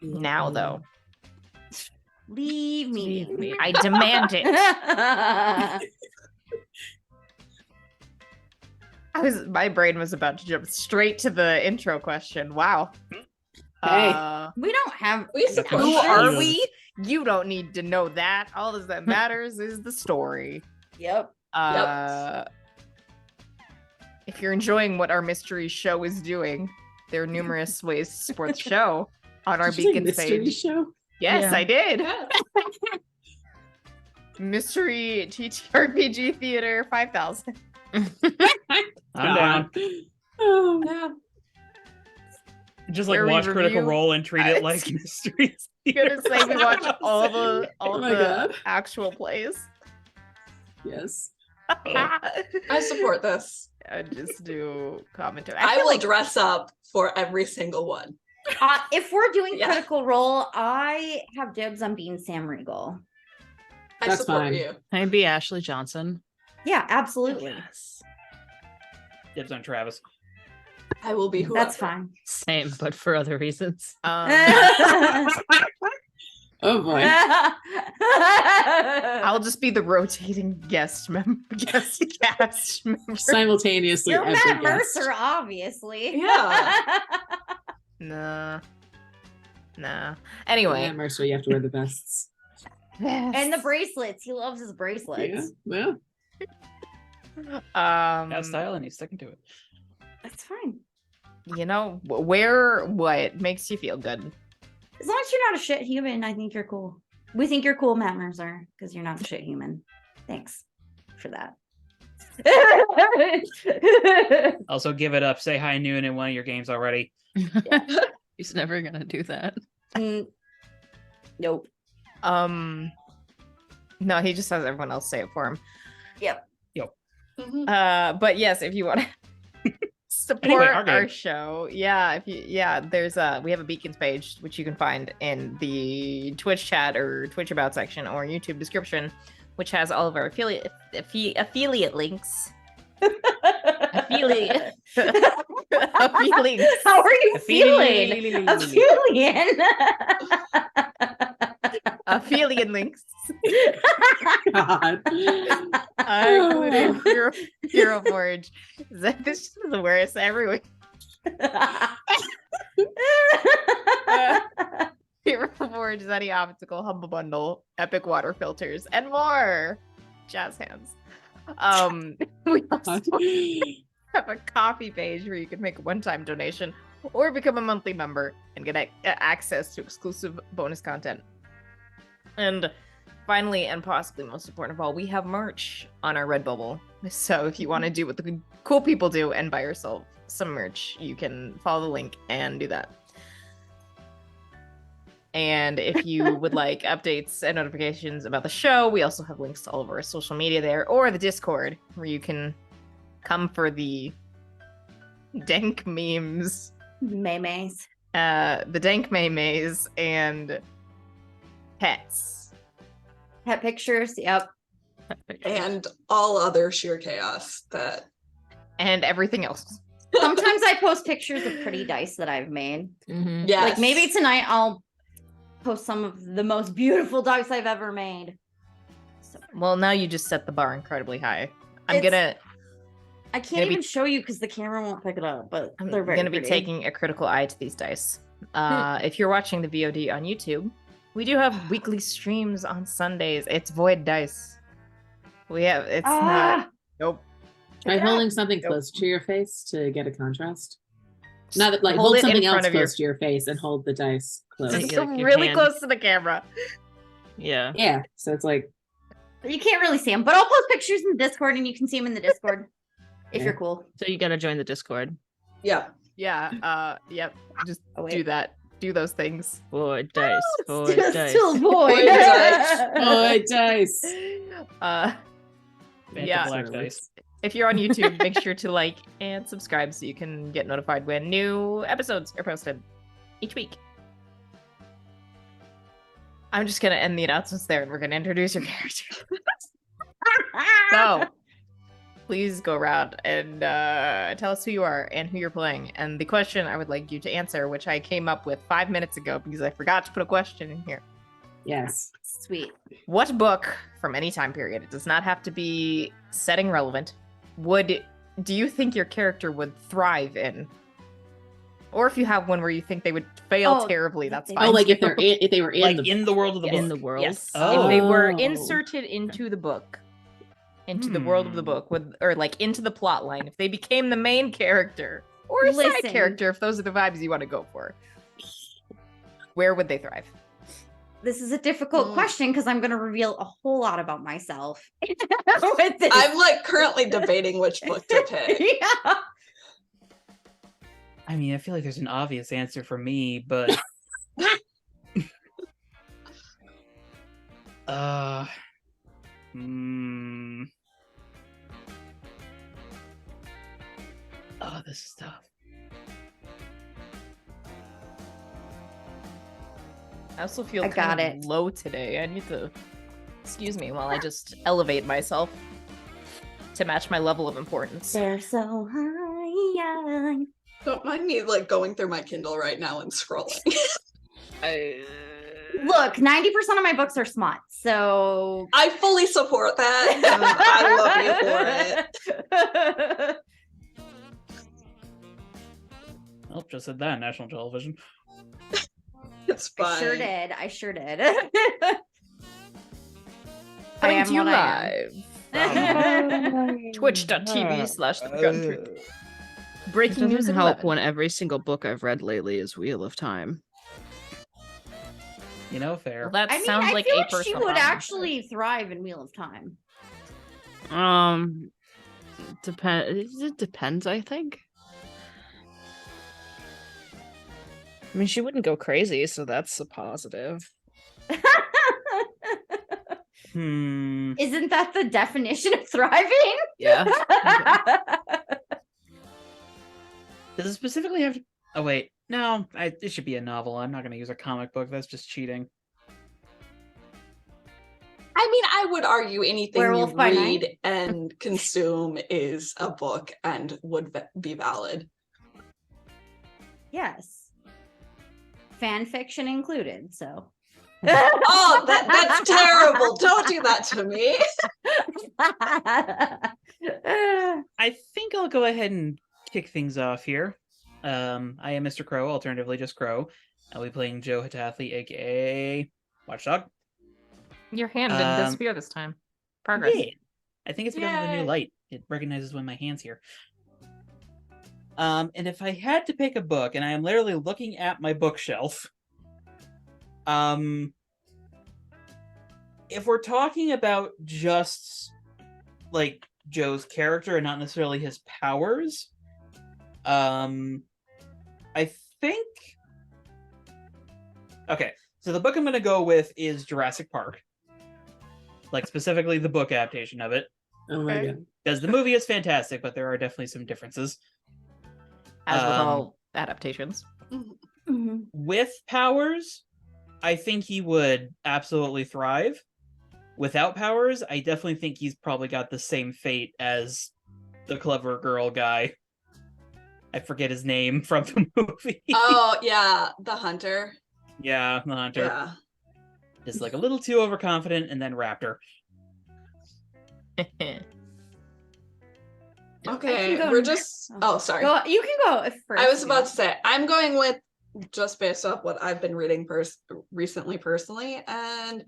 Now, though. Leave me. I demand it. My brain was about to jump straight to the intro question. Wow. Hey. We don't have. Who are we? You don't need to know that. All that matters is the story. Yep. If you're enjoying what our mystery show is doing, there are numerous ways to support the show on our Beacons page. Show? Yes, I did. Mystery TTRPG Theater 5000. I'm down. Oh. Yeah. Just like watch Critical Role and treat it like mysteries. Gonna say we watch all the God. actual plays. Yes. I support this. I just do commentary. I will dress up for every single one. If we're doing Critical Role, I have dibs on being Sam Riegel. I support you. I'd be Ashley Johnson. Yeah, absolutely. Yes. Dibs on Travis. I will be whoever. That's fine. Same, but for other reasons. Oh boy. I'll just be the rotating guest cast member. Simultaneously. You're every Matt guest. Mercer, obviously. Yeah. Nah. Anyway. Yeah, Mercer, you have to wear the vests. And the bracelets. He loves his bracelets. Yeah. That style, and he's sticking to it. That's fine. You know, wear what makes you feel good. As long as you're not a shit human, I think you're cool. We think you're cool, Matt Mercer, because you're not a shit human. Thanks for that. Also, give it up. Say hi noon in one of your games already. He's never gonna do that. Nope. No, he just has everyone else say it for him. Yep. But yes, if you want to support our show, we have a Beacons page which you can find in the Twitch chat or Twitch about section or YouTube description, which has all of our affiliate links. Affiliate. How are you feeling? Affiliate links. God. Including Hero Forge. This is the worst every week. Hero Forge, Zeddy Optical, Humble Bundle, Epic Water Filters, and more. Jazz hands. We also have a coffee page where you can make a one-time donation or become a monthly member and get access to exclusive bonus content. And finally, and possibly most important of all, we have merch on our Redbubble. So if you want to do what the cool people do and buy yourself some merch, you can follow the link and do that. And if you would like updates and notifications about the show, we also have links to all of our social media there, or the Discord, where you can come for the dank memes. Maymays. The dank maymays and pets. Pet pictures, yep. And all other sheer chaos that. And everything else. Sometimes I post pictures of pretty dice that I've made. Mm-hmm. Yeah. Like maybe tonight I'll post some of the most beautiful dice I've ever made. So, Well, now you just set the bar incredibly high. I can't even show you because the camera won't pick it up, but I'm they're very going to be pretty. taking a critical eye to these dice. If you're watching the VOD on YouTube, we do have weekly streams on Sundays. It's Void Dice. Nope. Try holding something Nope. close to your face to get a contrast. Not that, like, Hold hold it in something front else of your- close to your face and hold the dice close. Like, your really hand. close to the camera. Yeah. Yeah, so it's like, You can't really see them, but I'll post pictures in the Discord and you can see them in the Discord if you're cool. So you gotta join the Discord. Yeah. Yeah. Yep. Just do that. Do those things. Void dice. Void Still, dice. still void. Void dice. oh, dice. Yeah. Black dice. If you're on YouTube, make sure to like and subscribe so you can get notified when new episodes are posted each week. I'm just going to end the announcements there and we're going to introduce your character. So, please go around and tell us who you are and who you're playing. And the question I would like you to answer, which I came up with 5 minutes ago because I forgot to put a question in here. Yes. Sweet. What book from any time period, it does not have to be setting relevant, do you think your character would thrive in? Or if you have one where you think they would fail terribly, that's fine. Oh, like if too. they were in Like the in the world of the Yes. book. In the world. Yes. Oh. If they were Oh. inserted into the book, into the world of the book, or like into the plot line, if they became the main character or a side Listen. character, if those are the vibes you want to go for, where would they thrive? This is a difficult question because I'm going to reveal a whole lot about myself with this. I'm like currently debating which book to pick. Yeah. I mean, I feel like there's an obvious answer for me, but oh, this is tough. I also feel I kind got of it. low today. I need to excuse me while I just elevate myself to match my level of importance. They're so high. Don't mind me like going through my Kindle right now and scrolling. Look, 90% of my books are smut, so I fully support that. And I love you for it. Oh, just said that on national television. It's fine. I sure did. Coming to you what I am. live. Twitch.tv/thecountry. It Breaking news doesn't at help 11. when every single book I've read lately is Wheel of Time. You know, fair. Well, that I mean, sounds I like feel a like she personal would problem. actually thrive in Wheel of Time. It depends, I think. I mean, she wouldn't go crazy, so that's a positive. Isn't that the definition of thriving? Yeah. Does it specifically have to... Oh, wait. No, it should be a novel. I'm not going to use a comic book. That's just cheating. I mean, I would argue anything Werewolf you by read Night? and consume is a book and would be valid. Yes. Fan fiction included, so. Oh, that's terrible. Don't do that to me. I think I'll go ahead and kick things off here. I am Mr. Crow, alternatively just Crow. I'll be playing Joe Hatathi, aka Watchdog. Your hand didn't disappear this time. Progress. Yeah. I think it's because of the new Yay. light. It recognizes when my hand's here. And if I had to pick a book, and I am literally looking at my bookshelf, if we're talking about just like Joe's character and not necessarily his powers, I think. Okay, so the book I'm going to go with is Jurassic Park, like specifically the book adaptation of it. Oh my god. Because the movie is fantastic, but there are definitely some differences. As with all adaptations. Mhm. With powers, I think he would absolutely thrive. Without powers, I definitely think he's probably got the same fate as the clever girl guy. I forget his name from the movie. Oh, yeah, the hunter. Yeah, the hunter. Yeah. Just like a little too overconfident, and then Raptor. Okay, go we're next. just. Oh, sorry. Go, you can go first. I was about to say, I'm going with just based off what I've been reading recently personally, and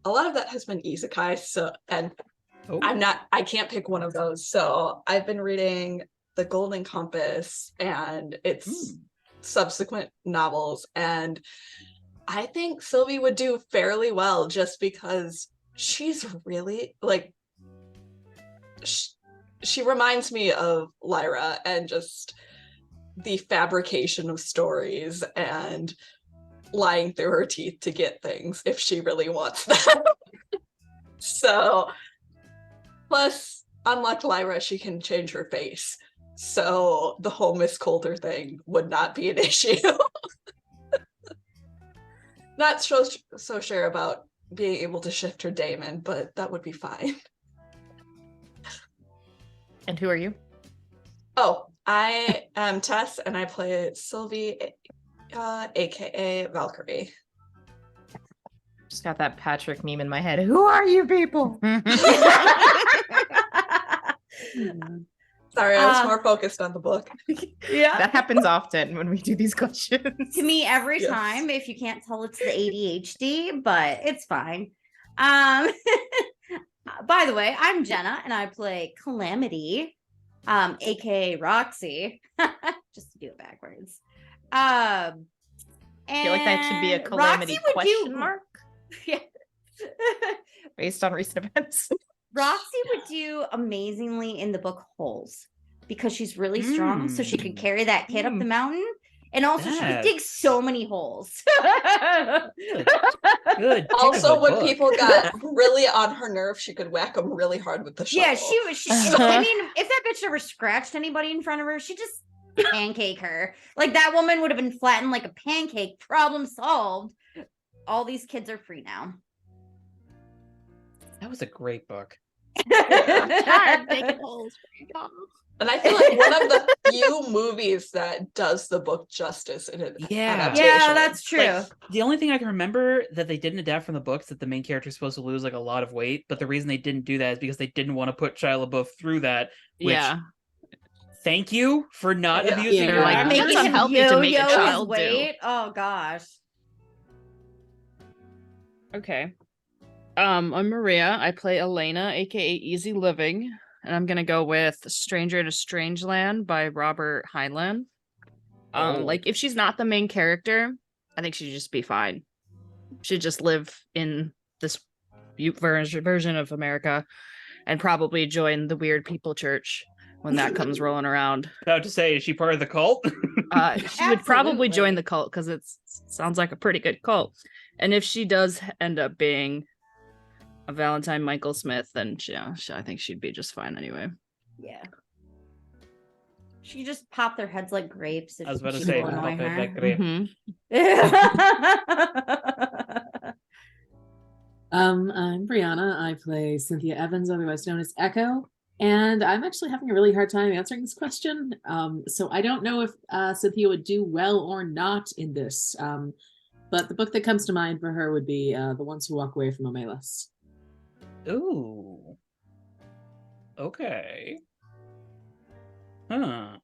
a lot of that has been isekai. So, and Oh. I can't pick one of those. So I've been reading The Golden Compass and its subsequent novels, and I think Sylvie would do fairly well just because she's really like. She reminds me of Lyra and just the fabrication of stories and lying through her teeth to get things if she really wants them. So, plus, unlike Lyra, she can change her face. So the whole Miss Coulter thing would not be an issue. Not so sure about being able to shift her daemon, but that would be fine. And who are you? Oh, I am Tess, and I play Sylvie, aka Valkyrie. Just got that Patrick meme in my head. Who are you people? Sorry, I was more focused on the book. Yeah. That happens often when we do these questions. To me, every Yes. time, if you can't tell, it's the ADHD, but it's fine. By the way, I'm Jenna, and I play Calamity, aka Roxy. Just to do it backwards. I feel like that should be a and calamity Roxy would question mark Yeah. based on recent events. Roxy would do amazingly in the book Holes because she's really strong, so she could carry that kid up the mountain. And also, she could dig so many holes. Good. Also, when people got really on her nerve, she could whack them really hard with the shovel. Yeah, she was. I mean, if that bitch ever scratched anybody in front of her, she just pancake her. Like that woman would have been flattened like a pancake. Problem solved. All these kids are free now. That was a great book. And I feel like one of the few movies that does the book justice in an adaptation. Yeah, that's true. Like, the only thing I can remember that they didn't adapt from the books that the main character is supposed to lose like a lot of weight, but the reason they didn't do that is because they didn't want to put Shia LaBeouf through that. Which, thank you for not abusing your like, actors. it's unhealthy to make a child do. Oh gosh. Okay. I'm Maria. I play Elena, aka Easy Living, and I'm gonna go with Stranger in a Strange Land by Robert Heinlein. Like if she's not the main character, I think she'd just be fine. She'd just live in this version of America and probably join the Weird People Church when that comes rolling around. About to say, is she part of the cult? She would probably join the cult because it sounds like a pretty good cult. And if she does end up being a Valentine Michael Smith, then I think she'd be just fine anyway. Yeah. She just pop their heads like grapes. If I was about to people say, annoy pop it her. like grape. I'm Brianna. I play Cynthia Evans, otherwise known as Echo. And I'm actually having a really hard time answering this question. So I don't know if Cynthia would do well or not in this. But the book that comes to mind for her would be The Ones Who Walk Away from Omelas. Ooh. Okay. Huh.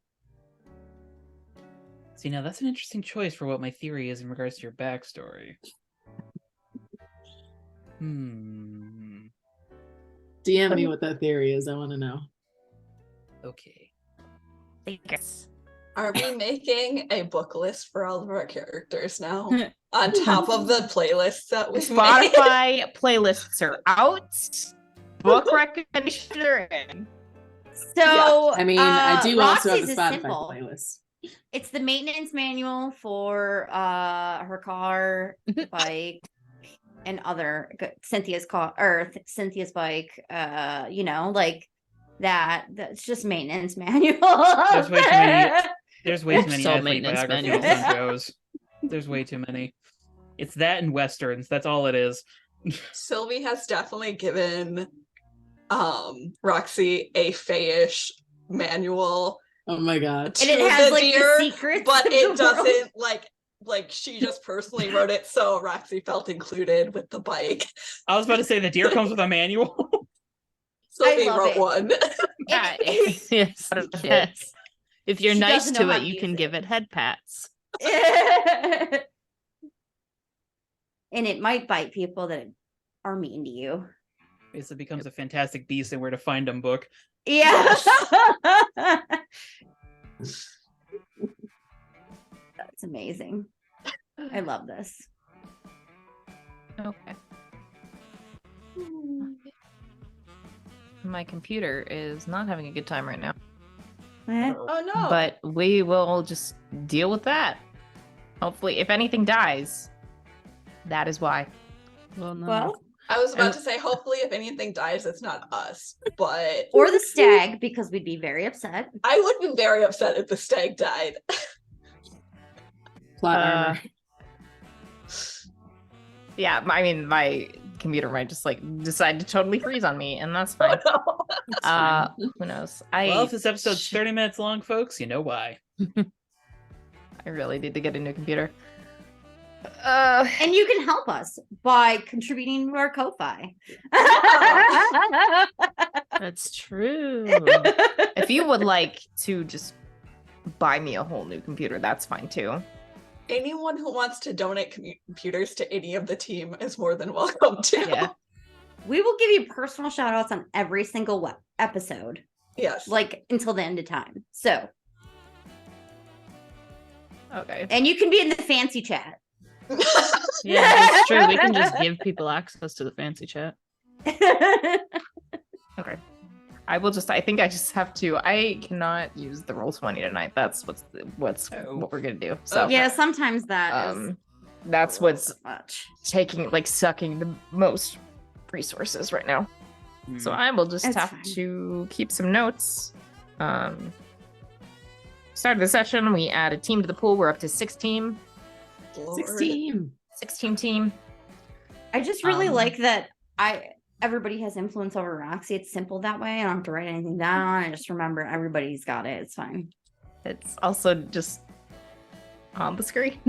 See, now that's an interesting choice for what my theory is in regards to your backstory. DM me what that theory is. I want to know. Okay. Yes. Are we making a book list for all of our characters now? On top of the playlists that we made? Spotify playlists are out. Book recommendations are in. So I mean, I do also have Roxy's a is Spotify simple. playlist. It's the maintenance manual for her car, bike, and other Cynthia's car or Cynthia's bike. Like that. That's just maintenance manual. There's way too many So athlete maintenance biographies manuals. on shows. There's way too many. It's that and westerns. That's all it is. Sylvie has definitely given Roxy a Fayish manual. Oh my god. To And it has the like deer, the secrets, but of it the world. doesn't like she just personally wrote it, so Roxy felt included with the bike. I was about to say the deer comes with a manual. Sylvie love wrote it. one. Yeah, Yes. Yes. If you're She nice doesn't to know how it, to you use can it. give it head pats. And it might bite people that are mean to you. It becomes a Fantastic Beasts and Where to Find Them book. Yeah. That's amazing. I love this. Okay. My computer is not having a good time right now, Oh no. but we will just deal with that. Hopefully, if anything dies, that is why. Well, no. Well, I was about to say, hopefully if anything dies, it's not us. But or the stag, because we'd be very upset. I would be very upset if the stag died. Plot armor. Yeah, I mean, my computer might just like decide to totally freeze on me, and that's fine. That's fine. Who knows? Well, if this episode's 30 minutes long, folks, you know why. I really need to get a new computer. And you can help us by contributing to our Ko-Fi. That's true. If you would like to just buy me a whole new computer, that's fine too. Anyone who wants to donate computers to any of the team is more than welcome to. Yeah. We will give you personal shout outs on every single episode, Yes. like until the end of time. So, Okay. and you can be in the fancy chat. Yeah, that's true. We can just give people access to the fancy chat. Okay. I think I just have to. I cannot use the Roll20 tonight. That's what we're gonna do. So Yeah, sometimes that is that's a little what's bit much. sucking the most resources right now. So I will just It's have fine. to keep some notes. Start of the session, we add a team to the pool. We're up to 6 team. Lord. 16. 16 team. I just really Um, like that everybody has influence over Roxy. It's simple that way. I don't have to write anything down. I just remember everybody's got it. It's fine. It's also just on the screen.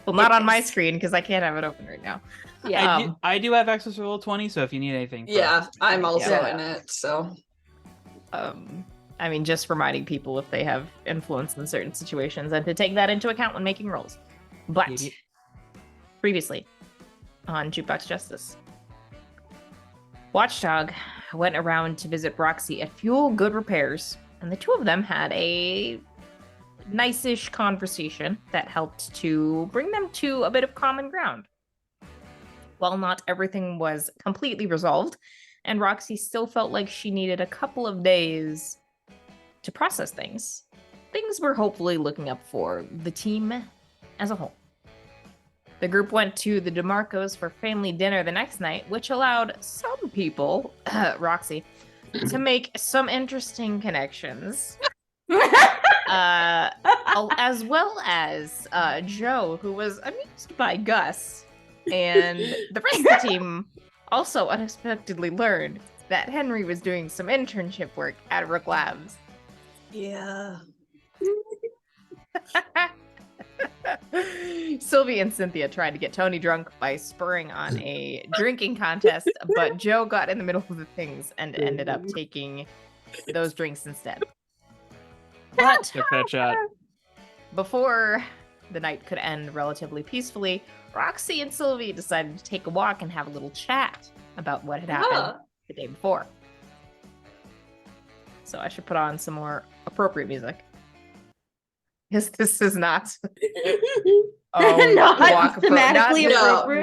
Well, not on my screen because I can't have it open right now. Yeah. I do have access to Roll20, so if you need anything. Yeah, I'm also Yeah. in it, so. I mean, just reminding people if they have influence in certain situations and to take that into account when making rolls. But Yep. previously on Jukebox Justice, Watchdog went around to visit Roxy at Fuel Good Repairs, and the two of them had a nice-ish conversation that helped to bring them to a bit of common ground. While not everything was completely resolved, and Roxy still felt like she needed a couple of days to process things were hopefully looking up for the team as a whole. The group went to the DeMarcos for family dinner the next night, which allowed some people, Roxy, to make some interesting connections. As well as Joe, who was amused by Gus. And the rest of the team also unexpectedly learned that Henry was doing some internship work at Rook Labs. Yeah. Sylvie and Cynthia tried to get Tony drunk by spurring on a drinking contest, but Joe got in the middle of the things and ended up taking those drinks instead. But Took that shot. before the night could end relatively peacefully, Roxy and Sylvie decided to take a walk and have a little chat about what had happened the day before. So I should put on some more appropriate music. Because this is not Not walk thematically not, appropriate.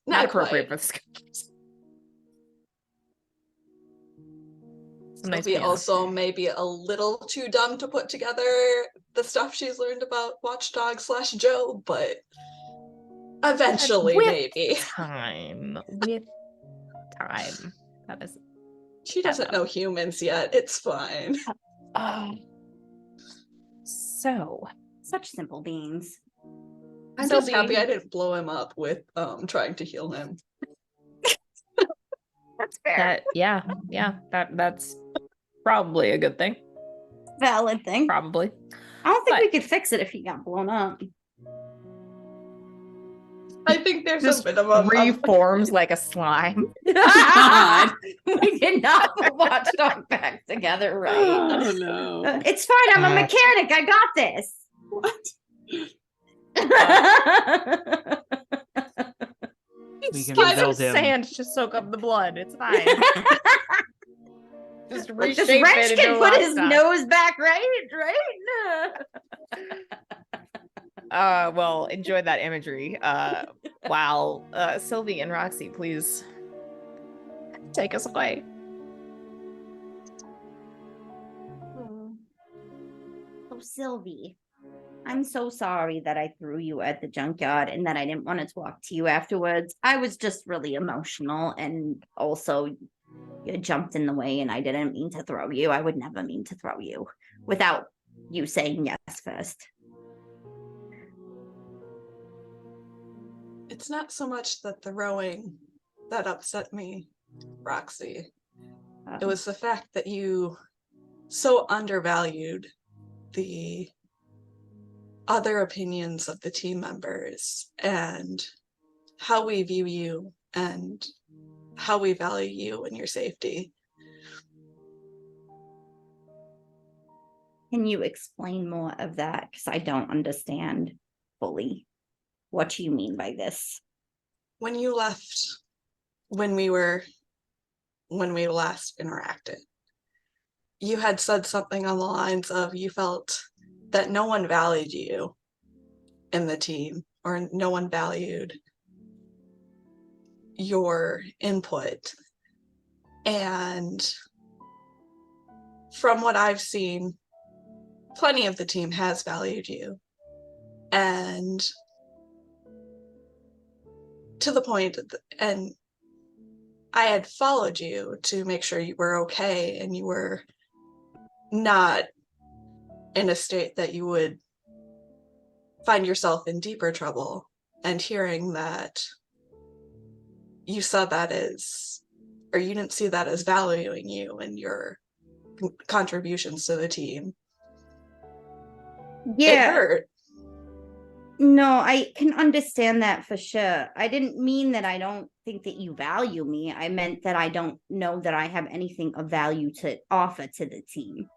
not appropriate quite. for this. Some nice Sylvie piano. also maybe a little too dumb to put together the stuff she's learned about Watchdog / Joe, but eventually With maybe. With time. That is. She doesn't know humans yet. It's fine. So Such simple beings. I'm just happy Sylvie- I didn't blow him up with trying to heal him. That's fair. that's probably a good thing. Valid thing. Probably. I don't think But- we could fix it if he got blown up. I think there's Just a bit of a reforms like a slime. God. We did not put Watchdog back together, right? Oh no. It's fine. I'm a Cat. mechanic. I got this. We can Get some rebuild him. sand to soak up the blood. It's fine. Just This reshape wrench it can into put a his laptop. nose back, right? Well, enjoy that imagery. While Sylvie and Roxy, please take us away. So Sylvie, I'm so sorry that I threw you at the junkyard and that I didn't want to talk to you afterwards. I was just really emotional, and also you jumped in the way and I didn't mean to throw you. I would never mean to throw you without you saying yes first. It's not so much the throwing that upset me, Roxy. Uh, It was the fact that you so undervalued the other opinions of the team members and how we view you and how we value you and your safety. Can you explain more of that? Because I don't understand fully what you mean by this. When you left, when we last interacted, you had said something on the lines of you felt that no one valued you in the team, or no one valued your input. And from what I've seen, plenty of the team has valued you. And to the point, and I had followed you to make sure you were okay and you were not in a state that you would find yourself in deeper trouble. And hearing that you saw that as, or you didn't see that as valuing you and your contributions to the team. It Yeah, hurt. no, I can understand that for sure. I didn't mean that I don't think that you value me. I meant that I don't know that I have anything of value to offer to the team.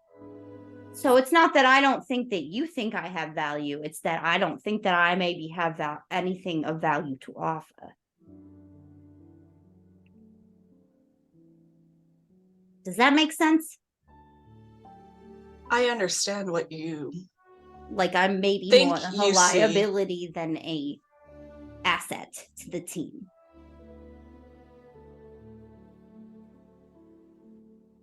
So it's not that I don't think that you think I have value. It's that I don't think that I maybe have anything of value to offer. Does that make sense? I understand what you Like I'm maybe think more of a you see. liability than a asset to the team.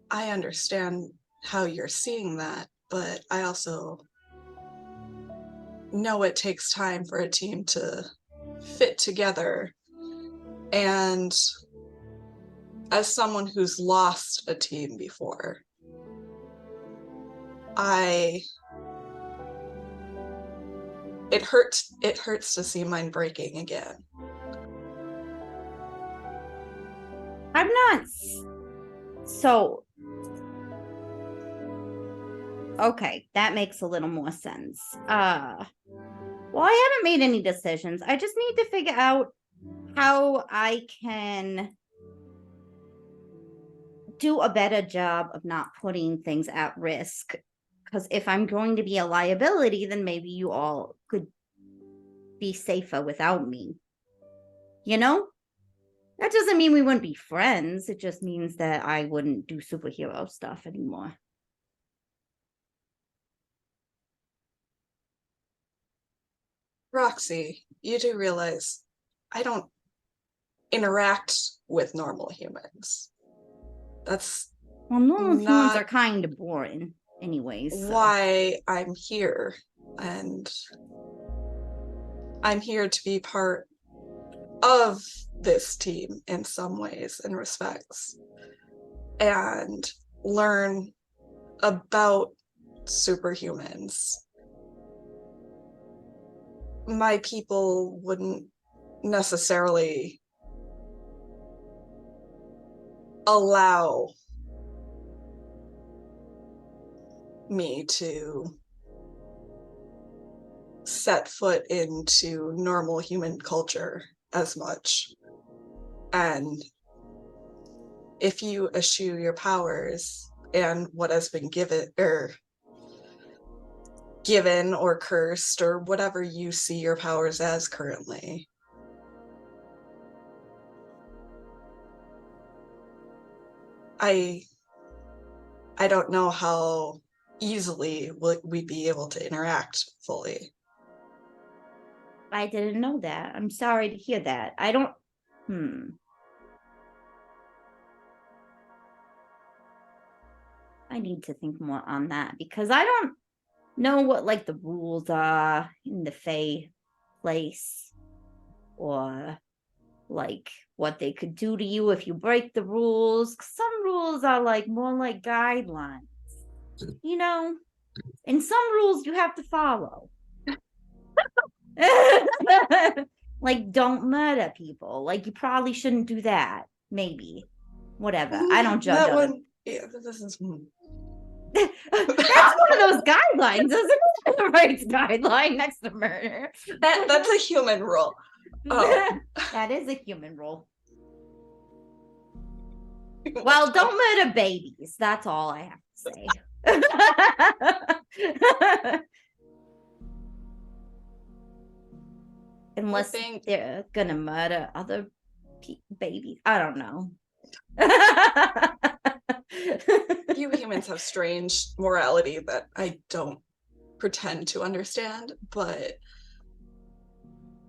I understand how you're seeing that, but I also know it takes time for a team to fit together. And as someone who's lost a team before, it hurts to see mine breaking again. I'm not so okay, that makes a little more sense. Well, I haven't made any decisions. I just need to figure out how I can do a better job of not putting things at risk. Because if I'm going to be a liability, then maybe you all could be safer without me. You know? That doesn't mean we wouldn't be friends. It just means that I wouldn't do superhero stuff anymore. Roxy, you do realize I don't interact with normal humans. That's Well, normal humans not are kind of boring anyways. So. why I'm here. And I'm here to be part of this team in some ways and respects, and learn about superhumans. My people wouldn't necessarily allow me to set foot into normal human culture as much. And if you eschew your powers and what has been given or cursed or whatever you see your powers as currently, I don't know how easily we'd be able to interact fully. I didn't know that. I'm sorry to hear that. I don't. I need to think more on that because I don't know what like the rules are in the Fae place, or like what they could do to you if you break the rules. Some rules are like more like guidelines, you know, and some rules you have to follow. Like, don't murder people. Like, you probably shouldn't do that. Maybe. Whatever. I don't judge that other. one. Yeah, this is. That's one of those guidelines, isn't it? The rights guideline next to murder. That's a human rule. That is a human rule. Well, don't murder babies. That's all I have to say. Unless they're gonna murder other babies. I don't know. You humans have strange morality that I don't pretend to understand, but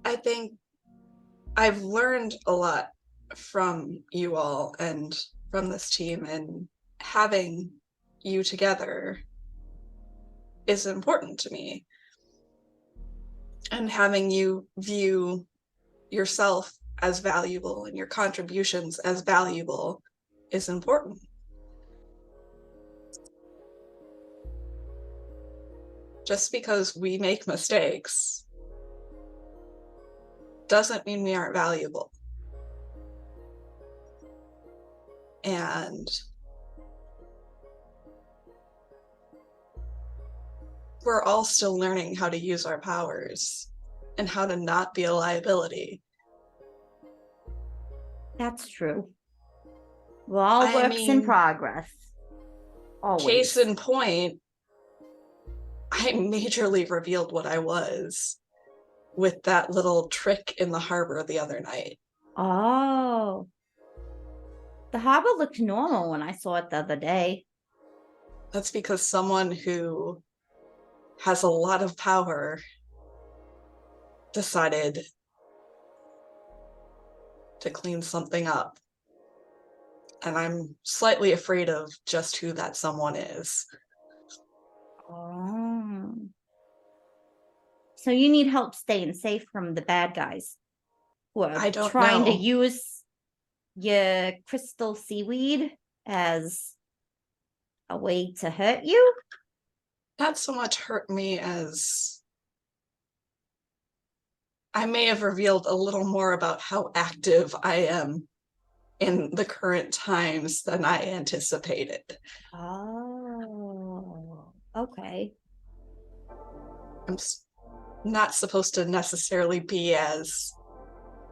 I think I've learned a lot from you all and from this team, and having you together is important to me. And having you view yourself as valuable and your contributions as valuable is important. Just because we make mistakes doesn't mean we aren't valuable. And we're all still learning how to use our powers and how to not be a liability. That's true. Well, all works in progress. Always. Case in point, I majorly revealed what I was with that little trick in the harbor the other night. Oh. The harbor looked normal when I saw it the other day. That's because someone who has a lot of power decided to clean something up. And I'm slightly afraid of just who that someone is. Oh. So you need help staying safe from the bad guys who are trying to use your crystal seaweed as a way to hurt you? Not so much hurt me as I may have revealed a little more about how active I am in the current times than I anticipated. Oh, okay. I'm not supposed to necessarily be as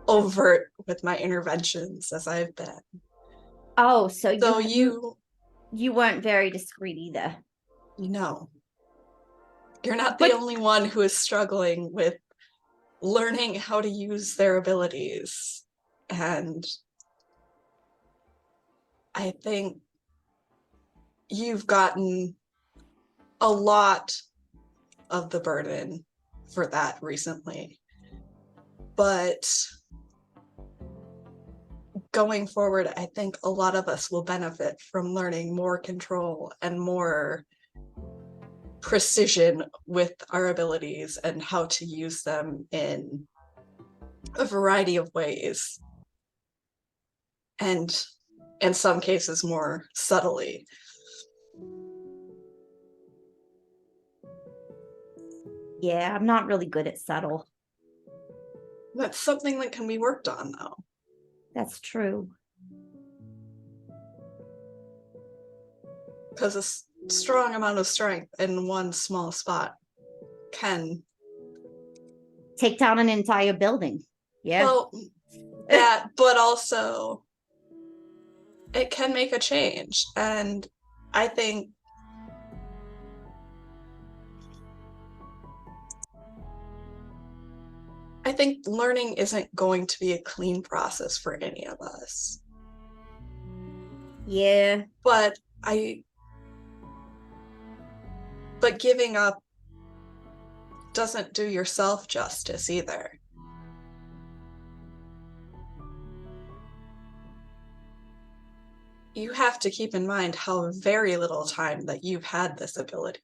overt with my interventions as I've been. Oh, so you weren't very discreet either. No. You're not the only one who is struggling with learning how to use their abilities. And I think you've gotten a lot of the burden for that recently. But going forward, I think a lot of us will benefit from learning more control and more precision with our abilities and how to use them in a variety of ways. And in some cases, more subtly. Yeah, I'm not really good at subtle. That's something that can be worked on, though. That's true. Because a strong amount of strength in one small spot can take down an entire building. Yeah. Well, that, but also it can make a change. And I think learning isn't going to be a clean process for any of us. Yeah. But giving up doesn't do yourself justice either. You have to keep in mind how very little time that you've had this ability.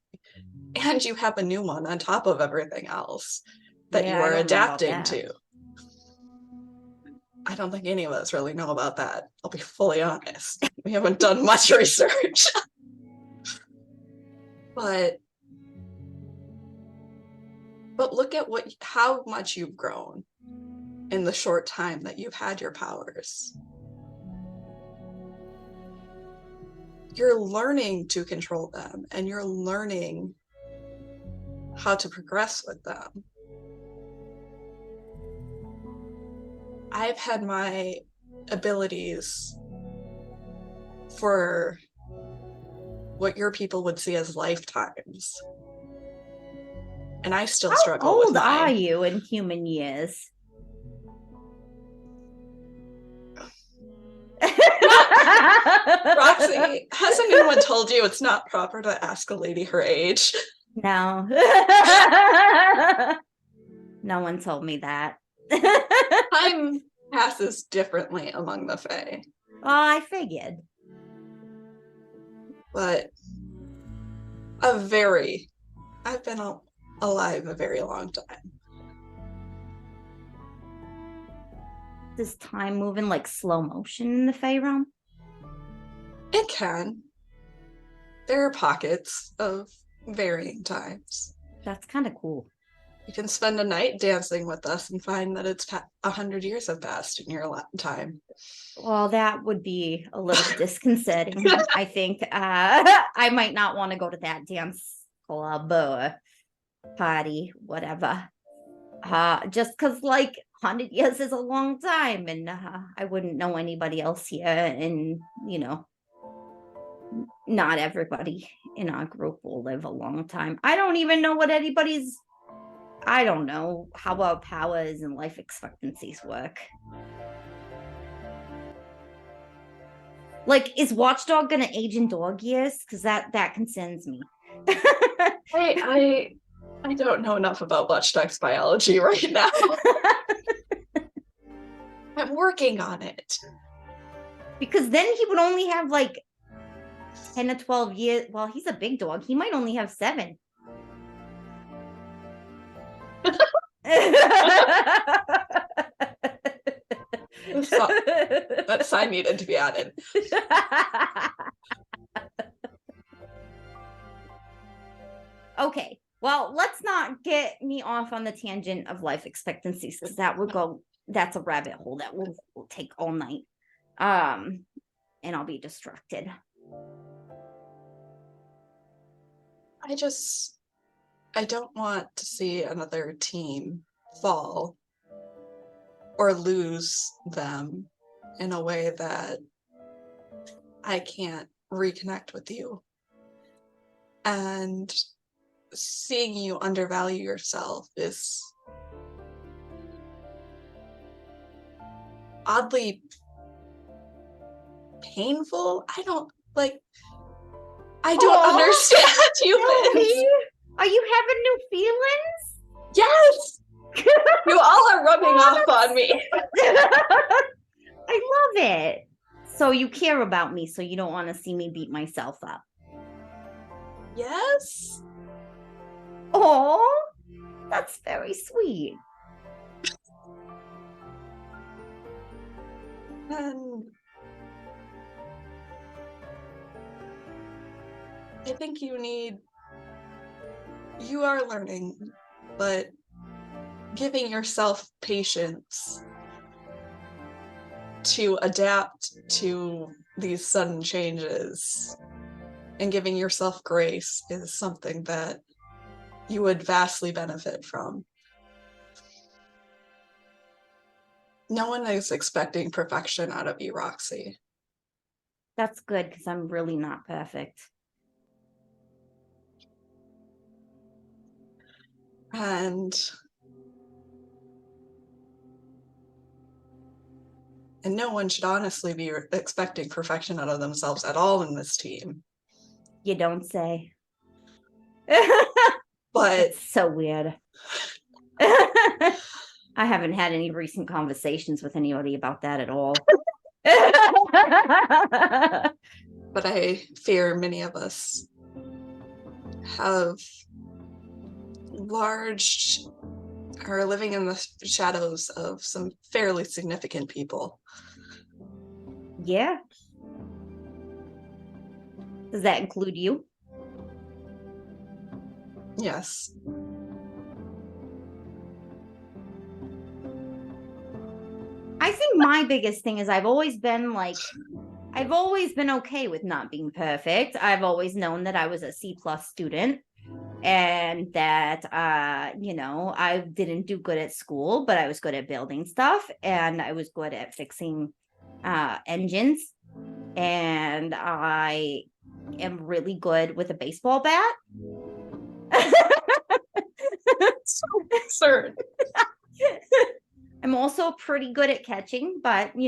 And you have a new one on top of everything else that you are adapting to. I don't think any of us really know about that. I'll be fully honest. We haven't done much research. But look at how much you've grown in the short time that you've had your powers. You're learning to control them, and you're learning how to progress with them. I've had my abilities for what your people would see as lifetimes. And I still struggle How with old are mine. you in human years? Roxy, hasn't anyone told you it's not proper to ask a lady her age? No. No one told me that. Time passes differently among the Fae. Oh, I figured. But I've been alive a very long time. Does time move in like slow motion in the Fae realm? It can. There are pockets of varying times. That's kind of cool. You can spend a night dancing with us and find that it's 100 years have passed in your time. Well, that would be a little disconcerting. I think I might not want to go to that dance club or party, whatever. Just because, like, 100 years is a long time, and I wouldn't know anybody else here, and, you know, not everybody in our group will live a long time. I don't even know what I don't know how our powers and life expectancies work. Like, is Watchdog gonna age in dog years? Because that concerns me. I don't know enough about Watchdog's biology right now. I'm working on it. Because then he would only have like 10 to 12 years. Well, he's a big dog. He might only have 7. That sign needed to be added. Okay, well, let's not get me off on the tangent of life expectancies, because that's a rabbit hole that will take all night. And I'll be distracted. I don't want to see another team fall or lose them in a way that I can't reconnect with you. And seeing you undervalue yourself is oddly painful. I don't understand humans. Are you having new feelings? Yes! You all are rubbing off on me. I love it. So you care about me, so you don't want to see me beat myself up. Yes? Oh, that's very sweet. And I think you are learning, but giving yourself patience to adapt to these sudden changes and giving yourself grace is something that you would vastly benefit from. No one is expecting perfection out of you, Roxy. That's good, because I'm really not perfect. And no one should honestly be expecting perfection out of themselves at all in this team. You don't say. But it's so weird. I haven't had any recent conversations with anybody about that at all. But I fear many of us have are living in the shadows of some fairly significant people. Yeah. Does that include you? Yes. I think my biggest thing is I've always been okay with not being perfect. I've always known that I was a C+ student and that I didn't do good at school, but I was good at building stuff and I was good at fixing engines, and I am really good with a baseball bat. So absurd. I'm also pretty good at catching, but but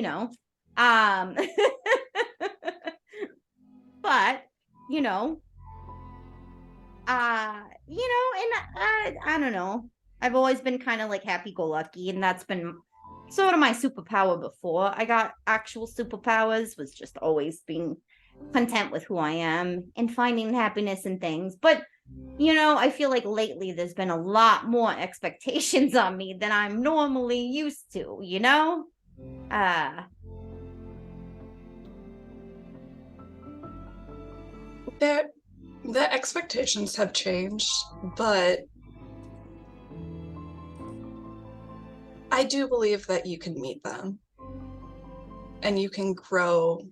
and I don't know. I've always been kind of like happy-go-lucky, and that's been sort of my superpower before I got actual superpowers, was just always being content with who I am and finding happiness in things. But I feel like lately there's been a lot more expectations on me than I'm normally used to, The expectations have changed, but I do believe that you can meet them and you can grow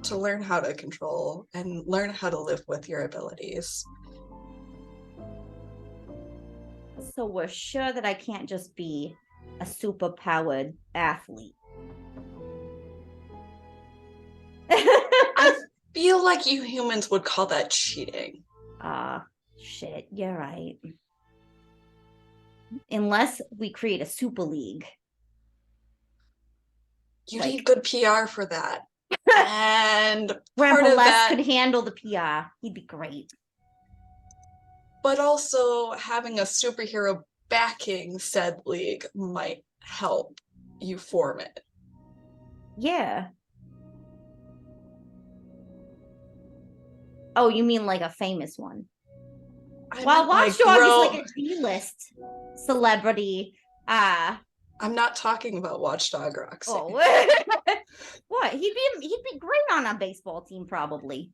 to learn how to control and learn how to live with your abilities. So we're sure that I can't just be a super powered athlete. I feel like you humans would call that cheating. Shit, you're right. Unless we create a super league. You need good PR for that. And Grandpa part of Les that could handle the PR. He'd be great. But also having a superhero backing said league might help you form it. Yeah. Oh, you mean like a famous one? Well, Watchdog is like a D-list celebrity. I'm not talking about Watchdog, Roxy. Oh, what? He'd be great on a baseball team, probably.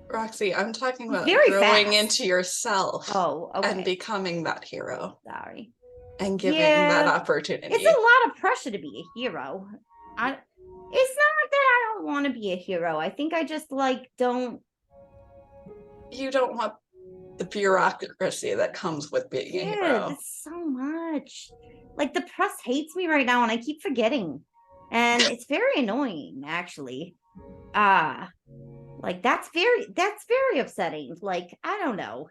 Roxy, I'm talking about Very growing fast. into yourself. Oh, okay. And becoming that hero. Sorry. And giving that opportunity. It's a lot of pressure to be a hero. It's not that I don't want to be a hero. I think I just don't. You don't want the bureaucracy that comes with being a hero. It's so much. Like, the press hates me right now and I keep forgetting. And it's very annoying, actually. Like, that's very upsetting. Like, I don't know.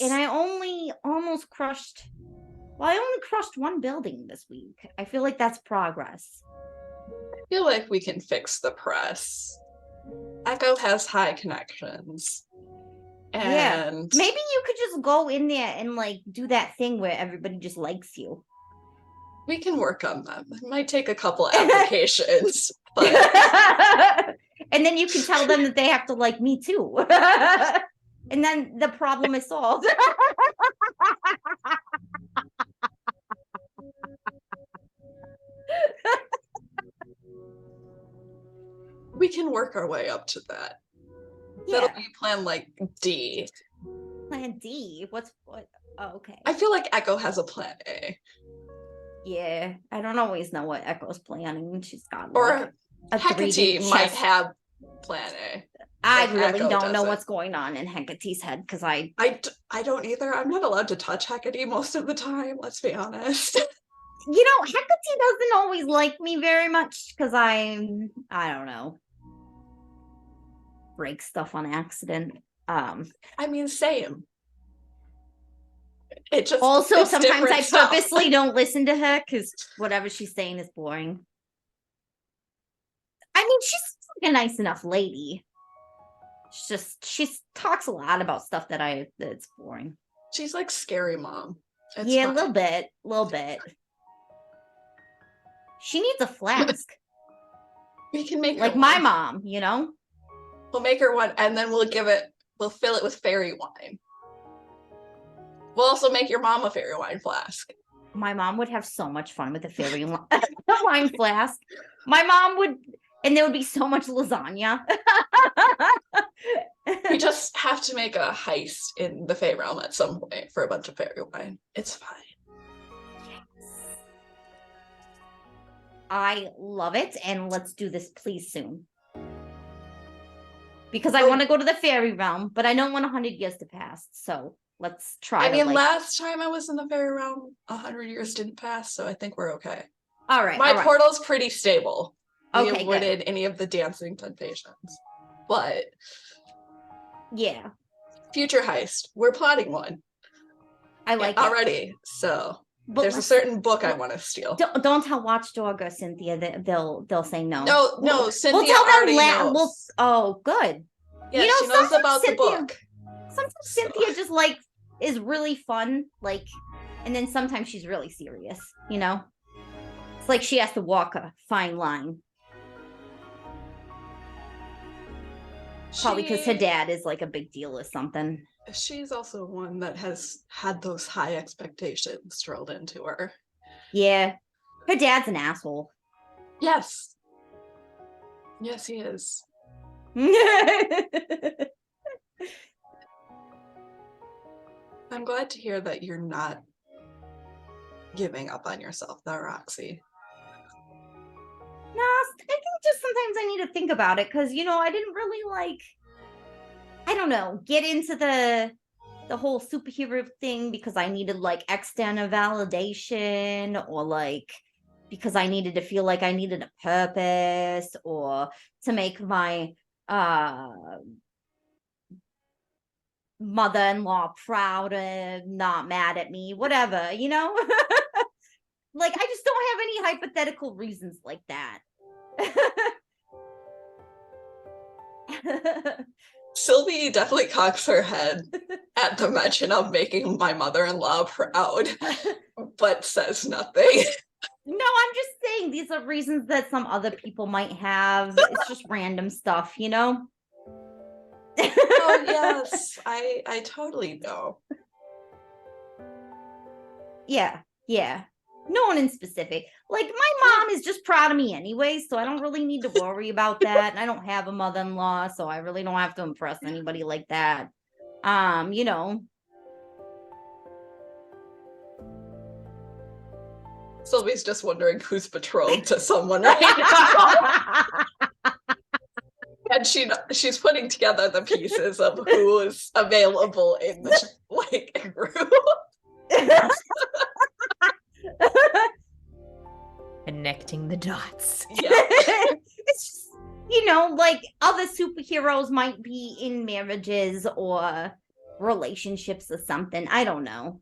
And I only crushed one building this week. I feel like that's progress. I feel like we can fix the press. Echo has high connections. And maybe you could just go in there and do that thing where everybody just likes you. We can work on them. It might take a couple applications, but and then you can tell them that they have to like me too. And then the problem is solved. we can work our way up to that. Yeah. That'll be plan D. Plan D? What? Oh, okay. I feel like Echo has a plan A. Yeah, I don't always know what Echo's planning. She's got or Hecate might have plan A. I really don't know what's going on in Hecate's head because I don't either. I'm not allowed to touch Hecate most of the time. Let's be honest. Hecate doesn't always like me very much because I don't know, break stuff on accident. I mean, same. It just also sometimes I purposely don't listen to her because whatever she's saying is boring. I mean, she's like a nice enough lady. She talks a lot about stuff that's boring. She's like scary mom. It's fine. A little bit. She needs a flask. We can make like my mom, We'll make her one, and then we'll fill it with fairy wine. We'll also make your mom a fairy wine flask. My mom would have so much fun with a fairy wine flask. My mom would, and there would be so much lasagna. We just have to make a heist in the Fey realm at some point for a bunch of fairy wine. It's fine. I love it, and let's do this please soon. Because I want to go to the fairy realm, but I don't want 100 years to pass. So let's try. I mean, last time I was in the fairy realm, 100 years didn't pass, so I think we're okay. All right. My portal's pretty stable. We Okay, avoided any of the dancing temptations. But yeah, future heist. We're plotting one. I like it already. So but there's a certain book I want to steal. Don't tell Watchdog or Cynthia that they'll say no. No, Cynthia we'll tell them already knows. Oh, good. Yeah, she knows about the book. Sometimes Cynthia just is really fun, and then sometimes she's really serious. It's like she has to walk a fine line. Probably because her dad is a big deal or something. She's also one that has had those high expectations drilled into her. Yeah. Her dad's an asshole. Yes. Yes, he is. I'm glad to hear that you're not giving up on yourself, though, Roxy. No, I think just sometimes I need to think about it because, I didn't really I don't know, get into the whole superhero thing because I needed external validation or because I needed to feel like I needed a purpose or to make my mother-in-law proud and not mad at me, whatever, I just don't have any hypothetical reasons like that. Sylvie definitely cocks her head at the mention of making my mother-in-law proud, but says nothing. No, I'm just saying these are reasons that some other people might have. It's just random stuff, Oh, yes. I totally know. Yeah. No one in specific. My mom is just proud of me anyway, so I don't really need to worry about that. And I don't have a mother-in-law, so I really don't have to impress anybody like that. Sylvie's just wondering who's betrothed to someone right now. And she's putting together the pieces of who is available in the group. Connecting the dots. Yeah. It's just, other superheroes might be in marriages or relationships or something. I don't know.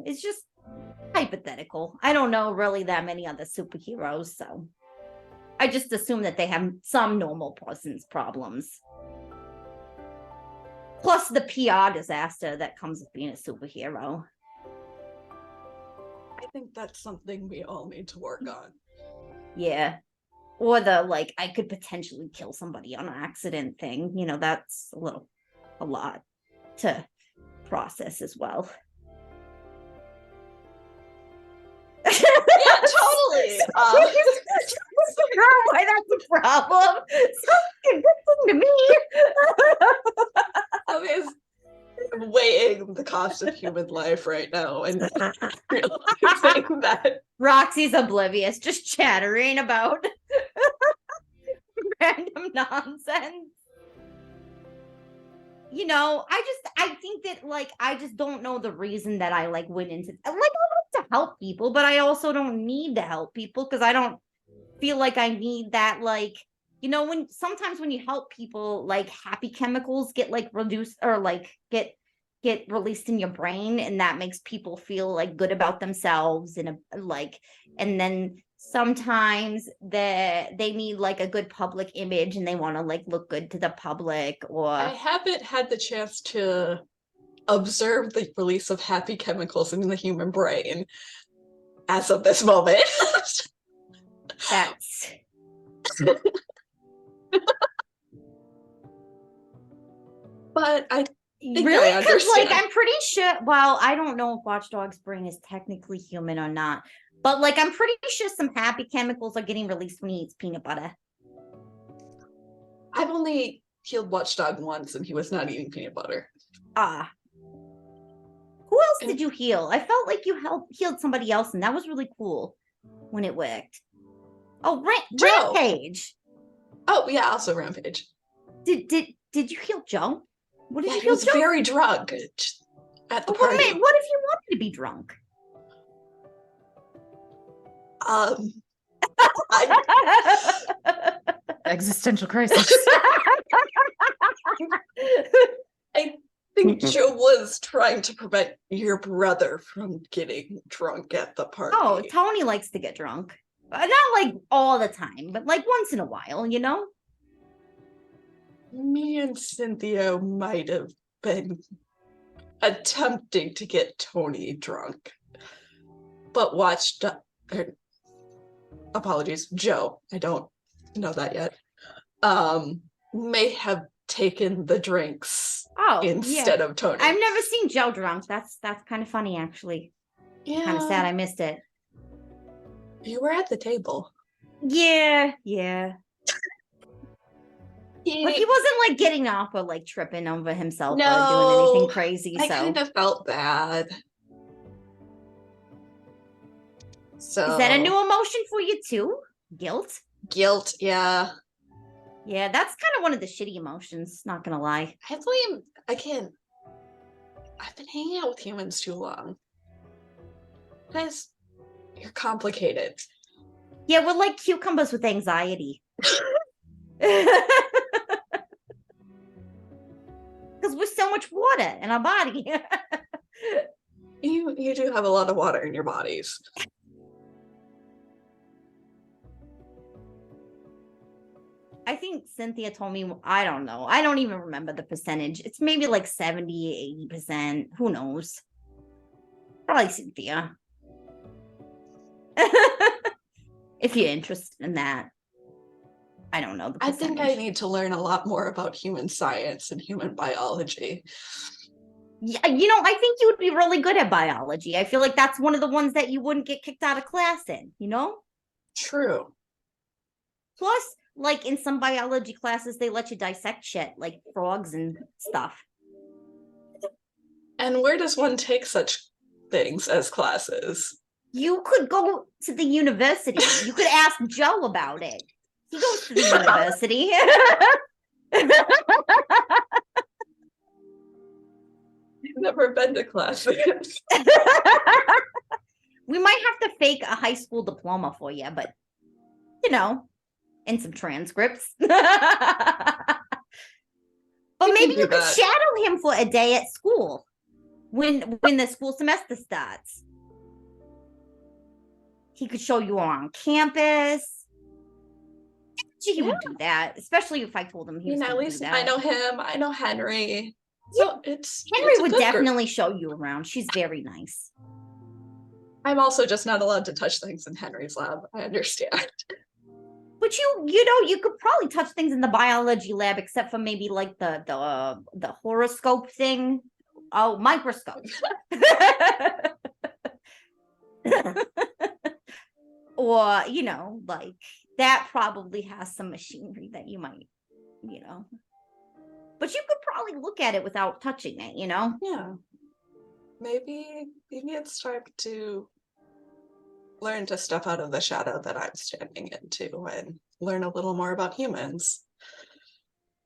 It's just hypothetical. I don't know really that many other superheroes, so I just assume that they have some normal person's problems. Plus the PR disaster that comes with being a superhero. I think that's something we all need to work on. Yeah. Or the I could potentially kill somebody on accident thing. That's a lot to process as well. Yeah, totally. Why that's a problem? Sounds good to me. I mean, weighing the cost of human life right now and realizing that Roxy's oblivious, just chattering about random nonsense. I think that I just don't know the reason that I went into I like to help people, but I also don't need to help people because I don't feel like I need that when sometimes when you help people happy chemicals get reduced or get released in your brain and that makes people feel good about themselves and and then sometimes they need a good public image and they want to look good to the public or I haven't had the chance to observe the release of happy chemicals in the human brain as of this moment. that's But think Really? I Because like understand. I'm pretty sure. Well, I don't know if Watchdog's brain is technically human or not, but like I'm pretty sure some happy chemicals are getting released when he eats peanut butter. I've only healed Watchdog once, and he was not eating peanut butter. Ah. Who else And- did you heal? I felt like you healed somebody else, and that was really cool when it worked. Oh, Joe. Rampage. Oh yeah, also Rampage. Did you heal Joe? What did Yeah, you he heal was Joe? very drunk at the But what party. if you wanted to be drunk? I Existential crisis. think Joe was trying to prevent your brother from getting drunk at the party. Oh, Tony likes to get drunk. Not like all the time, but like once in a while, you know? Me and Cynthia might have been attempting to get Tony drunk. But apologies, Joe, I don't know that yet, may have taken the drinks Oh, instead yeah. of Tony. I've never seen Joe drunk. That's kind of funny, actually. Yeah, Kind of sad I missed it. you were at the table. Yeah. But he wasn't like getting off or like tripping over himself or doing No, anything crazy. I So kind of felt bad. So is that a new emotion for you too? Guilt? guilt? Yeah, Yeah, that's kind of one of the shitty emotions, not gonna lie. I blame. I've been hanging out with humans too long. Guys, you're complicated. Yeah, we're like cucumbers with anxiety. Because we're so much water in our body. You do have a lot of water in your bodies. I think Cynthia told me, I don't know. I don't even remember the percentage. It's maybe like 70, 80%. Who knows? Probably Cynthia. If you're interested in that. I don't know. I think I need to learn a lot more about human science and human biology. Yeah, I think you would be really good at biology. I feel like that's one of the ones that you wouldn't get kicked out of class in, you know? True. Plus, like in some biology classes, they let you dissect shit, like frogs and stuff. And where does one take such things as classes? You could go to the university. You could ask Joe about it. He goes to the university. I've never been to classes. We might have to fake a high school diploma for you, but and some transcripts. But maybe you could shadow him for a day at school when the school semester starts. He could show you around campus. He would do that, especially if I told him he was. At least I know him. I know Henry. So Henry would definitely show you around. She's very nice. I'm also just not allowed to touch things in Henry's lab. I understand. But you could probably touch things in the biology lab, except for maybe like the horoscope thing. Oh, microscope. Or like that probably has some machinery that you might, but you could probably look at it without touching it, Yeah. Maybe it's time to learn to step out of the shadow that I'm standing into and learn a little more about humans.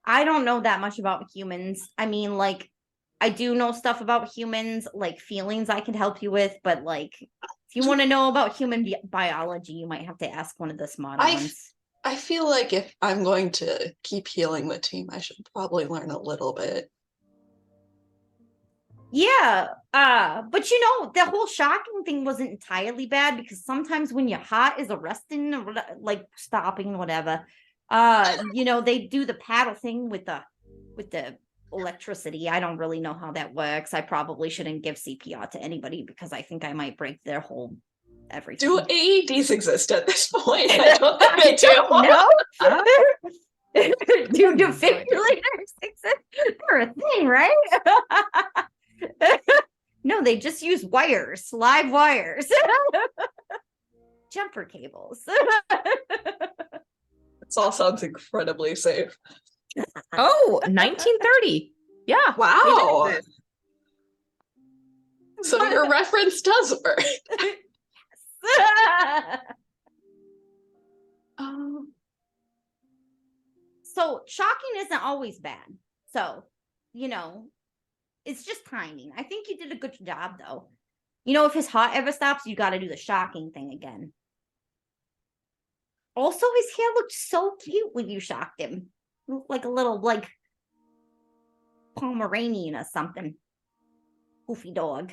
I don't know that much about humans. I mean, like, I do know stuff about humans, like feelings I can help you with, but like, if you want to know about human biology, you might have to ask one of the smarter ones. I feel like if I'm going to keep healing the team, I should probably learn a little bit. Yeah, but the whole shocking thing wasn't entirely bad, because sometimes when your heart is arresting or like stopping, whatever, they do the paddle thing with the electricity. I don't really know how that works. I probably shouldn't give CPR to anybody because I think I might break their whole everything. Do AEDs exist at this point? I don't think they do. No. Do defibrillators exist? They're a thing, right? No, they just use wires, live wires. Jumper cables. This all sounds incredibly safe. Oh, 1930. Yeah. Wow. they did exist. So your reference does work. So shocking isn't always bad. So, it's just timing. I think you did a good job though. If his heart ever stops, you got to do the shocking thing again. Also, his hair looked so cute when you shocked him. Looked like a little, Pomeranian or something. Goofy dog.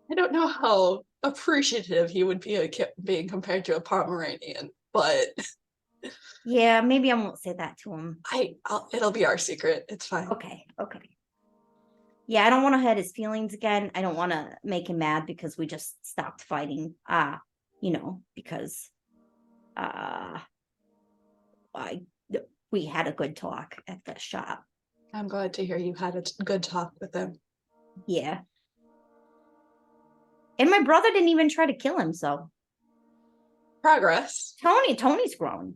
I don't know how appreciative he would be being compared to a Pomeranian, but Yeah, maybe I won't say that to him. it'll be our secret. It's fine. Okay. Yeah, I don't want to hurt his feelings again. I don't want to make him mad because we just stopped fighting. Because we had a good talk at the shop. I'm glad to hear you had a good talk with him. Yeah. And my brother didn't even try to kill him, so Progress. Tony's grown.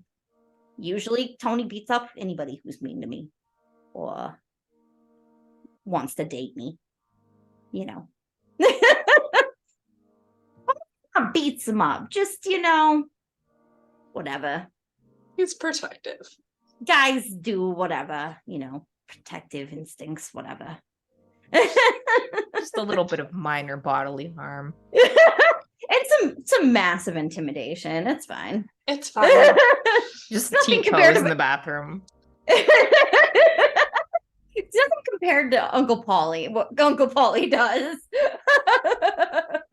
Usually Tony beats up anybody who's mean to me or wants to date me. Beats him up. Just, whatever. He's protective. Guys do whatever, protective instincts, whatever. Just a little bit of minor bodily harm. And some massive intimidation. It's fine. It's fine. Just Nothing T-toes compared to in the bathroom. It's nothing compared to Uncle Polly, what Uncle Polly does.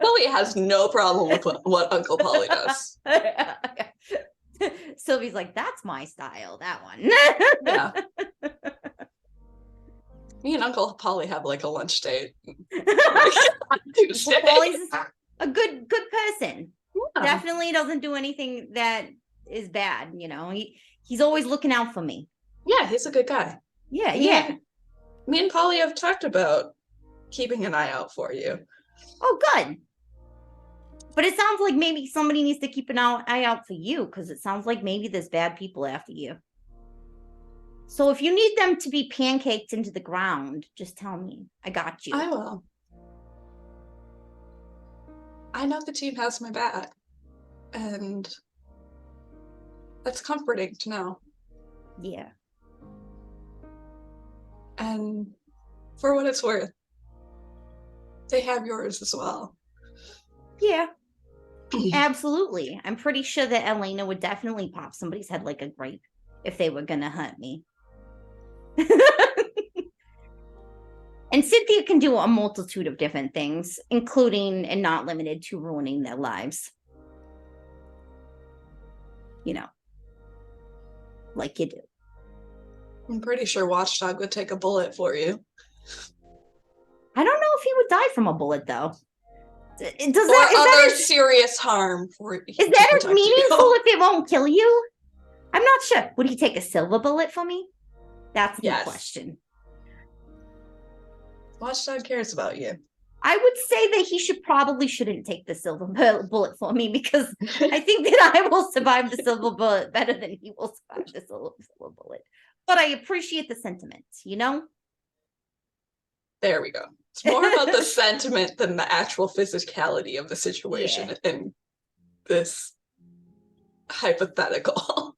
Polly has no problem with what Uncle Polly does. Sylvie's like, that's my style, that one. Yeah. Me and Uncle Polly have like a lunch date. Uncle Polly's a good person. Yeah. Definitely doesn't do anything that is bad, he's always looking out for me. Yeah, he's a good guy. Yeah. Me and Polly have talked about keeping an eye out for you. Oh, good. But it sounds like maybe somebody needs to keep an eye out for you, because it sounds like maybe there's bad people after you. So if you need them to be pancaked into the ground, just tell me. I got you. I will. I know the team has my back. And that's comforting to know. Yeah. And for what it's worth, they have yours as well. Yeah. Absolutely. I'm pretty sure that Elena would definitely pop somebody's head like a grape if they were gonna hunt me. And Cynthia can do a multitude of different things, including and not limited to ruining their lives. Like you do. I'm pretty sure Watchdog would take a bullet for you. I don't know if he would die from a bullet, though. Is Or that as serious harm for you. Is that as meaningful if it won't kill you? I'm not sure. Would he take a silver bullet for me? That's the question. Watchdog cares about you. I would say that he shouldn't take the silver bullet for me, because I think that I will survive the silver bullet better than he will survive the silver bullet. But I appreciate the sentiment, There we go. It's more about the sentiment than the actual physicality of the situation in this hypothetical.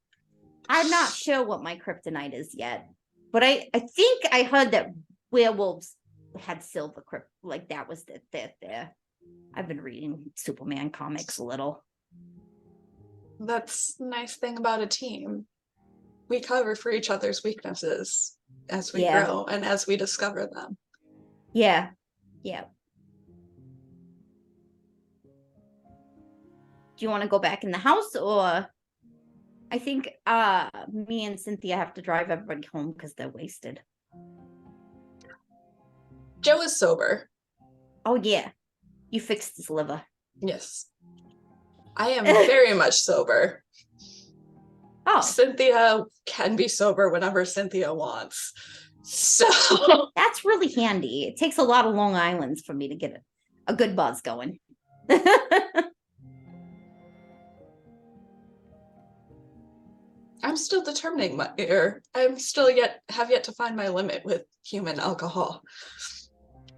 I'm not sure what my kryptonite is yet, but I think I heard that werewolves had silver crypt, like that was there. I've been reading Superman comics a little. That's the nice thing about a team. We cover for each other's weaknesses as we grow and as we discover them. Yeah. Do you want to go back in the house, or I think me and Cynthia have to drive everybody home because they're wasted. Joe is sober. Oh yeah. You fixed his liver. Yes. I am very much sober. Oh, Cynthia can be sober whenever Cynthia wants. So that's really handy. It takes a lot of Long Islands for me to get a good buzz going. I'm still determining I'm still have yet to find my limit with human alcohol.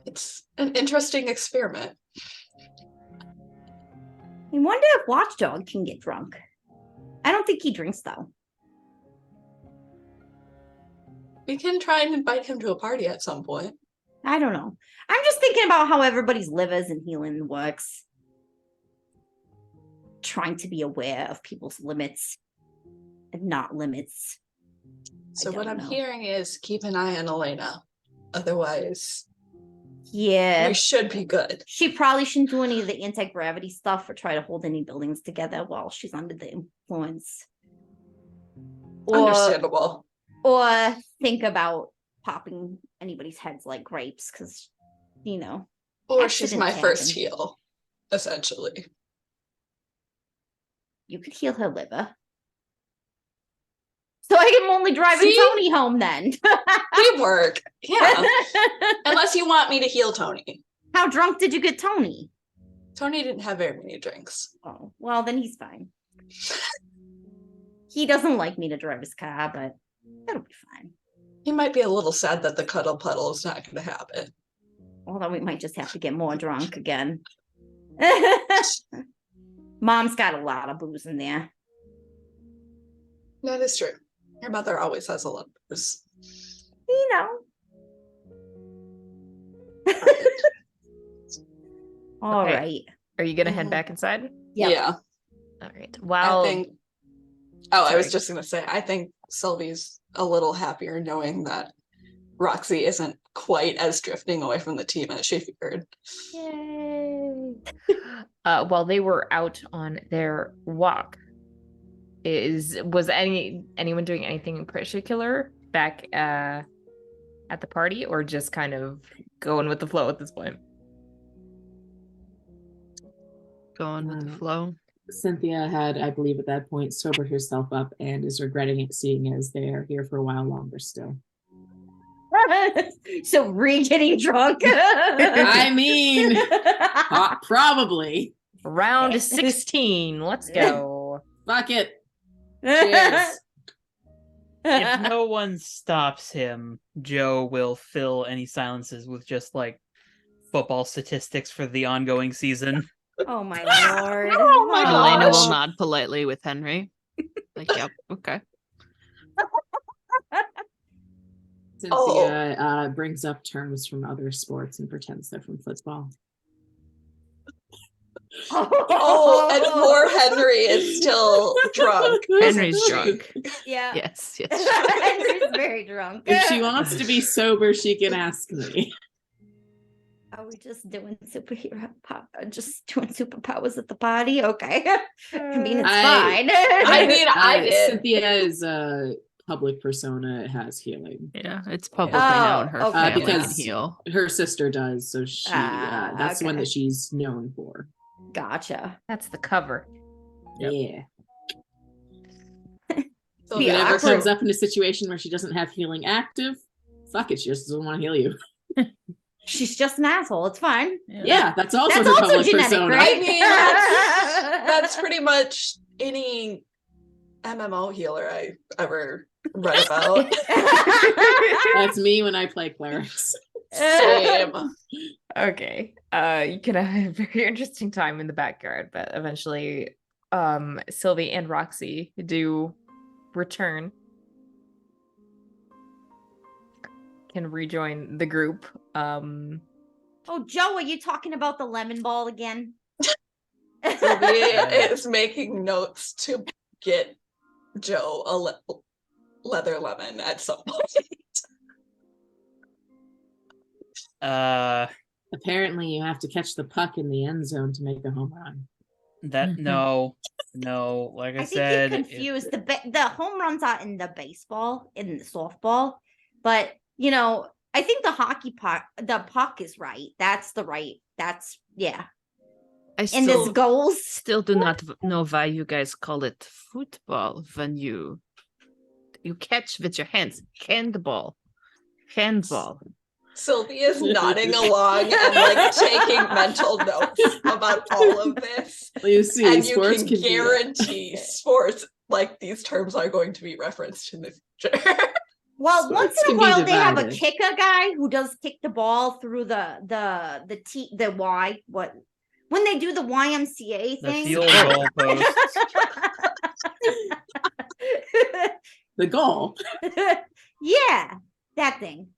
It's an interesting experiment. I wonder if Watchdog can get drunk. I don't think he drinks though. We can try and invite him to a party at some point. I don't know. I'm just thinking about how everybody's livers and healing works. Trying to be aware of people's limits and not limits. So what don't I'm know. hearing is keep an eye on Elena. Otherwise, Yeah. we should be good. She probably shouldn't do any of the anti-gravity stuff or try to hold any buildings together while she's under the influence. Understandable. Or think about popping anybody's heads like grapes, because, Or she's my accidents first happen. heal, essentially. You could heal her liver. So I am only driving See? Tony home then. We work. Yeah. Unless you want me to heal Tony. How drunk did you get Tony? Tony didn't have very many drinks. Oh, well, then he's fine. He doesn't like me to drive his car, but it'll be fine. He might be a little sad that the cuddle puddle is not going to happen. Although we might just have to get more drunk again. Mom's got a lot of booze in there. That is true. Your mother always has a lot of booze. You know. All Okay. right. Are you gonna head Mhm. back inside? Yep. Yeah. All right. Well, I think. Oh, I was sorry. just going to say, I think Sylvie's a little happier knowing that Roxy isn't quite as drifting away from the team as she feared. yay. While they were out on their walk, was anyone doing anything in particular back at the party, or just kind of going with the flow at this point? Going with the flow. Cynthia had, I believe, at that point sobered herself up and is regretting it, seeing as they are here for a while longer still. So getting drunk. I mean, probably. Round 16. Let's go. Fuck it. Cheers. If no one stops him, Joe will fill any silences with just like football statistics for the ongoing season. Oh my lord. Oh my Elena will gosh. nod politely with Henry. Like, yep, okay. Cynthia brings up terms from other sports and pretends they're from football. Oh, and poor Henry is still drunk. Henry's drunk. Yeah. Yes, yes. Henry's very drunk. If she wants to be sober, she can ask me. Are we just doing superpowers at the party? Okay. I mean, it's fine. I mean, I did. Cynthia is a public persona. It has healing. Yeah, it's publicly Oh, known her okay. family can Because- heal. Her sister does, so she that's the one okay. that she's known for. Gotcha. That's the cover. Yep. Yeah. So If it Yeah, ever awkward. comes up in a situation where she doesn't have healing active, fuck it, she just doesn't want to heal you. She's just an asshole. It's fine. Yeah, that's also That's her also public genetic, persona. right? I mean, that's pretty much any MMO healer I ever read about. That's me when I play clerics. Same. Okay. You can have a very interesting time in the backyard, but eventually Sylvie and Roxy do return. Can rejoin the group. Oh, Joe, are you talking about the lemon ball again? Sylvie is making notes to get Joe a leather lemon at some point. Apparently, you have to catch the puck in the end zone to make a home run. That no, like I, I think said, you're confused. The home runs are in the baseball, in the softball, but I think the hockey puck, the puck is right. That's the right. That's yeah. in this goals. Still do not know why you guys call it football when you catch with your hands. Handball. Sylvia's nodding along and like taking mental notes about all of this. Well, you see, And you sports can can be- guarantee sports, like these terms are going to be referenced in the future. Well, Sports once in can a be while they have a divided. kicker guy who does kick the ball through the Y. What when they do the YMCA The thing? field goal post. the goal. Yeah, that thing.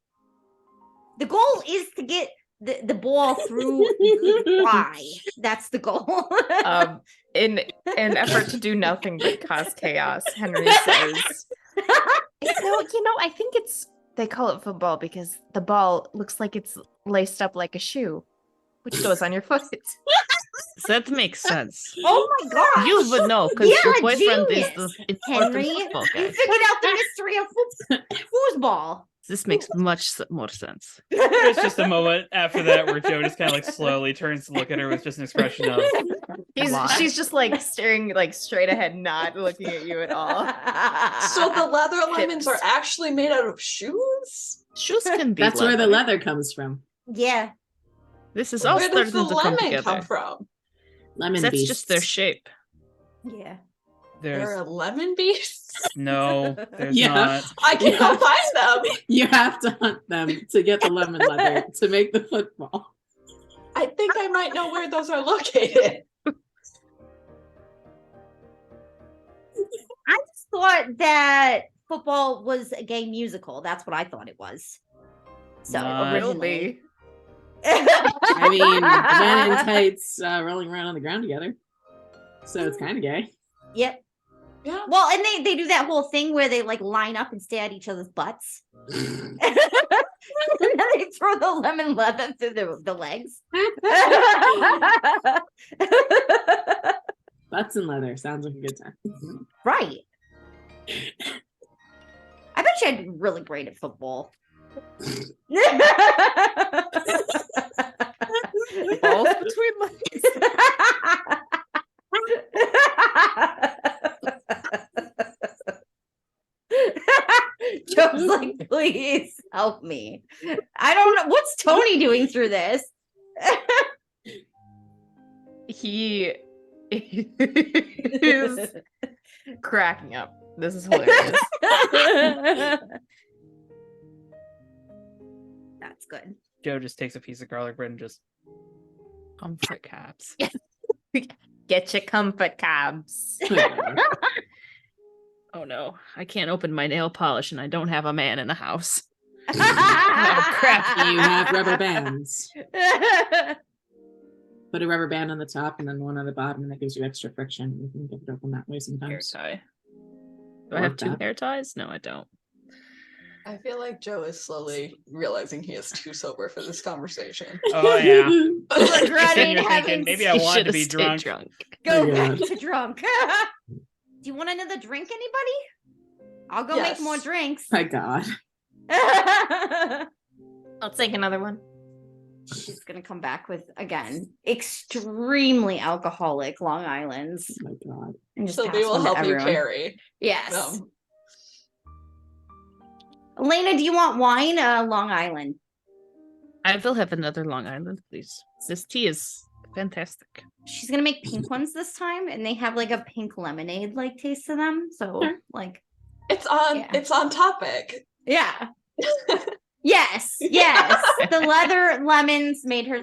The goal is to get the ball through the Y. That's the goal. In an effort to do nothing but cause chaos, Henry says, I think they call it football because the ball looks like it's laced up like a shoe, which goes on your foot. That makes sense. Oh my god! You would know because You're your a boyfriend is genius, the important Henry. football You guy. figured out the mystery of foosball. This makes much more sense. There's just a moment after that where Joe just kind of like slowly turns to look at her with just an expression of She's just like staring like straight ahead, not looking at you at all. So the leather lemons are actually made out of shoes? Shoes can be That's where the leather comes from. Yeah. This is all Where does starting the to come lemon together. come from? Lemon That's beasts. just their shape. Yeah. There there's are lemon beasts? no, there's Yeah. not. I can go find them. You have to hunt them to get the lemon leather to make the football. I think I might know where those are located. I just thought that football was a gay musical. That's what I thought it was. So Not originally. I mean, men in tights rolling around on the ground together. So it's kind of gay. Yep. Yeah. Well, and they do that whole thing where they like line up and stare at each other's butts. And then they throw the lemon leather through the legs. Butts and leather. Sounds like a good time. Right. I bet you I'd be really great at football. Balls between legs. Joe's like, please help me. I don't know. What's Tony doing through this? He is cracking up. This is hilarious. That's good. Joe just takes a piece of garlic bread and just Comfort caps. Get your comfort cabs. Oh no, I can't open my nail polish and I don't have a man in the house. Oh, crap, You have rubber bands. Put a rubber band on the top and then one on the bottom, and that gives you extra friction. You can get it open that way Hair sometimes. tie. Do I I have like 2 that. hair ties? No, I don't. I feel like Joe is slowly realizing he is too sober for this conversation. oh yeah. Regretting You're having thinking, maybe I You want to should've be stayed drunk. go Oh, back God. to drunk. Do you want another drink, anybody? I'll go make more Yes. drinks. My God. I'll take another one. She's gonna come back with again extremely alcoholic Long Island's Oh my God. and just So pass they will them to help you everyone. carry Yes. them. Elena, do you want wine? Long Island. I will have another Long Island, please. This tea is fantastic. She's gonna make pink ones this time, and they have like a pink lemonade like taste to them. So Sure. like, It's on Yeah. it's on topic. yeah. Yes, yes. The leather lemons made her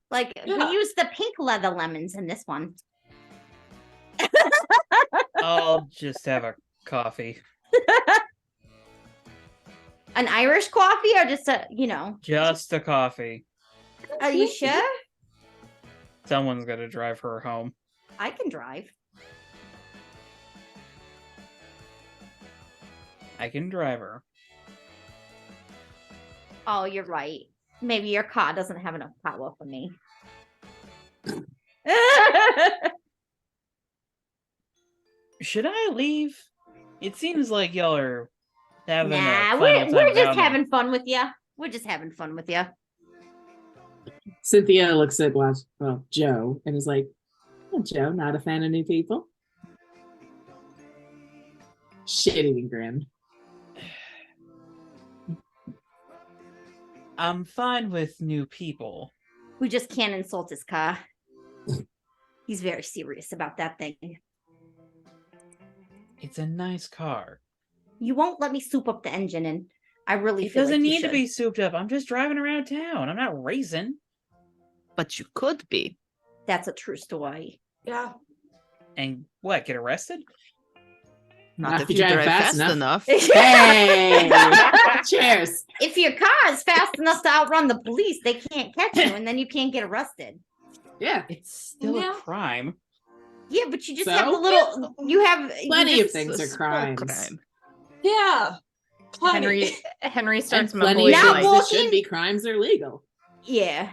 like Yeah. we used the pink leather lemons in this one. I'll just have a coffee. An Irish coffee or just a, Just a coffee. are you sure? Someone's gonna drive her home. I can drive. I can drive her. Oh, you're right. Maybe your car doesn't have enough power for me. Should I leave? It seems like y'all are having Nah, a we're final we're time just down there. having fun with you. We're just having fun with you. Cynthia looks at Joe and is like, oh, Joe, not a fan of new people. Shit-eating grin. I'm fine with new people. We just can't insult his car. He's very serious about that thing. It's a nice car. You won't let me soup up the engine, and I really It feel doesn't like you need to should. be souped up. I'm just driving around town. I'm not racing. But you could be. That's a true story. Yeah. And what, get arrested? Not if you drive fast enough. Hey! Cheers. If your car is fast enough to outrun the police, they can't catch you, and then you can't get arrested. Yeah. It's still Yeah. a crime. Yeah, but you just So? have a little. You have Plenty you of just- things a are small crimes. crime. Yeah. Plenty. Henry And starts plenty mumbling of Not things like that walking- should be crimes are legal. Yeah.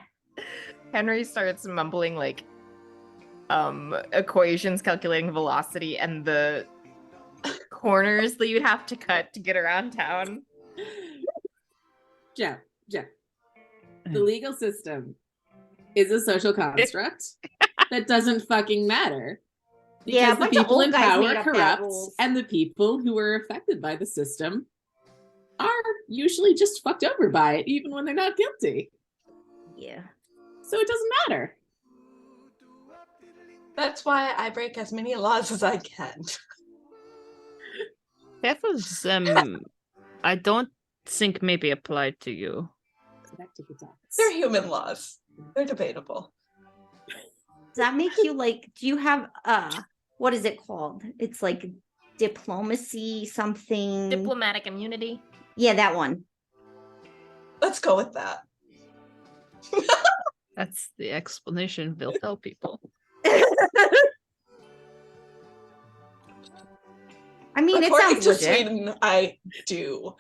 Henry starts mumbling like equations calculating velocity and the corners that you'd have to cut to get around town. Jeff, the legal system is a social construct that doesn't fucking matter. Yeah, a Because the bunch of people old in guys made power up that corrupt, rules. and the people who are affected by the system are usually just fucked over by it, even when they're not guilty. Yeah. So it doesn't matter. That's why I break as many laws as I can. That was I don't think maybe applied to you. Back to the dots. They're human laws. They're debatable. Does that make you like? Do you have what is it called? It's like diplomacy something. Diplomatic immunity. Yeah, that one. Let's go with that. That's the explanation they'll tell people. I mean, it According sounds to legit. Sweden, I do.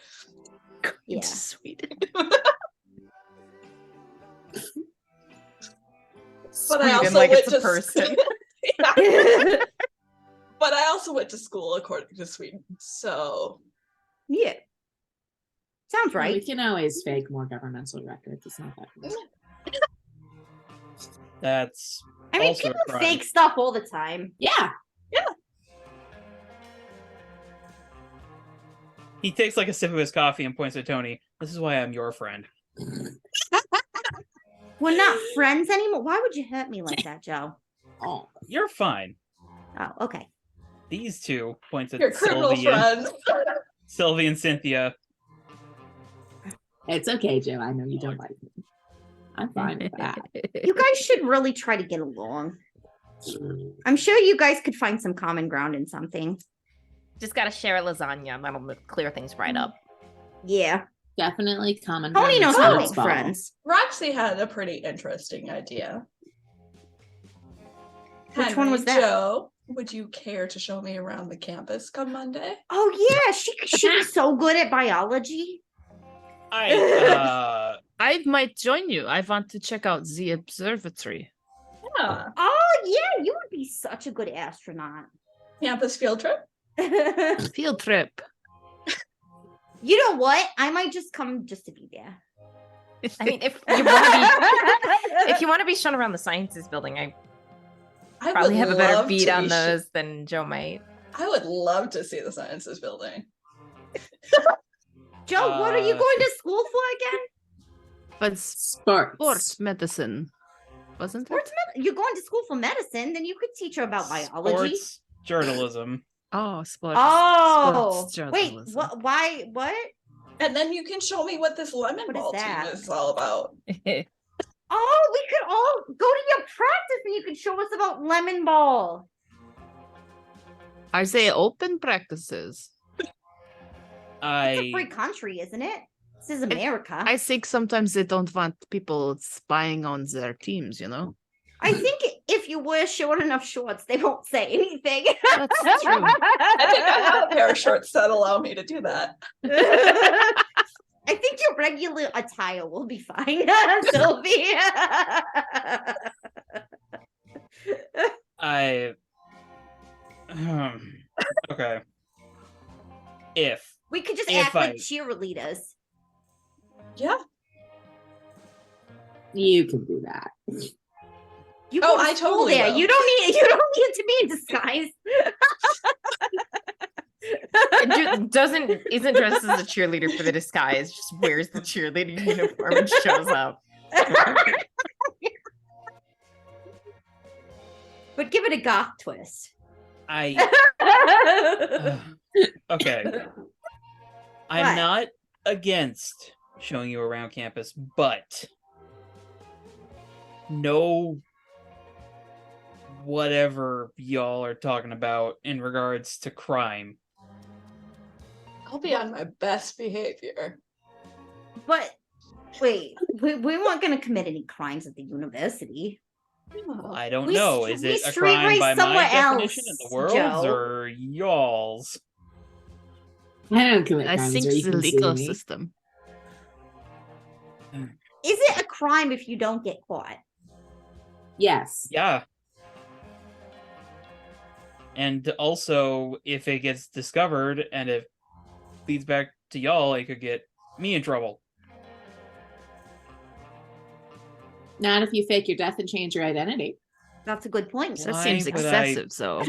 Yeah. Sweden. But I Sweden, also like went it's a to person. Yeah. But I also went to school according to Sweden. So Yeah. Sounds We right. can always fake more governmental records. It's not that hard. That's I mean, also a people crime. fake stuff all the time. Yeah. He takes like a sip of his coffee and points at Tony. This is why I'm your friend. We're not friends anymore. Why would you hurt me like that, Joe? Oh, You're fine. Oh, okay. These two points at your criminal Sylvie and Cynthia. it's okay, Joe. I know you don't like me. I'm fine with that. You guys should really try to get along. I'm sure you guys could find some common ground in something. Just gotta share a lasagna and that'll clear things right up. Yeah. Definitely common. Tony ground knows how to sounds make balls. friends. Roxy had a pretty interesting idea. Which one was that? Joe, would you care to show me around the campus come Monday? Oh yeah, she was so good at biology. I might join you. I want to check out the observatory. Yeah. Oh yeah, you would be such a good astronaut. Campus field trip? Field trip. You know what? I might just come just to be there. I mean, if you want to be shown around the sciences building, I I probably would have a better love beat to on be those than Joe might. I would love to see the sciences building. Joe, what are you going to school for again? But Sports. sports medicine, wasn't it? You're going to school for medicine, then you could teach her about biology. Sports journalism. Oh, sports. Oh, sports wait, journalism. what? Why? What? And then you can show me what this lemon What is ball that? team is all about. Oh, we could all go to your practice and you could show us about lemon ball. Are they open practices? It's a free I country, isn't it? This is America. I think sometimes they don't want people spying on their teams, you know? I think if you wear short enough shorts, they won't say anything. That's true. I think I have a pair of shorts that allow me to do that. I think your regular attire will be fine, Sylvie. okay. If We could just If act like I- cheerleaders. Yeah. You can do that. You Oh, go to I school totally there. will. You don't need to be in disguise. Isn't dressed as a cheerleader for the disguise, just wears the cheerleader uniform and shows up. But give it a goth twist. Okay. I'm What? not against showing you around campus, but no whatever y'all are talking about in regards to crime. I'll be on my best behavior. But wait, we weren't going to commit any crimes at the university. I don't We know. str- Is we it a street crime race by my somewhere definition in the else, world's Joe. or y'all's? I don't commit I crimes, think or you the can legal sue me. system. Is it a crime if you don't get caught? Yes. Yeah. And also, if it gets discovered and it leads back to y'all, it could get me in trouble. Not if you fake your death and change your identity. That's a good point. That Why seems would I- excessive, so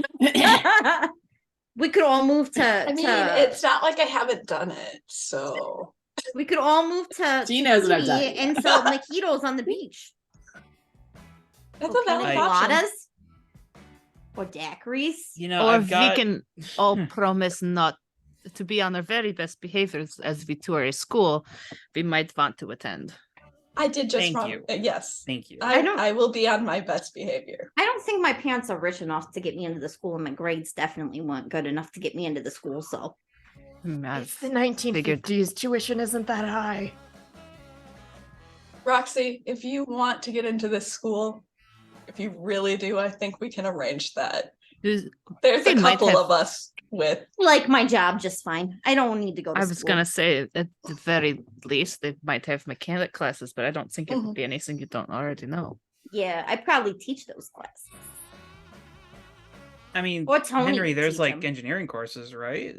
We could all move to. I mean, it's not like I haven't done it, so We could all move to. She knows what I'm Tahiti talking and sell mojitos on the beach. that's Or a valid I- pina option. coladas. Or daiquiris. You know, or I've got... we can all promise not to be on our very best behaviors as we tour a school we might want to attend. I did just Thank wrong. you. Yes. Thank you. I don't- I will be on my best behavior. I don't think my parents are rich enough to get me into the school, and my grades definitely weren't good enough to get me into the school. So It's the 1950s. Tuition isn't that high. Roxy, if you want to get into this school, if you really do, I think we can arrange that. There's- There's They a might couple have- of us with like my job just fine. I don't need to go to I school. was gonna say at the very least they might have mechanic classes, but I don't think it Mhm. would be anything you don't already know. Yeah, I probably teach those classes. I mean, Or Tony Henry, would there's teach like 'em. engineering courses, right?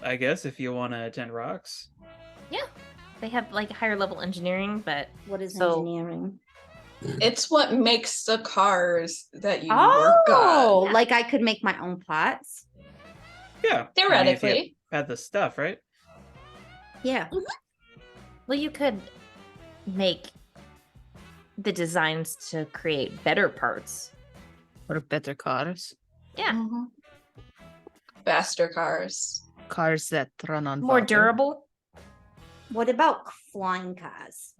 I guess if you want to attend rocks. They have like higher level engineering, but What is So- engineering? it's what makes the cars that you work Oh, on. like I could make my own pots. Yeah. I mean, if you Theoretically. had the stuff, right? Yeah. well, you could make the designs to create better parts. Or better cars. Yeah, Mhm. Faster cars. Cars that run on more water. durable. What about flying cars?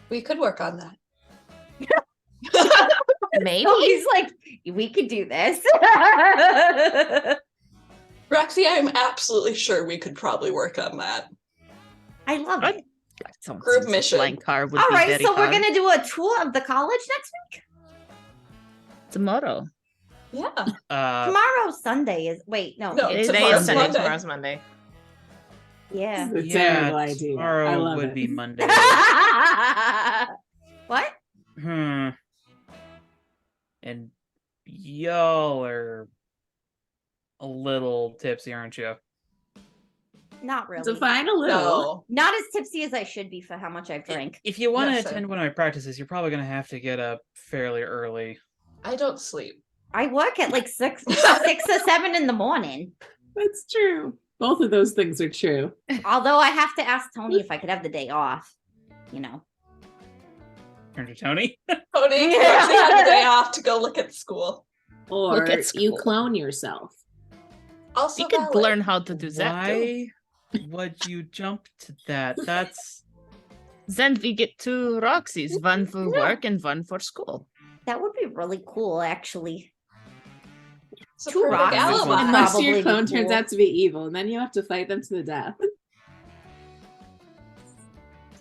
We could work on that. Maybe. Oh, he's like, we could do this. Roxy, I'm absolutely sure we could probably work on that. I love it. Someone Group thinks a mission. flying car would All be right, very so we're hard. gonna do a tour of the college next week. Tomorrow. Yeah. Tomorrow's Sunday is. Wait, no. No, it's Today tomorrow's is Sunday. Monday. Tomorrow's Monday. Yeah. This is a terrible idea. I Tomorrow love would it. be Monday. What? And y'all are a little tipsy, aren't you? Not really. So fine a little. No. Not as tipsy as I should be for how much I drank. If you want to Yes, sir. attend one of my practices, you're probably going to have to get up fairly early. I don't sleep. I work at like 6 or 7 in the morning. That's true. Both of those things are true. Although I have to ask Tony if I could have the day off. You know. Turn to Tony. Tony, you actually had the day off to go look at school. Or Look at you school. clone yourself. Also, You could valid. learn how to do that too. Why would you jump to that? That's Then we get 2 Roxys, one for work and one for school. That would be really cool, actually. It's a Two perfect Roxys alibi. would Unless probably your be clone turns cool. out to be evil, and then you have to fight them to the death. I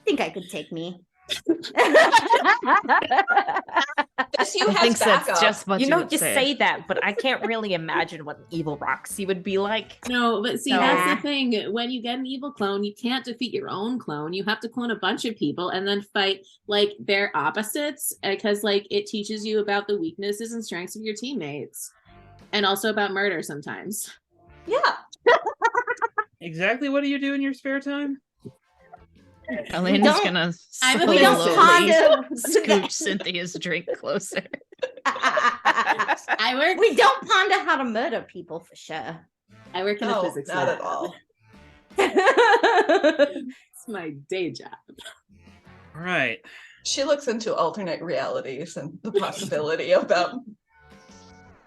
think I could take me. Yes, you I have think backup. that's just what You know, would you say that, but I can't really imagine what an evil Roxy would be like. No, but see, No. that's the thing. When you get an evil clone, you can't defeat your own clone. You have to clone a bunch of people and then fight like their opposites, because like it teaches you about the weaknesses and strengths of your teammates, and also about murder sometimes. Yeah. exactly what do you do in your spare time? Elena's don't- gonna I'm a We don't slowly ponder. scoop Cynthia's drink closer. I work. We don't ponder how to murder people for sure. I work in a No, physics not lab. at all. It's my day job. All right. She looks into alternate realities and the possibility of them.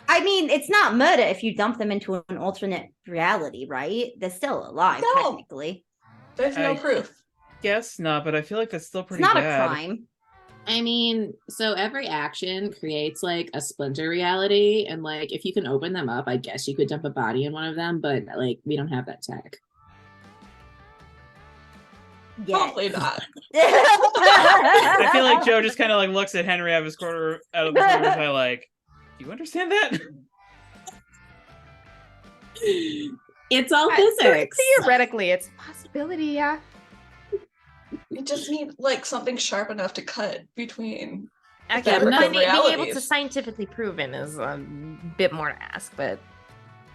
I mean, it's not murder if you dump them into an alternate reality, right? They're still alive, No. technically. There's no I- proof. Guess not, but I feel like that's still It's pretty not bad. a crime. I mean, so every action creates like a splinter reality, and like if you can open them up, I guess you could dump a body in one of them, but like we don't have that tech. Probably not. I feel like Joe just kind of like looks at Henry out of the corner of his eye, like, "Do you understand that?" It's all physics. Theoretically, it's a possibility, yeah. You just need like something sharp enough to cut between. Actually, fabric of being able to realities. scientifically proven is a bit more to ask, but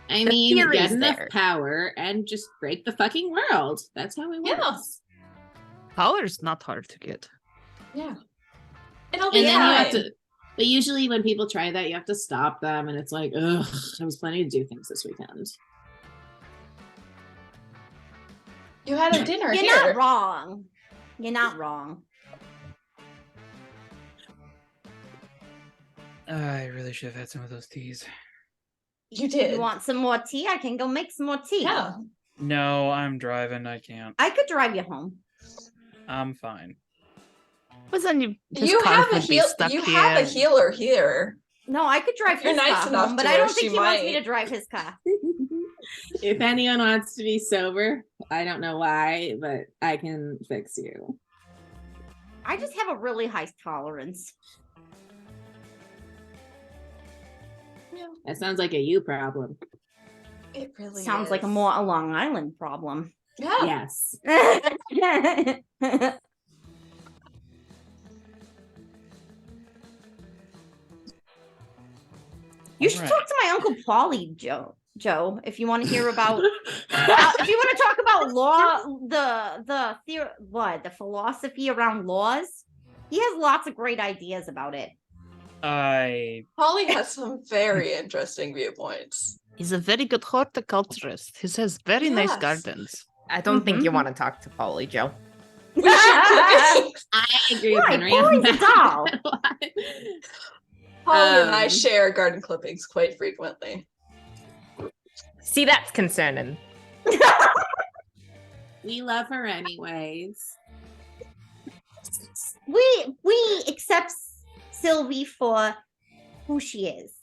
I The mean, theory's get enough there. power and just break the fucking world. That's how it works. Yeah. Power's not hard to get. Yeah. It'll And be then you have fine. to. But usually, when people try that, you have to stop them, and it's like, ugh, I was planning to do things this weekend. You had a dinner You're here. not wrong. You're not wrong. I really should have had some of those teas. You did. You want some more tea? I can go make some more tea. Yeah. No, I'm driving. I can't. I could drive you home. I'm fine. But then his You car have a would be heal. stuck You here. have a healer here. No, I could drive You're his nice car enough home, but to I where don't think she he wants me might. to drive his car. If anyone wants to be sober, I don't know why, but I can fix you. I just have a really high tolerance. That sounds like a you problem. It really Sounds like a is. more a Long Island problem. Yeah. Yes. You should Alright. talk to my uncle Paulie, Joe. Joe, if you want to hear about, if you want to talk about law, the theory, the philosophy around laws, he has lots of great ideas about it. Holly has some very interesting viewpoints. He's a very good horticulturist. He has very nice Yes. gardens. I don't think you Mhm. want to talk to Polly, Joe. We should. I agree with Why? Henry. Paulie's a on doll. that one. Holly and I Um, share garden clippings quite frequently. See, that's concerning. We love her anyways. we accept Sylvie for who she is.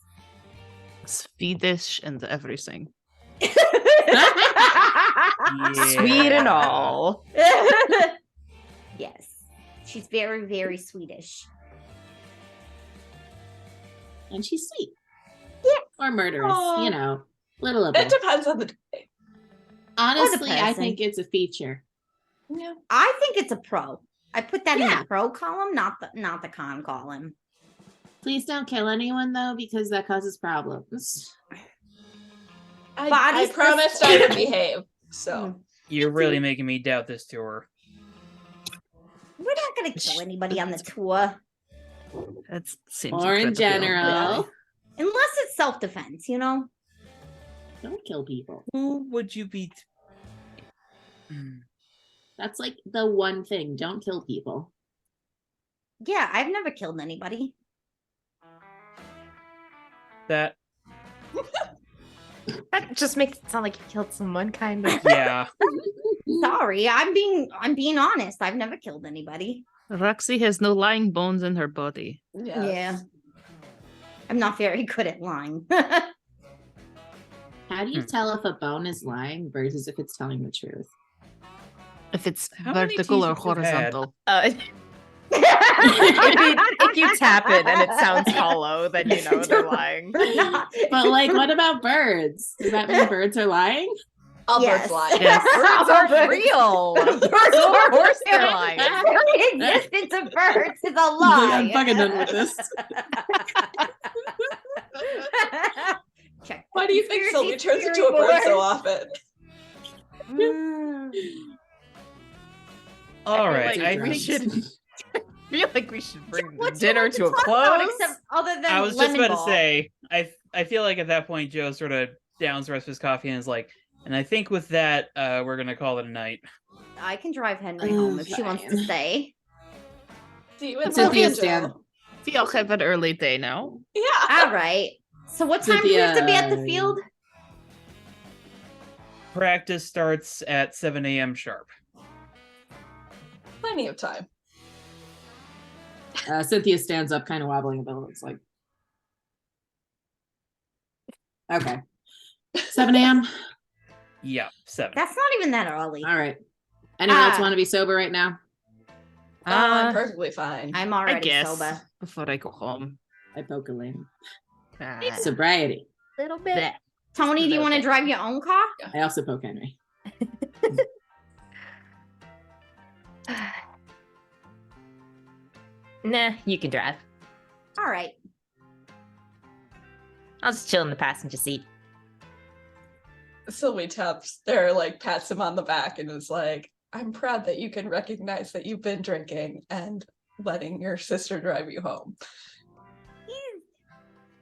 Swedish and everything. Sweet and all. Yes, she's very, very Swedish. And she's sweet. Yeah. Or murderous, Aw. you know. Little of It both. depends on the day. Honestly, I person. think it's a feature. Yeah. I think it's a pro. I put that in Yeah. the pro column, not the con column. Please don't kill anyone though, because that causes problems. I Bodies promised I would behave. So You're really making me doubt this tour. We're not gonna kill anybody on the tour That seems Or in incredibly general. unlikely. unless it's self-defense, you know. Don't kill people. Who would you be? That's like the one thing. Don't kill people. Yeah, I've never killed anybody. That That just makes it sound like you killed someone, kind of. yeah. Sorry, I'm being honest. I've never killed anybody. Roxy has no lying bones in her body. yes. Yeah. I'm not very good at lying. How do you tell if a bone is lying versus if it's telling the truth? If it's How many vertical or teeth have you had? horizontal. If you tap it and it sounds hollow, then you know they're lying. But like, what about birds? Does that mean birds are lying? All Yes. birds lie. Yes. Birds aren't real. Of course they're lying. The very existence of birds is a Like, lie. I'm fucking done with this. Check. Why do you think Sylvie Conspiracy turns into a bird theory so board. often? Mm. All feel right. like I we think should. I feel like we should bring What's dinner left to a talk about close. except other than I was just lemon about ball? to say, I feel like at that point Joe sort of downs the rest of his coffee and is like, and I think with that, we're gonna call it a night. I can drive Henry home if she wants to Fine. stay. See you in Cynthia Mojo. stand. See, I'll have an early day now. Yeah. All right. So what time do we have to be at the Cynthia- field? Practice starts at 7 a.m. sharp. Plenty of time. Cynthia stands up, kind of wobbling a bit. It's like, okay, 7 a.m. Yeah, 7. That's not even that early. All right. Anyone else Ah. want to be sober right now? I'm perfectly fine. I'm I already guess sober. before I go home. I poke a lane. Ah, Sobriety. Little bit. bleh. Tony, do you want to drive your own car? I also poke Henry. Nah, you can drive. All right. I'll just chill in the passenger seat. Sylvie taps there, like pats him on the back and is like, I'm proud that you can recognize that you've been drinking and letting your sister drive you home.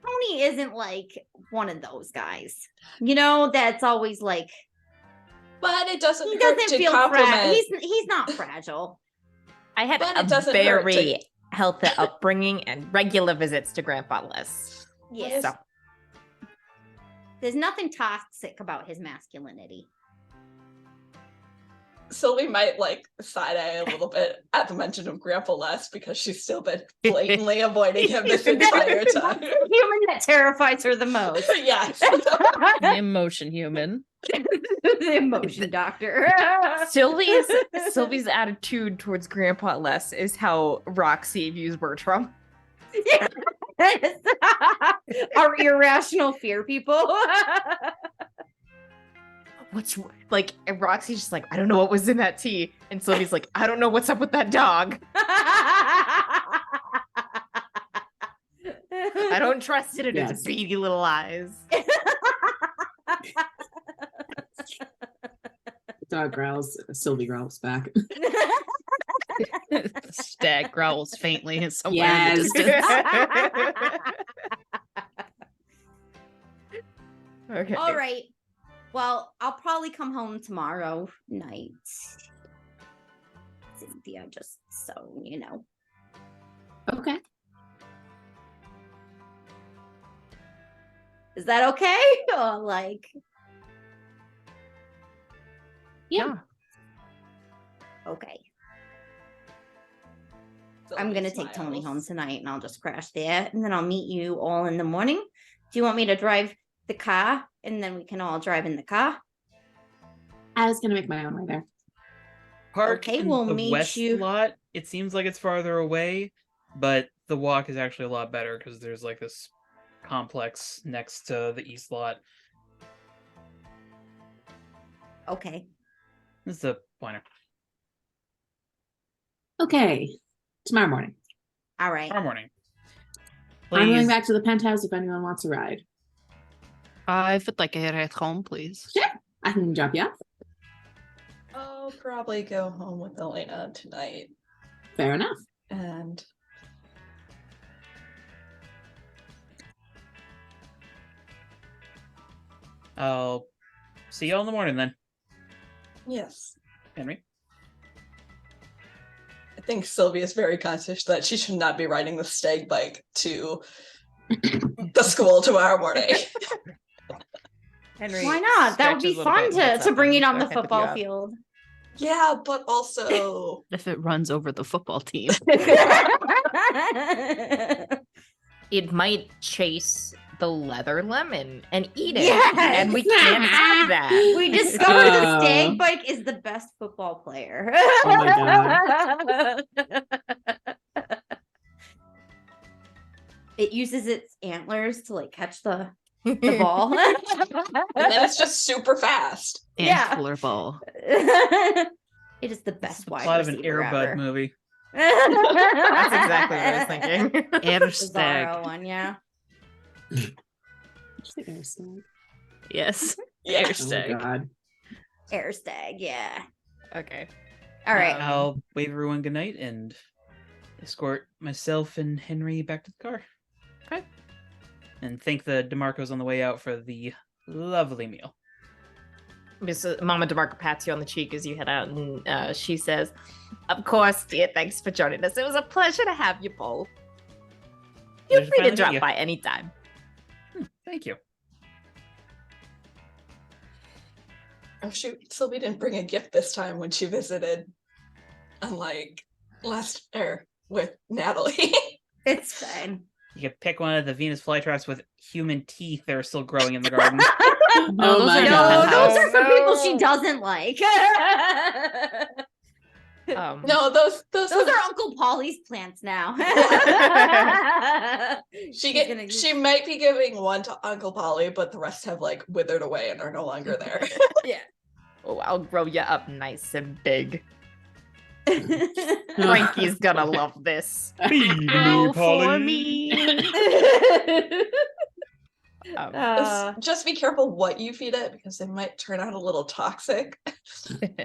Tony isn't like one of those guys. You know, that's always like But it doesn't he hurt doesn't to feel compliment. he's not fragile. I had But it a doesn't hurt to- very healthy upbringing and regular visits to Grandpa Les. Yeah. So There's nothing toxic about his masculinity. Sylvie might like side eye a little bit at the mention of Grandpa Les because she's still been blatantly avoiding him this entire time. The human that terrifies her the most. Yes. The emotion human. The emotion doctor. Sylvie's attitude towards Grandpa Les is how Roxy views Bertram. Our irrational fear people. What's like? And Roxy's just like, I don't know what was in that tea, and Sylvie's like, I don't know what's up with that dog. I don't trust it in Yes. its beady little eyes. Dog growls. Sylvie growls back. The stag growls faintly somewhere Yes. in the distance. Okay. All right. Well, I'll probably come home tomorrow night. Cynthia, just so you know. Okay. Is that okay? Or like, Yeah. okay. I'm gonna take Tony home tonight and I'll just crash there and then I'll meet you all in the morning. Do you want me to drive the car and then we can all drive in the car? I was gonna make my own way there. Park Okay, in we'll the meet west you- lot. It seems like it's farther away, but the walk is actually a lot better because there's like this complex next to the east lot. Okay. This is a pointer. Okay. Tomorrow morning. All right. Tomorrow morning. I'm going Please. back to the penthouse if anyone wants a ride. I would like a ride home, please. Sure. I can drop you off. I'll probably go home with Elena tonight. Fair enough. And I'll see y'all in the morning then, yes, Henry. I think Sylvia is very conscious that she should not be riding the stag bike to the school tomorrow morning. Henry Why not? That would be stretches a little fun bit and gets to up bring and it on the go ahead with you football up. field. Yeah, but also If it runs over the football team. it might chase the leather lemon and eat it. Yes! And we can't have that. We discovered the Oh. stag bike is the best football player. Oh my god. It uses its antlers to like catch the ball. and then it's just super fast. Yeah. Antler ball. It is the best A wide lot of an receiver Air Bud ever. movie. That's exactly what I was thinking. Air Bizarro stag. one, yeah. Yes. Yeah. Air Oh stag. god. Air stag, yeah. Okay. All right. I'll wave everyone goodnight and escort myself and Henry back to the car. Okay. And thank the DeMarcos on the way out for the lovely meal. Mama DeMarco pats you on the cheek as you head out, and she says, "Of course, dear. Thanks for joining us. It was a pleasure to have you both. Feel Pleasure free to finally met drop you. by anytime." Thank you. Oh shoot, Sylvie didn't bring a gift this time when she visited. Unlike with Natalie. It's fine. You could pick one of the Venus flytraps with human teeth that are still growing in the garden. No, Oh those my are No, God. those are for people she no. doesn't like. No, those Those are Uncle Polly's plants now. she might be giving one to Uncle Polly, but the rest have like withered away and are no longer there. Yeah. Oh, I'll grow you up nice and big. Frankie's gonna love this. Feed Grow for Polly. me. Just be careful what you feed it because they might turn out a little toxic.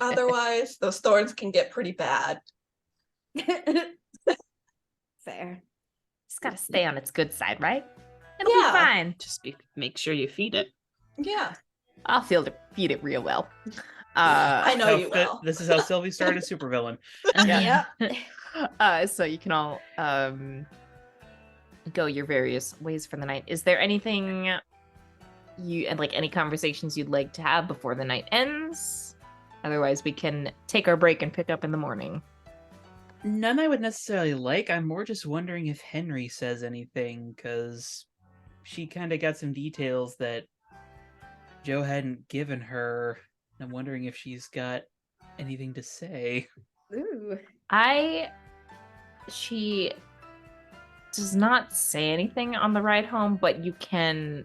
Otherwise, those thorns can get pretty bad. Fair. Just gotta stay on its good side, right? It'll Yeah. be fine. Just make sure you feed it. Yeah, I'll feed it real well. I know you will. This is how Sylvie started a supervillain. Yeah. So you can all go your various ways for the night. Is there anything any conversations you'd like to have before the night ends? Otherwise, we can take our break and pick up in the morning. None I would necessarily like. I'm more just wondering if Henry says anything, because she kind of got some details that Joe hadn't given her. I'm wondering if she's got anything to say. Ooh. She does not say anything on the ride home, but you can.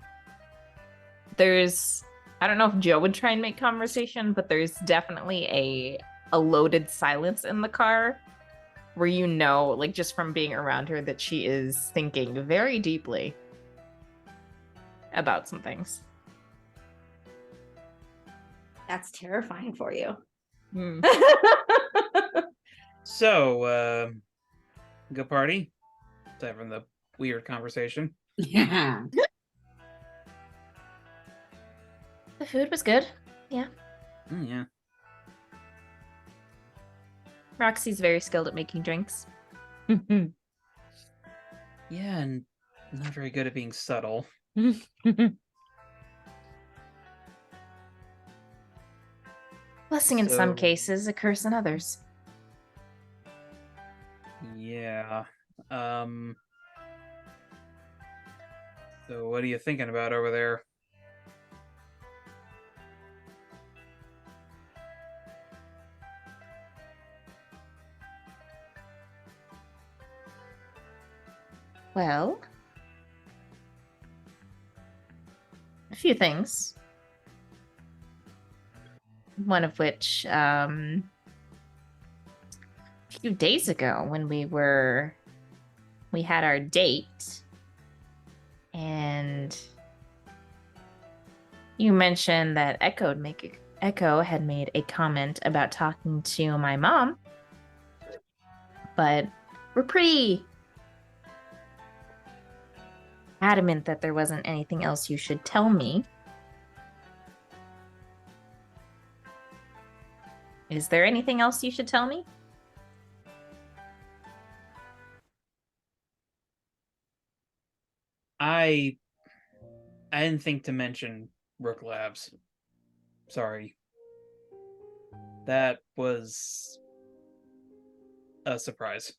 I don't know if Joe would try and make conversation, but there's definitely a loaded silence in the car where just from being around her, that she is thinking very deeply about some things. That's terrifying for you. So, go party? Aside from the weird conversation. Yeah. The food was good. Yeah. Roxy's very skilled at making drinks. Yeah, and not very good at being subtle. Blessing in some So- cases, a curse in others. Yeah. So what are you thinking about over there? Well, a few things. One of which, a few days ago when we had our date, and you mentioned that Echo had made a comment about talking to my mom, but we're pretty adamant that there wasn't anything else you should tell me. Is there anything else you should tell me? I didn't think to mention Rook Labs. Sorry. That was a surprise.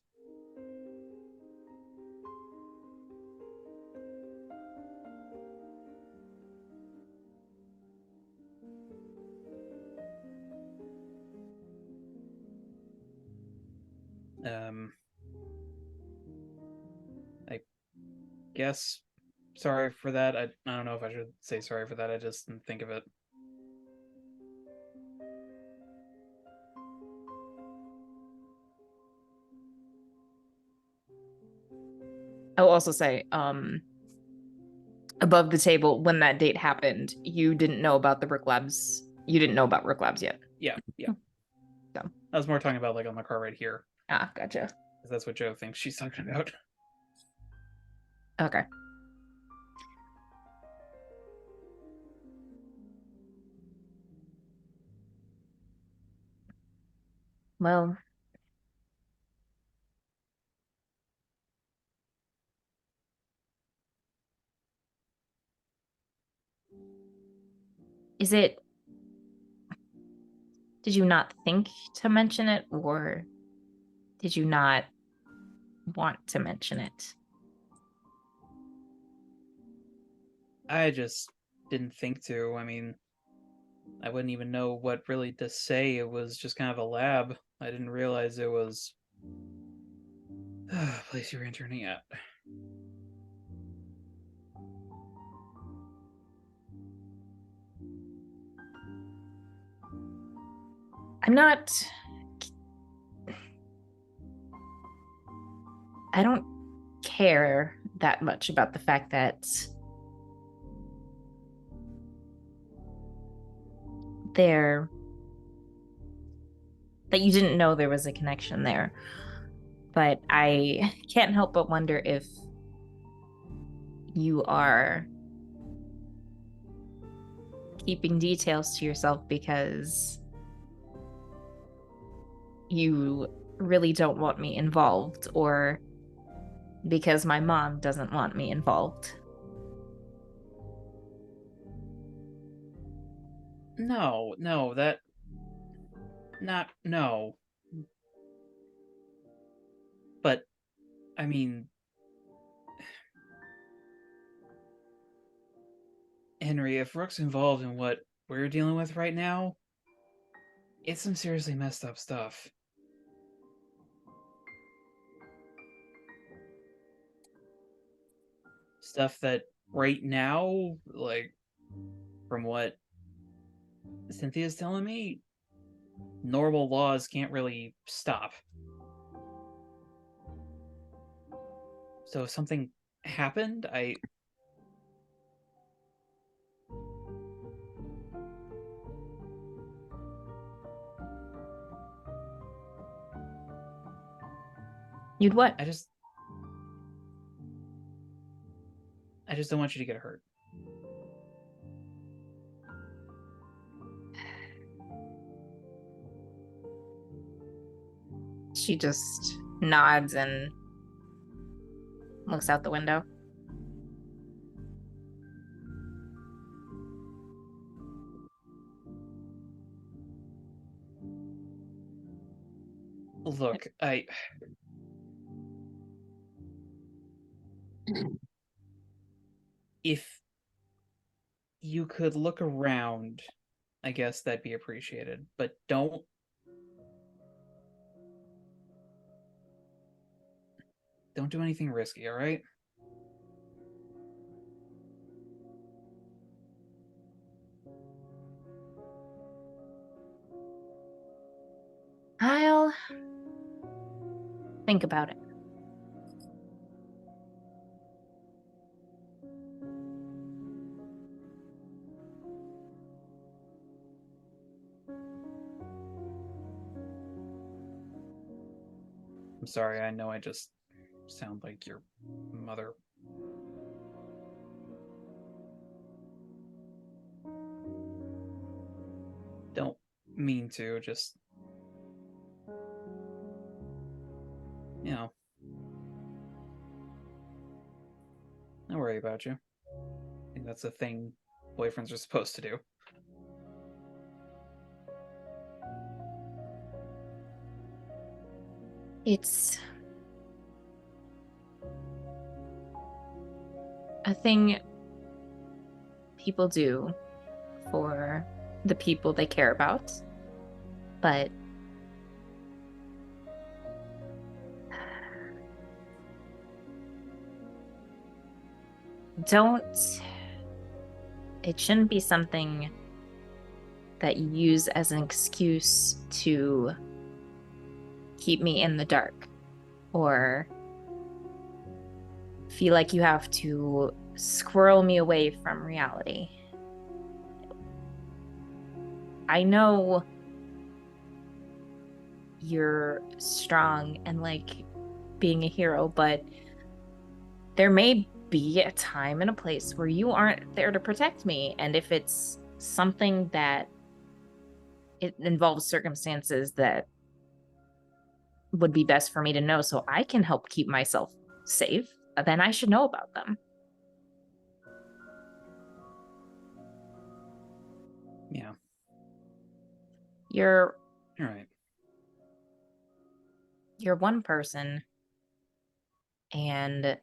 I guess sorry for that. I don't know if I should say sorry for that. I just didn't think of it. I will also say, above the table, when that date happened, you didn't know about the Rook Labs. You didn't know about Rook Labs yet. Yeah. I was more talking about like on the car right here. Ah, gotcha. 'Cause that's what Joe thinks she's talking about. Okay. Well, did you not think to mention it, or did you not want to mention it? I just didn't think to. I mean, I wouldn't even know what really to say. It was just kind of a lab. I didn't realize it was a place you were interning at. I don't care that much about the fact that you didn't know there was a connection there. But I can't help but wonder if you are keeping details to yourself because you really don't want me involved, or because my mom doesn't want me involved. No, no. But, I mean, Henry, if Rook's involved in what we're dealing with right now, it's some seriously messed up stuff. Stuff that right now, like, from what Cynthia's telling me, normal laws can't really stop. So if something happened, You'd what? I just don't want you to get hurt. She just nods and looks out the window. Look, if you could look around, I guess that'd be appreciated. But don't do anything risky, all right? I'll think about it. I'm sorry, I know I just sound like your mother. Don't mean to, just, you know, I worry about you. I think that's a thing boyfriends are supposed to do. It's a thing people do for the people they care about, but it shouldn't be something that you use as an excuse to keep me in the dark or feel like you have to squirrel me away from reality. I know you're strong and like being a hero, but there may be a time and a place where you aren't there to protect me. And if it's something that it involves circumstances that would be best for me to know so I can help keep myself safe, then I should know about them. Yeah. You're All right. one person, and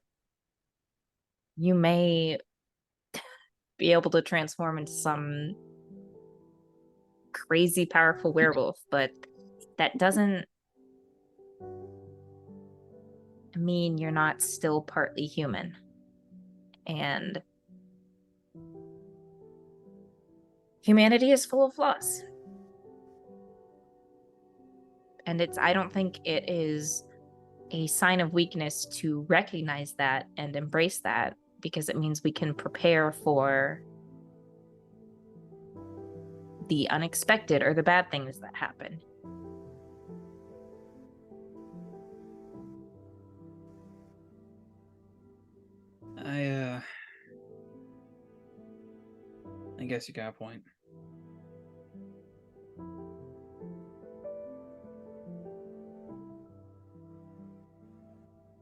you may be able to transform into some crazy powerful werewolf, but that doesn't mean you're not still partly human. And humanity is full of flaws. And I don't think it is a sign of weakness to recognize that and embrace that, because it means we can prepare for the unexpected or the bad things that happen. I guess you got a point.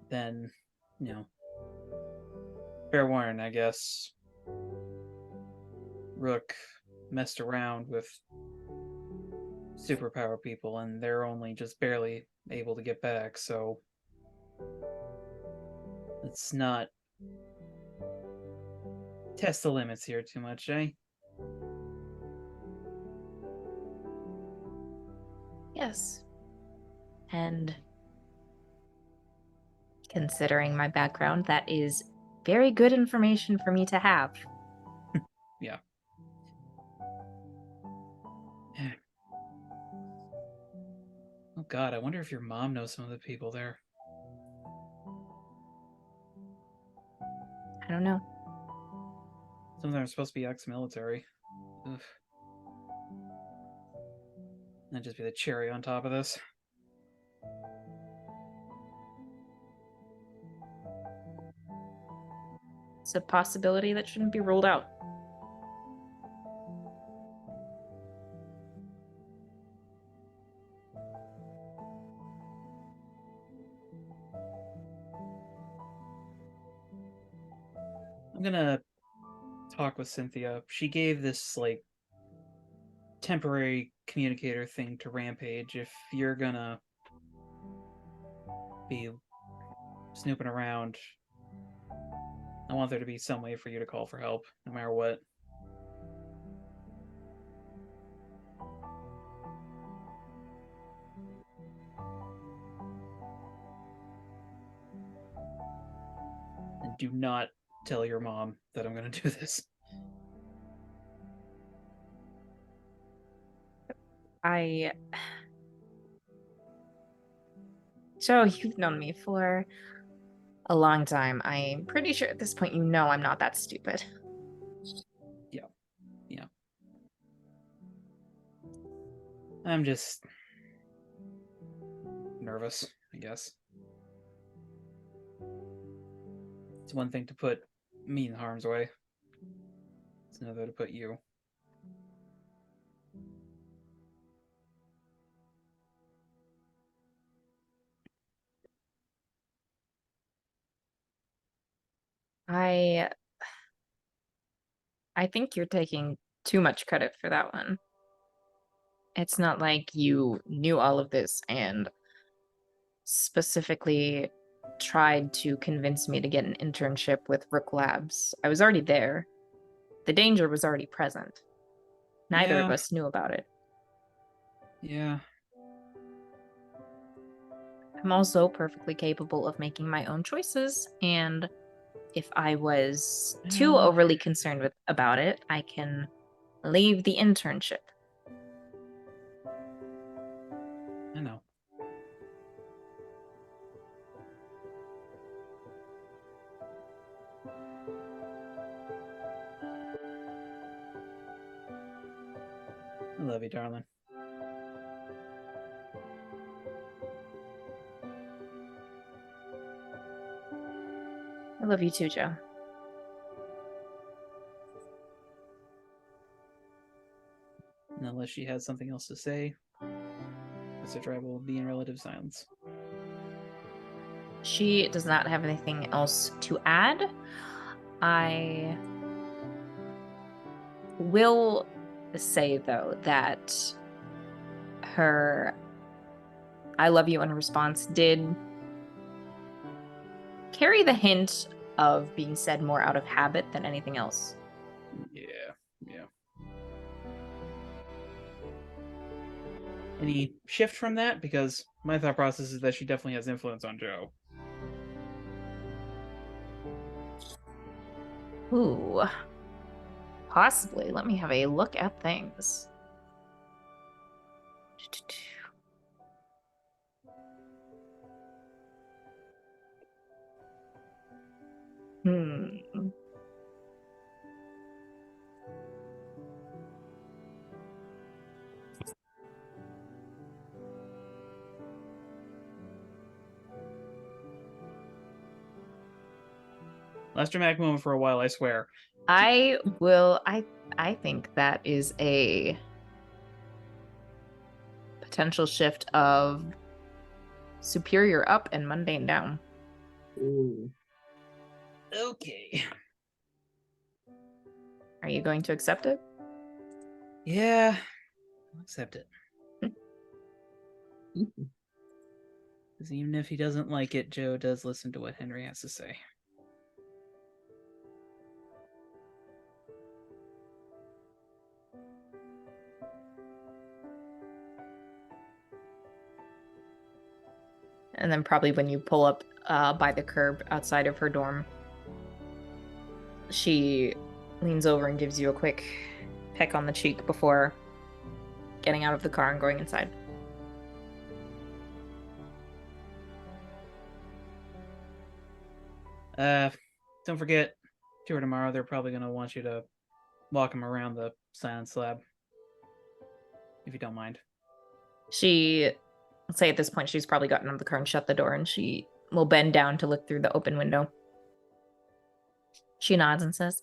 Then, fair warning, I guess. Rook messed around with superpower people, and they're only just barely able to get back, so let's not test the limits here too much, eh? Yes. And considering my background, that is very good information for me to have. Yeah. Oh god, I wonder if your mom knows some of the people there. I don't know. Some of them are supposed to be ex-military. Oof. That'd just be the cherry on top of this. It's a possibility that shouldn't be ruled out. I'm gonna talk with Cynthia. She gave this, like, temporary communicator thing to Rampage. If you're gonna be snooping around, I want there to be some way for you to call for help, no matter what. And do not tell your mom that I'm gonna do this. So you've known me for a long time. I'm pretty sure at this point you know I'm not that stupid. Yeah. I'm just nervous, I guess. It's one thing to put me in harm's way. It's another to put you. I think you're taking too much credit for that one. It's not like you knew all of this and specifically tried to convince me to get an internship with Rook Labs. I was already there. The danger was already present. Neither of Yeah. us knew about it. Yeah. I'm also perfectly capable of making my own choices, and if I was too Well, overly concerned about it, I can leave the internship. I know. I love you, darling. I love you too, Joe. And unless she has something else to say, Mr. Tribe will be in relative silence. She does not have anything else to add. I will say, though, that her I love you in response did carry the hint of being said more out of habit than anything else. Yeah. Any shift from that? Because my thought process is that she definitely has influence on Joe. Ooh. Possibly. Let me have a look at things. Hmm. Last dramatic moment for a while, I swear. I think that is a potential shift of superior up and mundane down. Ooh. Okay. Are you going to accept it? Yeah. I'll accept it. Because even if he doesn't like it, Joe does listen to what Henry has to say. And then probably when you pull up by the curb outside of her dorm, she leans over and gives you a quick peck on the cheek before getting out of the car and going inside. Don't forget, tour tomorrow. They're probably going to want you to walk him around the science lab. If you don't mind. She, let's say at this point, she's probably gotten out of the car and shut the door, and she will bend down to look through the open window. She nods and says,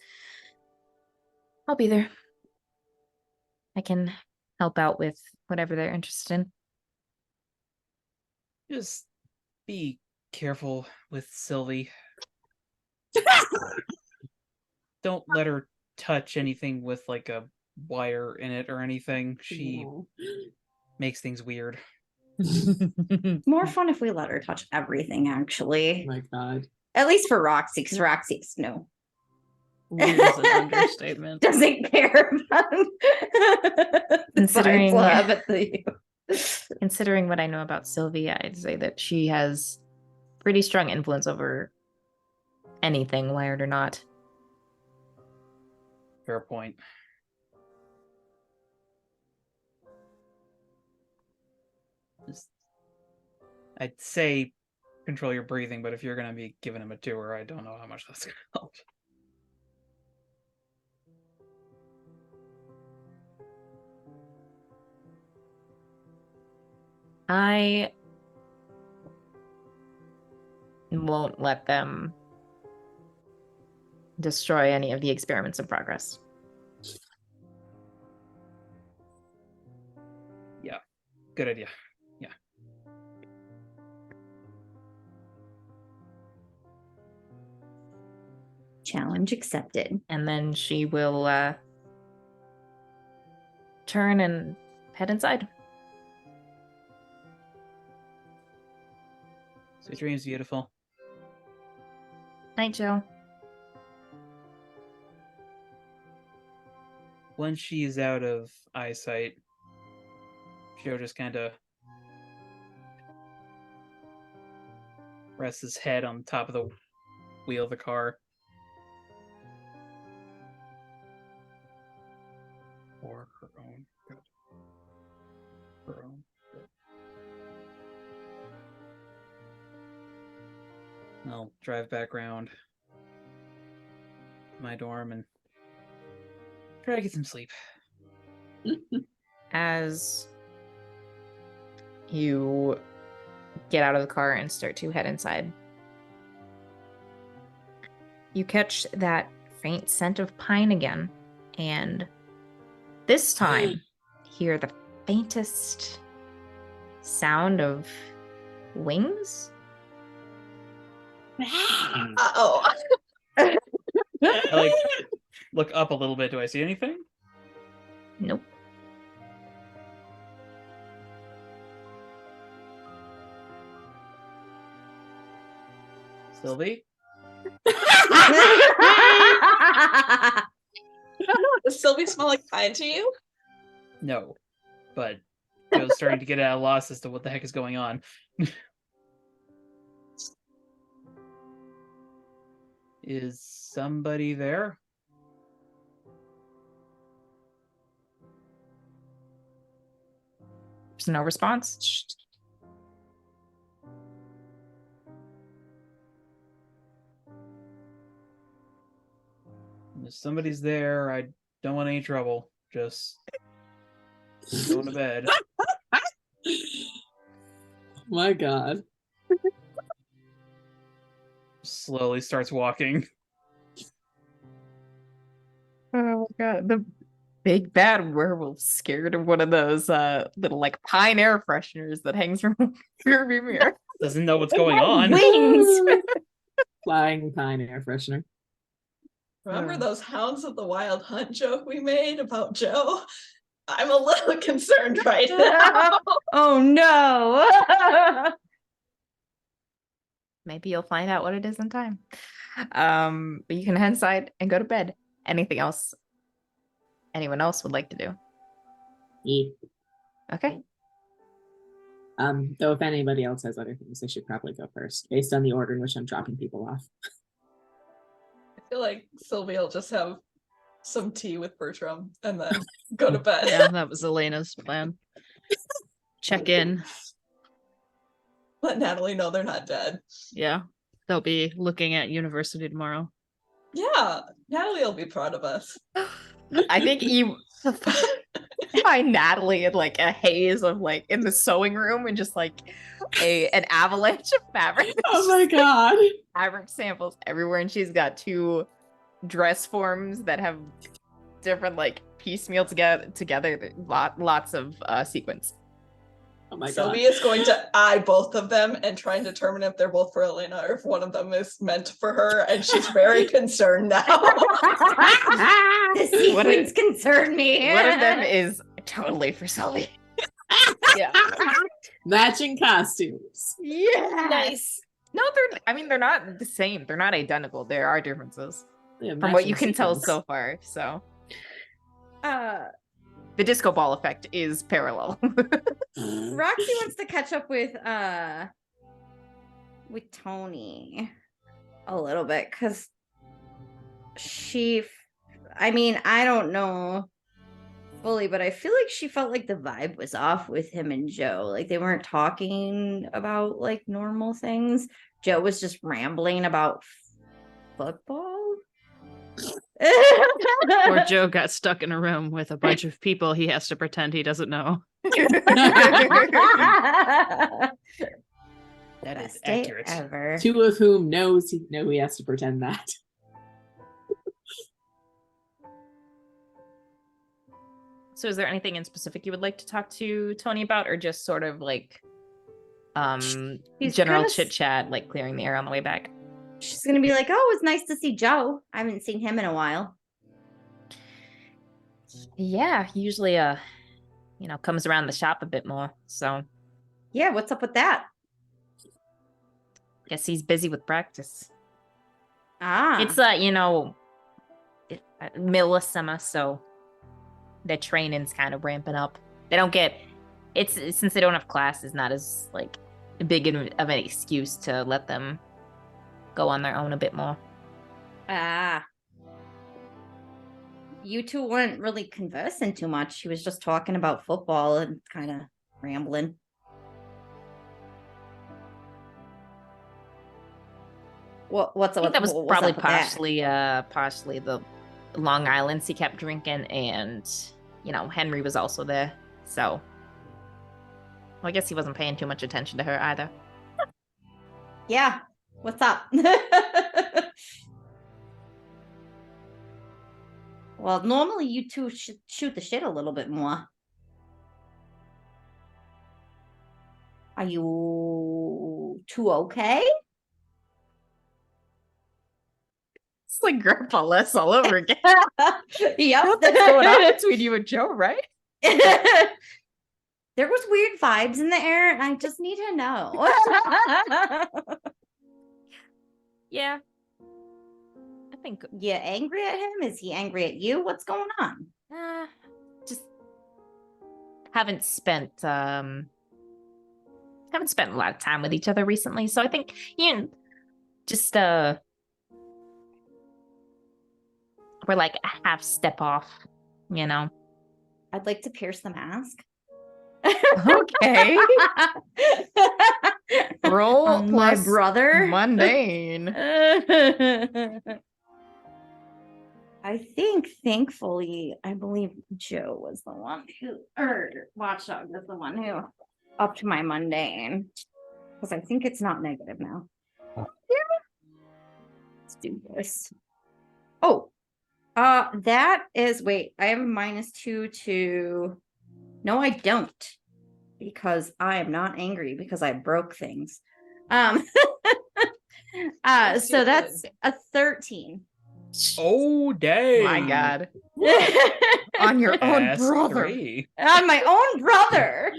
I'll be there. I can help out with whatever they're interested in. Just be careful with Sylvie. Don't let her touch anything with like a wire in it or anything. She makes things weird. More fun if we let her touch everything, actually. Oh my God. At least for Roxy, because Roxy's no. Weird is an understatement. Doesn't care about Considering- science lab at the Considering what I know about Sylvie, I'd say that she has pretty strong influence over anything, wired or not. Fair point. I'd say control your breathing, but if you're going to be giving him a tour, I don't know how much that's going to help. I won't let them destroy any of the experiments in progress. Yeah, good idea. Yeah. challenge accepted. And then she will turn and head inside. Sweet dreams, beautiful. Night, Joe. Once she's out of eyesight, Joe just kind of rests his head on top of the wheel of the car. For her own good. Her own good. I'll drive back around my dorm and try to get some sleep. As you get out of the car and start to head inside, you catch that faint scent of pine again, and this time hear the faintest sound of wings. Uh-oh. I look up a little bit. Do I see anything? Nope. Sylvie? Does Sylvie smell like pine to you? No. But Joe's starting to get at a loss as to what the heck is going on. Is somebody there? There's no response. If somebody's there, I don't want any trouble. Just going to bed. My God. Slowly starts walking. Oh god, the big bad werewolf scared of one of those little like pine air fresheners that hangs from your mirror. Doesn't know what's going on. Wings. Flying pine air freshener. Remember those Hounds of the Wild Hunt joke we made about Joe? I'm a little concerned right now. Oh no. Maybe you'll find out what it is in time. But you can head inside and go to bed. Anything else anyone else would like to do? Yeah. Okay. Though if anybody else has other things, they should probably go first, based on the order in which I'm dropping people off. I feel like Sylvie will just have some tea with Bertram and then go to bed. Yeah, that was Elena's plan. Check in. Let Natalie know they're not dead. Yeah. They'll be looking at university tomorrow. Yeah, Natalie will be proud of us. I think you find Natalie in like a haze of like in the sewing room and just like an avalanche of fabric. Oh my God. Fabric samples everywhere, and she's got two dress forms that have different like piecemeal together lots of sequins. Oh my God. Sylvie is going to eye both of them and try and determine if they're both for Elena or if one of them is meant for her, and she's very concerned now. The sequence concern me. One of them is totally for Sylvie. Yeah. Matching costumes. Yeah. Nice. No, they're not the same. They're not identical. There are differences Yeah, from what you matching can tell sequins. so far. So the disco ball effect is parallel. Roxy wants to catch up with Tony a little bit because I don't know fully, but I feel like she felt like the vibe was off with him and Joe. Like they weren't talking about like normal things. Joe was just rambling about football. Or Joe got stuck in a room with a bunch of people he has to pretend he doesn't know. That is Best day accurate. ever. Two of whom know he has to pretend that. So is there anything in specific you would like to talk to Tony about, or just sort of like He's general gonna chit chat, like clearing the air on the way back? She's gonna be like, "Oh, it's nice to see Joe. I haven't seen him in a while." Yeah, he usually comes around the shop a bit more. So Yeah, what's up with that? guess he's busy with practice. Ah, It's middle of summer, so their training's kind of ramping up. They don't get it's since they don't have classes, not as like big of an excuse to let them go on their own a bit more. You two weren't really conversing too much. He was just talking about football and kind of rambling. What's I think that was what's probably up with that? partially the Long Islands he kept drinking, and Henry was also there. So, well, I guess he wasn't paying too much attention to her either. Yeah, what's up? Well, normally you two should shoot the shit a little bit more. Are you two okay? It's like Grandpa Les all over again. Yep. What's going on between you and Joe, right? There was weird vibes in the air, and I just need to know. Yeah. I think You angry at him? Is he angry at you? What's going on? just haven't spent a lot of time with each other recently. So I think just we're like a half step off, you know. I'd like to pierce the mask. Okay. Roll On my plus brother. mundane. I think, thankfully, I believe Joe was the one who, or Watchdog was the one who upped my mundane. Because I think it's not negative now. Let's do this. Oh, that is, wait, I have a -2 to, no, I don't. Because I am not angry because I broke things. So that's a 13. Oh, dang. My God. On your own Pass brother. 3. On my own brother.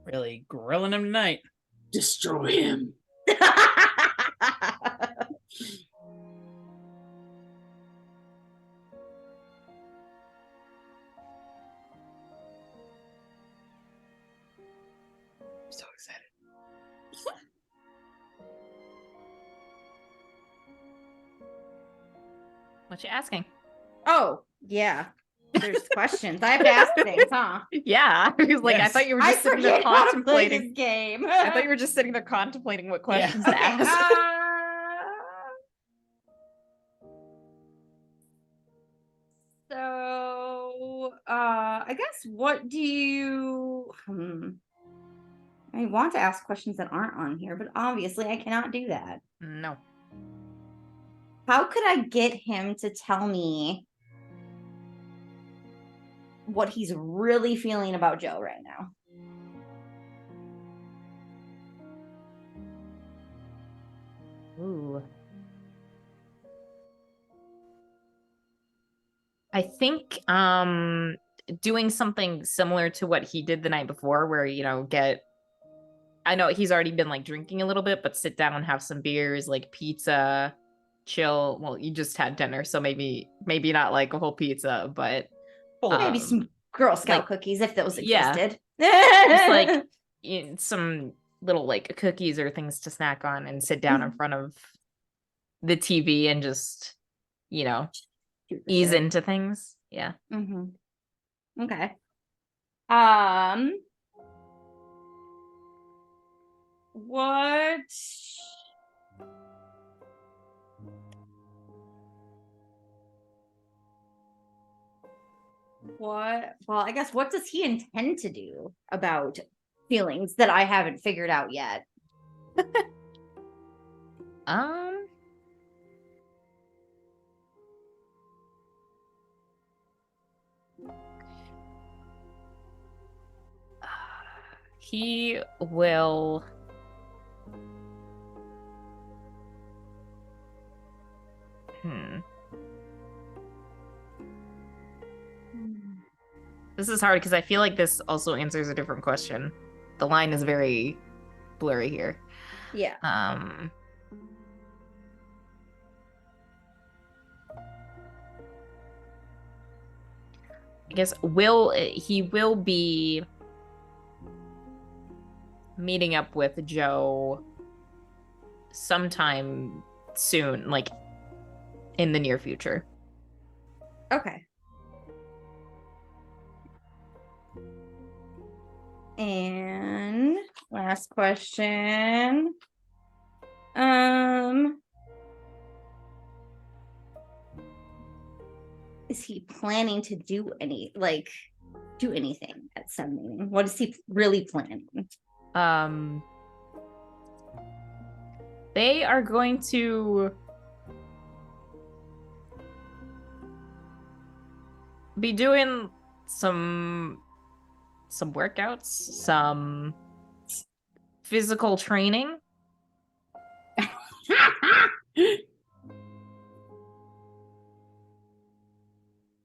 Really grilling him tonight. Destroy him. I'm so excited. What you asking? Oh, yeah. There's questions. I have to ask things, huh? Yeah. Because like I Yes. thought you were I just sitting there forget how to play this contemplating. game. I thought you were just sitting there contemplating what questions to Okay, ask. so, I guess what do you? I want to ask questions that aren't on here, but obviously I cannot do that. No. How could I get him to tell me what he's really feeling about Joe right now? Ooh. I think doing something similar to what he did the night before, where I know he's already been like drinking a little bit, but sit down and have some beers, like pizza, chill. Well, you just had dinner, so maybe not like a whole pizza, but Maybe some Girl Scout like- cookies if those yeah. existed. just like some little like cookies or things to snack on and sit down in front of the TV and just ease into things. Yeah. Mm-hmm. Okay. What? Well, I guess what does he intend to do about feelings that I haven't figured out yet? He will This is hard because I feel like this also answers a different question. The line is very blurry here. Yeah. I guess he will be meeting up with Joe sometime soon, like in the near future. Okay. And last question. Is he planning to do anything at Sun Meeting? What is he really planning? They are going to be doing some workouts, some physical training.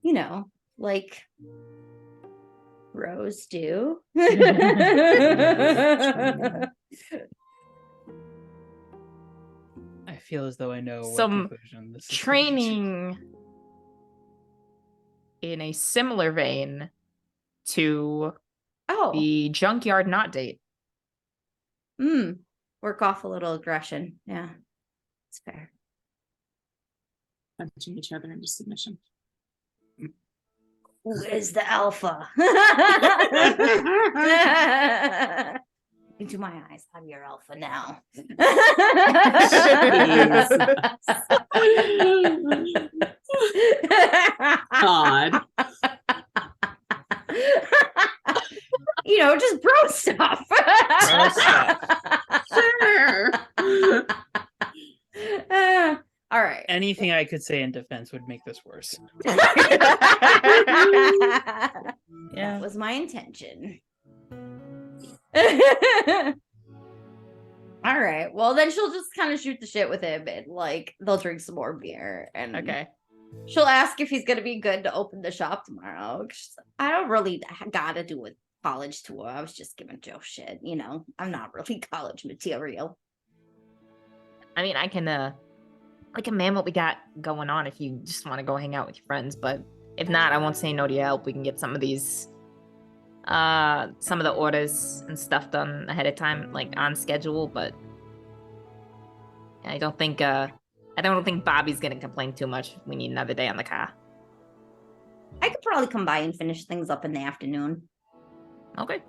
You know, like Rose do. I feel as though I know Some what conclusion this is going to. Training in a similar vein to Oh, the junkyard not date. work off a little aggression. Yeah, it's fair. Punching each other into submission. Who is the alpha? Into my eyes, I'm your alpha now. God. You know, just bro stuff. Bro stuff. Sure. All right. Anything I could say in defense would make this worse. That was my intention. All right. Well, then she'll just kind of shoot the shit with him and like they'll drink some more beer. And Okay. she'll ask if he's going to be good to open the shop tomorrow. I don't really got to do with college tour. I was just giving Joe shit. You know, I'm not really college material. I mean, I can command what we got going on if you just want to go hang out with your friends, but if not, I won't say no to your help. We can get some of these some of the orders and stuff done ahead of time, like on schedule, but I don't think Bobby's gonna complain too much if we need another day on the car. I could probably come by and finish things up in the afternoon. Okay.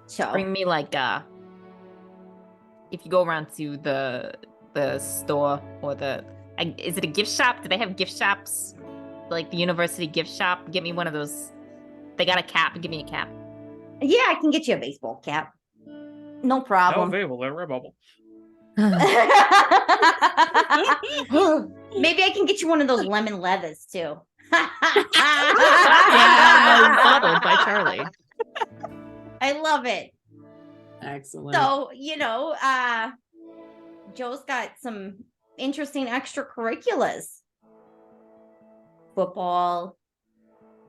So Bring me like if you go around to the store or is it a gift shop? Do they have gift shops? Like the university gift shop? Get me one of those. They got a cap. Give me a cap. yeah, I can get you a baseball cap. No How problem. available at Redbubble. Maybe I can get you one of those lemon leathers too. Bottled by Charlie. I love it. Excellent. So, you know, Joe's got some interesting extracurriculars. Football,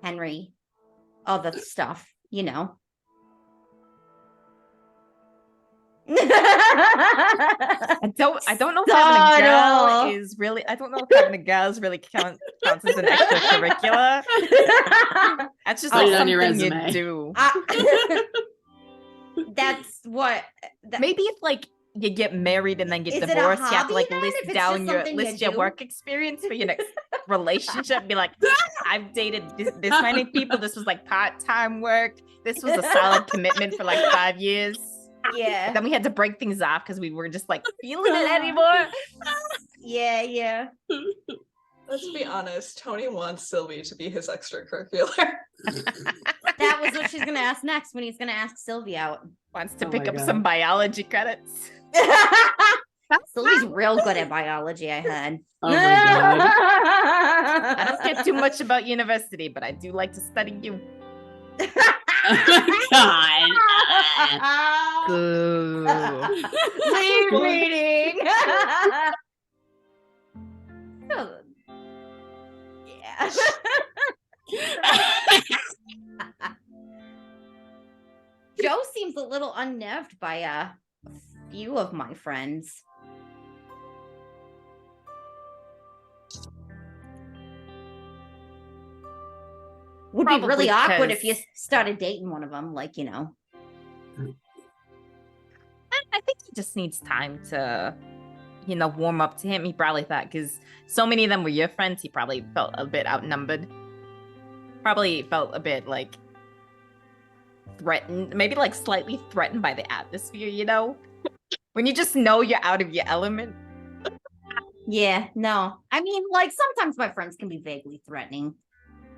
Henry, other stuff, you know. I don't know if having a gal is really. I don't know if having a gal is really counts as an extracurricular. That's just Put like it on your something you resume. do. That's what. Maybe if like you get married and then get Is it a divorced, you have to hobby like then, list if it's down just something you your do? work experience for your next relationship. Be like, I've dated this many people. This was like part-time work. This was a solid commitment for like 5 years. Yeah. Then we had to break things off because we were just like feeling it anymore. Yeah. Let's be honest, Tony wants Sylvie to be his extracurricular. That was what she's gonna ask next when he's gonna ask Sylvie out. Wants to Oh pick my up God. some biology credits. Sylvie's real good at biology, I heard. Oh my God. I don't care too much about university, but I do like to study you. God. Ooh. Leave reading. Oh, yeah. Joe seems a little unnerved by a few of my friends. Would be Probably really awkward if you because- started dating one of them, like, you know. I think he just needs time to, warm up to him. He probably thought, because so many of them were your friends, he probably felt a bit outnumbered. Probably felt a bit like threatened, maybe like slightly threatened by the atmosphere, when you just know you're out of your element. Yeah, no. I mean, like, sometimes my friends can be vaguely threatening.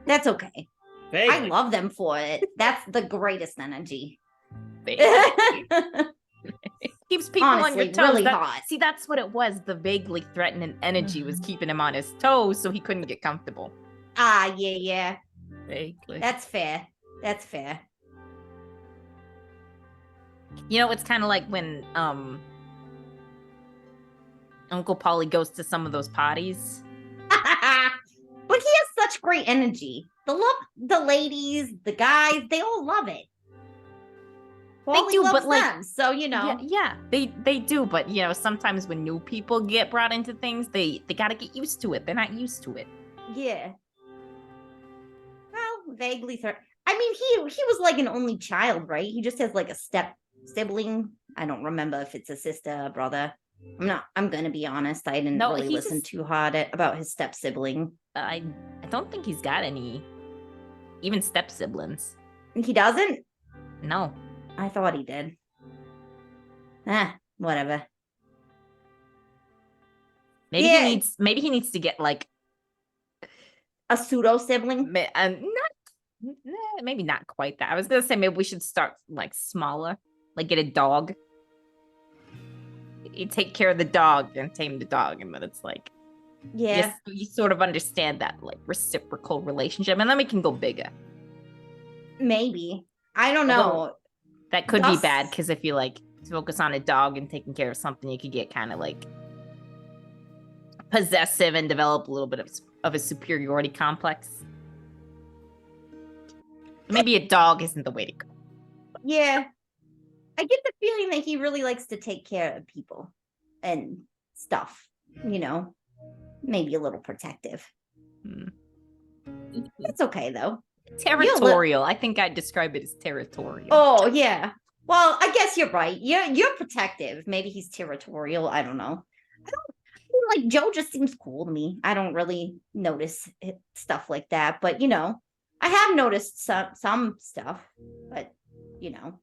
That's okay. I Vaguely. love them for it. That's the greatest energy. Keeps people on Honestly, your toes. really That- hot. See, that's what it was. The vaguely threatening energy was keeping him on his toes, so he couldn't get comfortable. Ah, yeah. Vaguely. That's fair. That's fair. You know, it's kind of like when Uncle Polly goes to some of those parties. But he has such great energy. The ladies, the guys, they all love it. Well, he do, loves but, like, them, so you know. Yeah, they do. But you know, sometimes when new people get brought into things, they gotta get used to it. They're not used to it. Yeah. Well, vaguely. I mean, he was like an only child, right? He just has like a step sibling. I don't remember if it's a sister, or brother. I'm gonna be honest. I didn't No, really he listen just- too hard about his step sibling. I don't think he's got any, even step siblings. He doesn't. No. I thought he did. Whatever. Maybe Yeah. maybe he needs to get like A pseudo sibling. maybe not quite that. I was gonna say maybe we should start like smaller, like get a dog. You take care of the dog and tame the dog, and then it's like Yeah. you sort of understand that like reciprocal relationship, and then we can go bigger. Maybe. I don't know. That could be Thus- bad because if you like focus on a dog and taking care of something, you could get kind of like possessive and develop a little bit of a superiority complex. Maybe a dog isn't the way to go. Yeah. I get the feeling that he really likes to take care of people and stuff, you know. Maybe a little protective. It's okay though. Territorial. I think I'd describe it as territorial. Oh yeah. Well, I guess you're right. You're protective. Maybe he's territorial. I don't know. I don't like Joe just seems cool to me. I don't really notice stuff like that, but you know, I have noticed some stuff, but you know.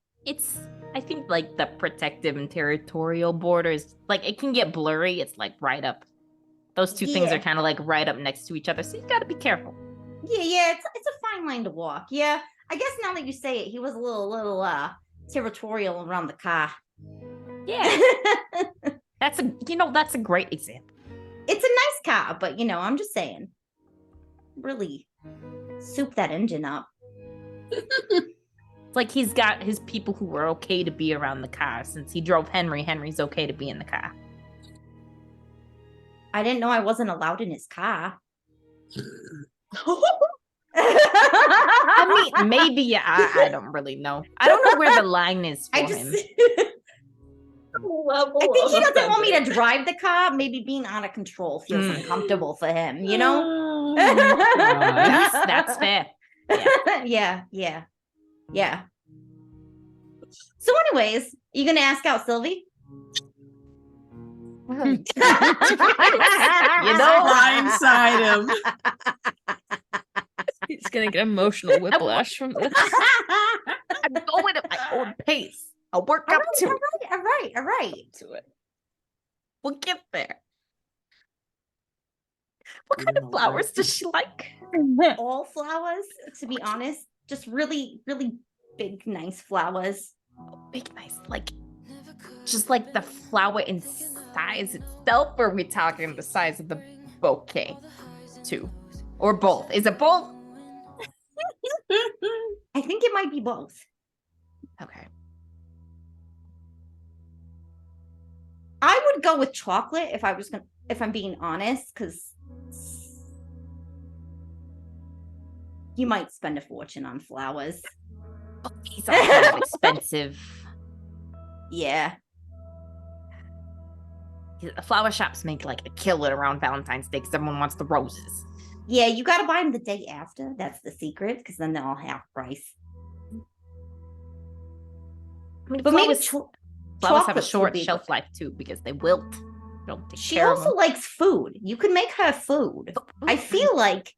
I think like the protective and territorial borders, like it can get blurry. It's like right up. Those two things Yeah. are kind of like right up next to each other. So you got to be careful. Yeah, it's a fine line to walk. Yeah. I guess now that you say it, he was a little territorial around the car. Yeah. That's a great example. It's a nice car, but you know, I'm just saying. Really soup that engine up. It's like he's got his people who are okay to be around the car. Since he drove Henry, Henry's okay to be in the car. I didn't know I wasn't allowed in his car. I mean, maybe yeah, I don't really know. I don't know where the line is for I just him. Level I think he of doesn't want me to offended. drive the car. Maybe being out of control feels uncomfortable for him, you know? Oh my God. That's fair. Yeah. So anyways, you gonna ask out Sylvie? You know, blindside him. He's gonna get emotional whiplash from this. I'm going at my own pace. I'll work up to it. All right. To it. We'll get there. What kind of flowers does she like? All flowers, to be honest, just really, really big, nice flowers. Big, nice, like just like the flower in size itself, or are we talking the size of the bouquet too? Or both? Is it both? I think it might be both. Okay. I would go with chocolate if I'm being honest, because you might spend a fortune on flowers. Oh, these are kind of expensive. Yeah. Flower shops make like a killing around Valentine's Day because everyone wants the roses. Yeah, you gotta buy them the day after. That's the secret, because then they're all half price. I mean, But maybe flowers have a chocolates would short be shelf life too because they wilt. Don't take She care of also them. likes food. You can make her food. I feel like,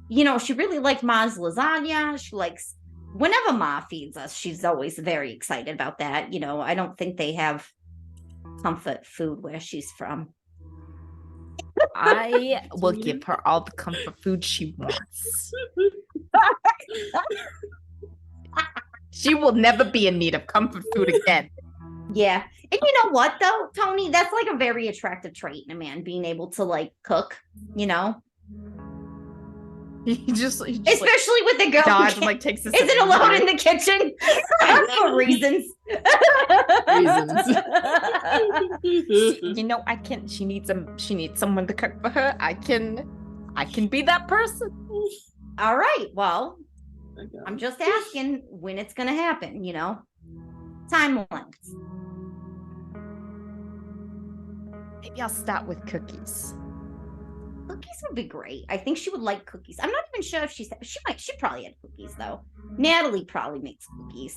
you know, she really liked Ma's lasagna. She likes, whenever Ma feeds us, she's always very excited about that. You know, I don't think they have comfort food where she's from. I will give her all the comfort food she wants. She will never be in need of comfort food again. Yeah. And you know what though, Tony? That's like a very attractive trait in a man, being able to like cook, you know? He just like, Especially with the girl dodge who and like takes a isn't sip alone beer. in the kitchen for reasons. You know, I can. She needs someone to cook for her. I can be that person. All right. Well, Oh my God. I'm just asking when it's gonna happen, you know? Timelines. Maybe I'll start with cookies. Cookies would be great. I think she would like cookies. I'm not even sure if she probably had cookies though. Natalie probably makes cookies.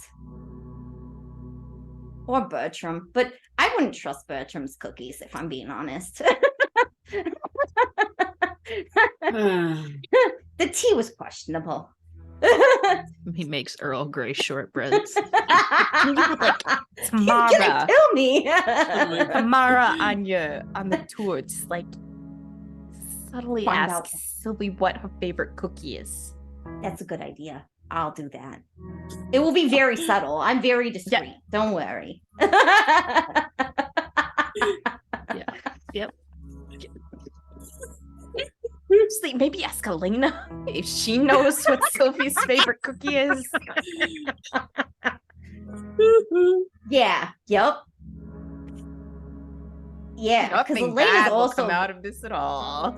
Or Bertram, but I wouldn't trust Bertram's cookies if I'm being honest. The tea was questionable. He makes Earl Grey shortbreads. He's gonna Tamara, kill me. Tamara on the tour, just like subtly Find ask out. Sylvie what her favorite cookie is. That's a good idea. I'll do that. It will be very subtle. I'm very discreet. Don't worry. Yep. Maybe ask Elena if she knows what Sylvie's favorite cookie is. Yeah. Yep. Yeah. Because Nothing Elena's bad will also come out of this at all.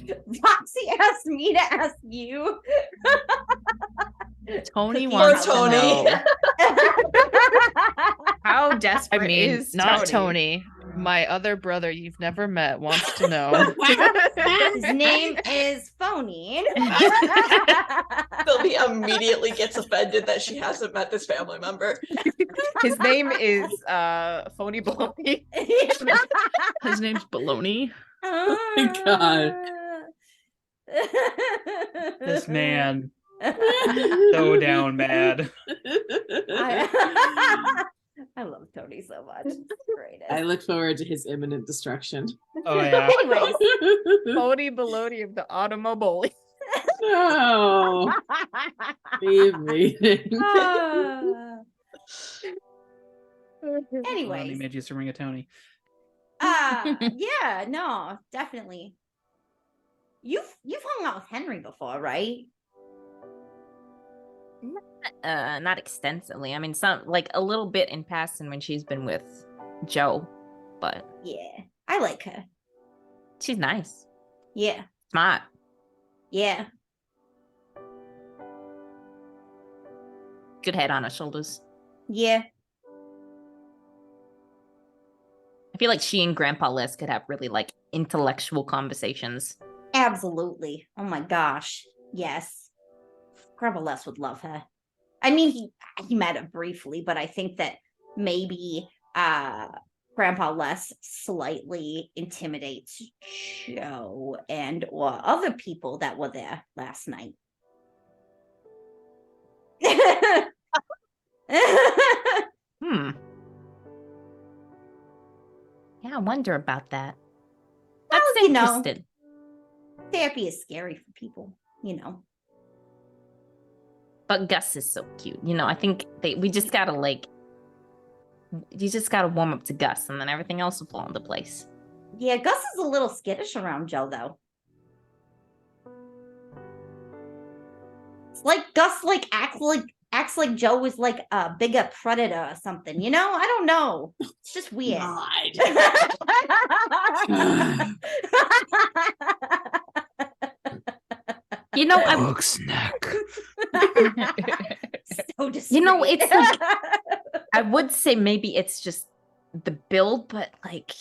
Roxy asked me to ask you. Tony Cookie wants Tony. to know. How I desperate mean, is not Tony. My other brother you've never met wants to know. His name is Phony. Sylvie immediately gets offended that she hasn't met this family member. His name is Phony Baloney. His name's Baloney. Oh my God. This man so down mad. I love Tony so much. It's the greatest. I look forward to his imminent destruction. Oh yeah. Anyways. Phony Baloney of the automobile. No, leave me. Baloney Anyways. made you to ring a Tony. Yeah, no, definitely. You've hung out with Henry before, right? Not extensively. I mean, some like a little bit in passing when she's been with Joe, but Yeah, I like her. she's nice, Yeah, smart. yeah. Good head on her shoulders. Yeah. I feel like she and Grandpa Les could have really like intellectual conversations. Absolutely. Oh my gosh. Yes. Grandpa Les would love her. I mean, he met her briefly, but I think that maybe Grandpa Les slightly intimidates Joe and or other people that were there last night. Yeah, I wonder about that. Well, That's you know. interesting. Therapy is scary for people, you know. But Gus is so cute. You know, I think we just gotta you just gotta warm up to Gus and then everything else will fall into place. Yeah, Gus is a little skittish around Joe, though. It's like Gus acts like Joe was like a bigger predator or something, you know? I don't know. It's just weird. You know, Snack. So you know, discreet. it's like I would say maybe it's just the build, but like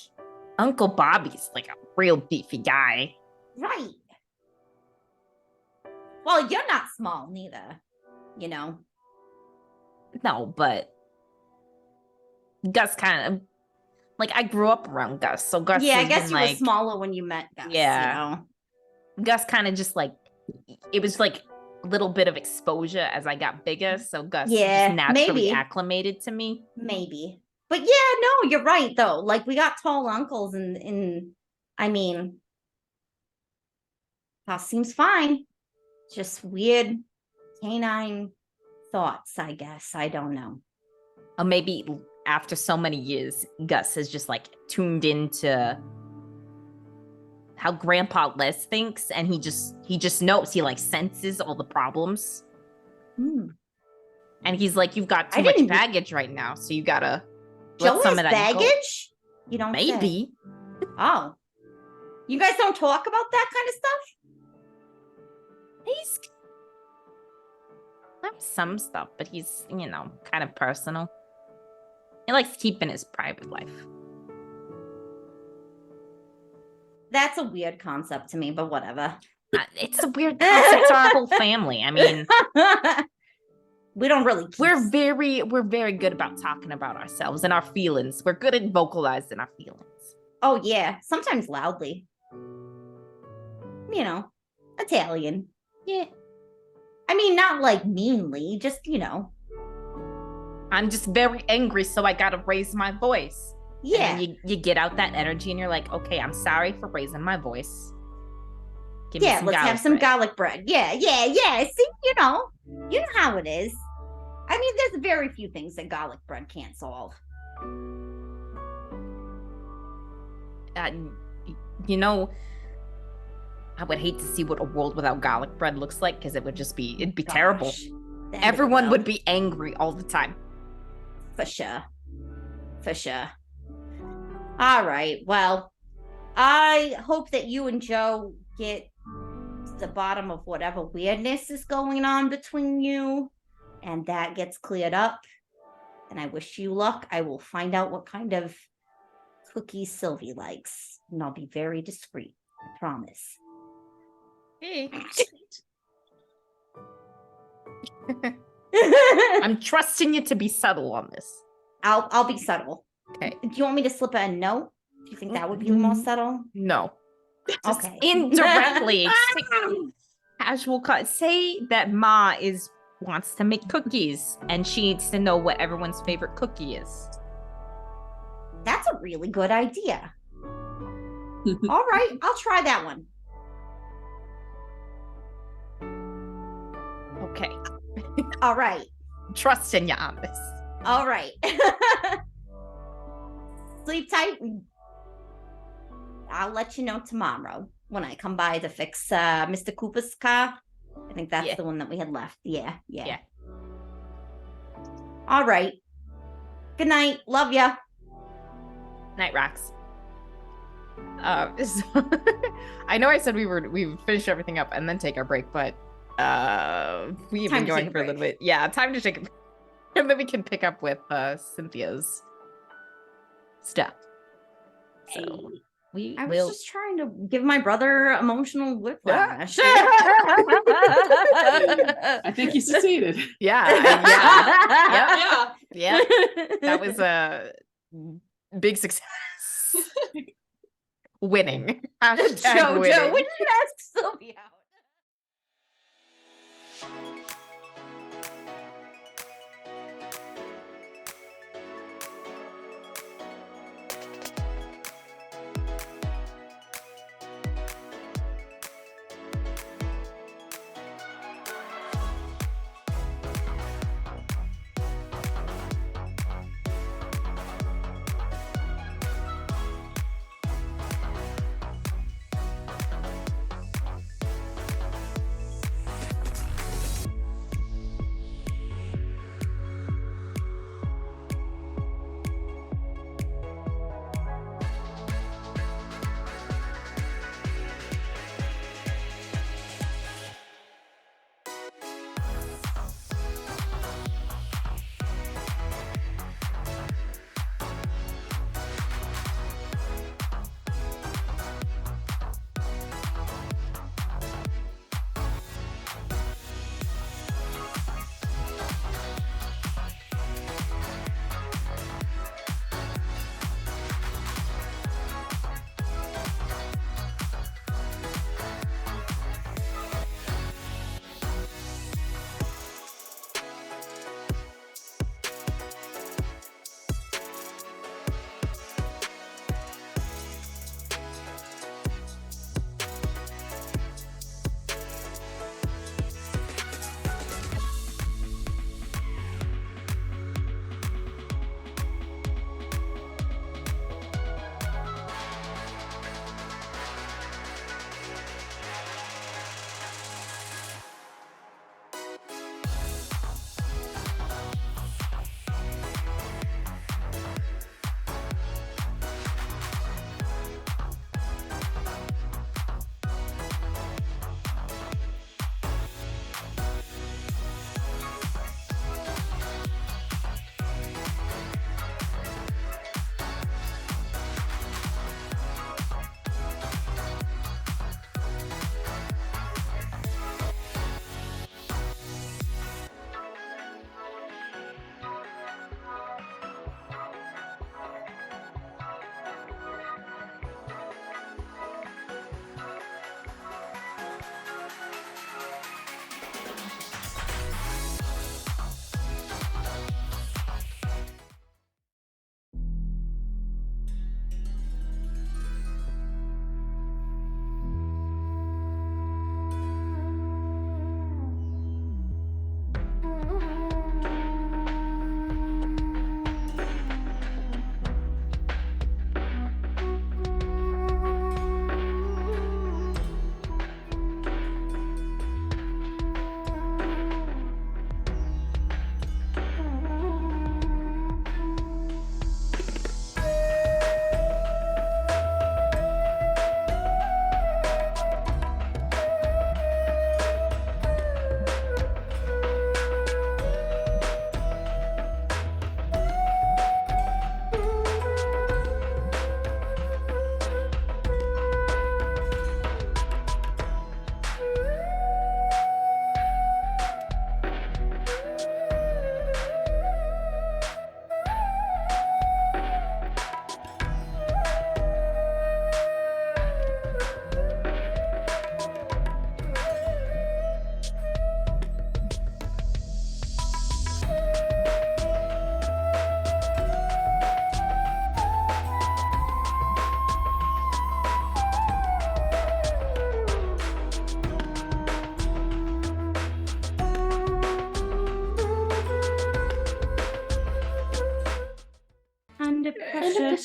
Uncle Bobby's like a real beefy guy. Right. Well, you're not small neither, you know. No, but Gus kind of like I grew up around Gus, so Gus. Yeah, I has guess been, you like, were smaller when you met Gus. Yeah. You know? Gus kind of just like it was like a little bit of exposure as I got bigger, so Gus Yeah, just naturally maybe. acclimated to me. Maybe. But yeah, no, you're right though. Like we got tall uncles and I mean that seems fine. Just weird canine thoughts, I guess. I don't know. Or maybe after so many years, Gus has just like tuned into how Grandpa Les thinks, and he just knows. He like senses all the problems, and he's like, "You've got too much baggage right now, so you gotta Joe let some has of that go." baggage? You don't say. Maybe. Oh. You guys don't talk about that kind of stuff? He's not some stuff, but he's, kind of personal. He likes keeping his private life. That's a weird concept to me, but whatever. It's a weird concept to our whole family. I mean, we don't really. We're very good about talking about ourselves and our feelings. We're good at vocalizing our feelings. Oh yeah, sometimes loudly. Italian. Yeah. I mean, not like meanly, just I'm just very angry, so I gotta raise my voice. Yeah. And you get out that energy, and you're like, okay, I'm sorry for raising my voice. Give me some let's have some garlic bread. Yeah. See, you know how it is. I mean, there's very few things that garlic bread can't solve. I would hate to see what a world without garlic bread looks like, because it'd be terrible. Everyone would be angry all the time. For sure. All right. Well, I hope that you and Joe get to the bottom of whatever weirdness is going on between you, and that gets cleared up. And I wish you luck. I will find out what kind of cookies Sylvie likes, and I'll be very discreet. I promise. Hey. I'm trusting you to be subtle on this. I'll be subtle. Okay. Do you want me to slip a note? Do you think that would be more subtle? No. Just Okay. indirectly. Casual cut. Say that Ma wants to make cookies, and she needs to know what everyone's favorite cookie is. That's a really good idea. All right, I'll try that one. Okay. All right. Trusting you on this. All right. Sleep tight. I'll let you know tomorrow when I come by to fix Mr. Cooper's car. I think that's the one that we had left. Yeah. All right. Good night. Love ya. Night, Rocks. I know I said we would finish everything up and then take our break, but we've been going for a little bit. Yeah, time to take a break. And then we can pick up with Cynthia's stuff. So I was just trying to give my brother emotional whiplash. I think you succeeded. Yeah. That was a big success. Winning. Joe, winning. when did you ask Sylvia out?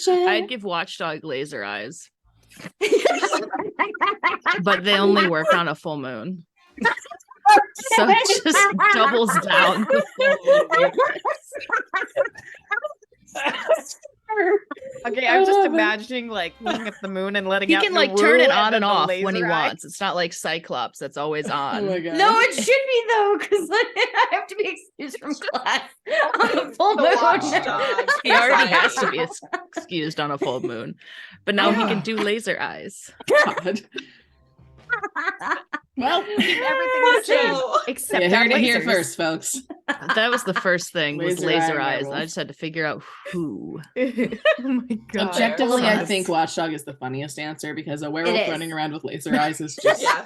question. I'd give Watchdog laser eyes, but they only work on a full moon. So it just doubles down the full moon. Okay, I'm just Oh, imagining like looking at the moon and letting He out can the like turn woo it and on then and the off when he laser eye. wants. It's not like Cyclops that's always on. Oh my god. No, it should be though, because I have to be excused from class on the full The moon. watchdog. He already has to anxiety. be excused on a full moon, but now he can do laser eyes. God. Well, Keep everything the same So, except you our heard it here lasers. first, folks. That was the first thing was Laser laser eye eyes. werewolf. I just had to figure out who. Oh my god. Objectively, I Yes. think Watchdog is the funniest answer because a werewolf is. running around with laser eyes is just yes.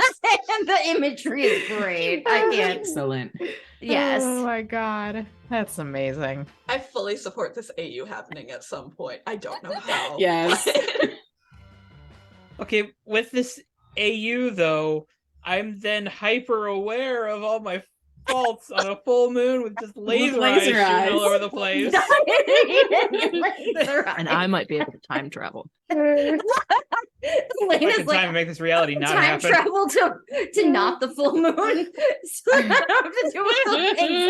The imagery is great. I can't. excellent. Yes. Oh my god. That's amazing. I fully support this AU happening at some point. I don't know how. Yes. Okay, with this AU though, I'm then hyper aware of all my faults on a full moon with just laser, laser eyes eyes. shooting all over the place. Laser And I might be able to time travel. Lena's Fucking time like to make this reality not time happen. travel to not the full moon, so I don't have to do with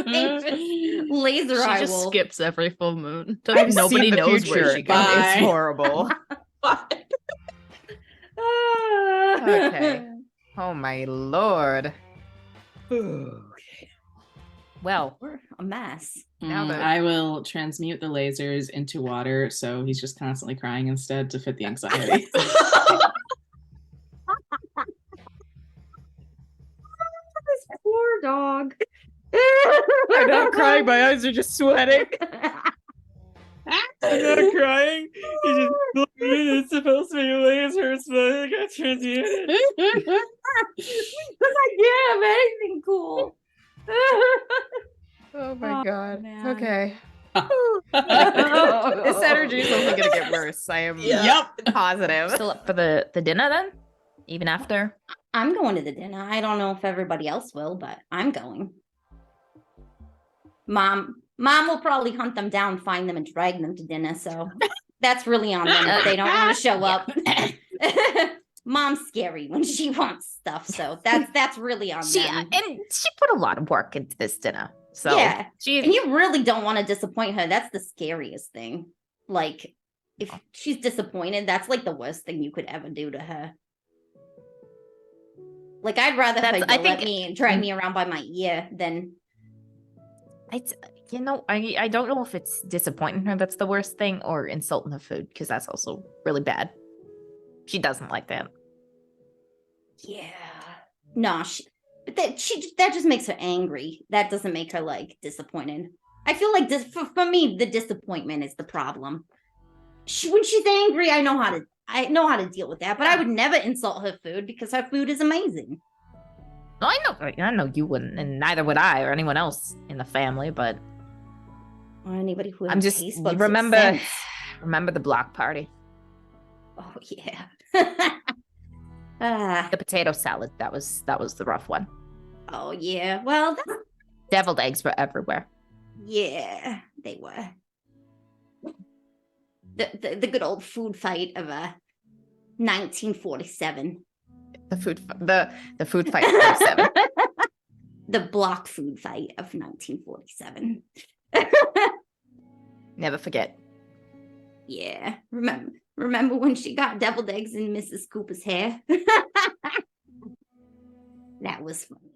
the things. Laser She eye just wolf. skips every full moon. I've Nobody seen the knows future, where she and goes. Bye. it's horrible. Okay. Oh my lord. Okay. Well, We're a mess. Now that- I will transmute the lasers into water, so he's just constantly crying instead to fit the anxiety. This poor dog. I'm not crying, my eyes are just sweating. I'm not crying. You just it's supposed to be lasers, but I got transmuted. Because I can't have anything cool. Oh my Oh, god. man. Okay. Oh. This energy is only gonna get worse. I am Yeah. positive. Still up for the dinner then? Even after? I'm going to the dinner. I don't know if everybody else will, but I'm going. Mom will probably hunt them down, find them, and drag them to dinner. So that's really on them if they don't want to show up. Mom's scary when she wants stuff, so that's really on She them. and she put a lot of work into this dinner. So Yeah. she And you really don't want to disappoint her. That's the scariest thing. Like, if she's disappointed, that's like the worst thing you could ever do to her. Like, I'd rather her That's- I yell at think- me and drag me around by my ear than it's I don't know if it's disappointing her that's the worst thing or insulting her food, because that's also really bad. She doesn't like that. yeah. No, that just makes her angry. That doesn't make her like disappointed. I feel like this for me, the disappointment is the problem. When she's angry, I know how to deal with that. But I would never insult her food because her food is amazing. No, I know you wouldn't, and neither would I or anyone else in the family, but Or anybody who I'm has just taste buds of remember sense. the block party. Oh yeah. Ah, The potato salad, that was the rough one. oh yeah. Well, Deviled eggs were everywhere. yeah, they were. The good old food fight of 1947. The food fight 47. The block food fight of 1947. Never forget. Yeah. Remember when she got deviled eggs in Mrs. Cooper's hair? That was funny.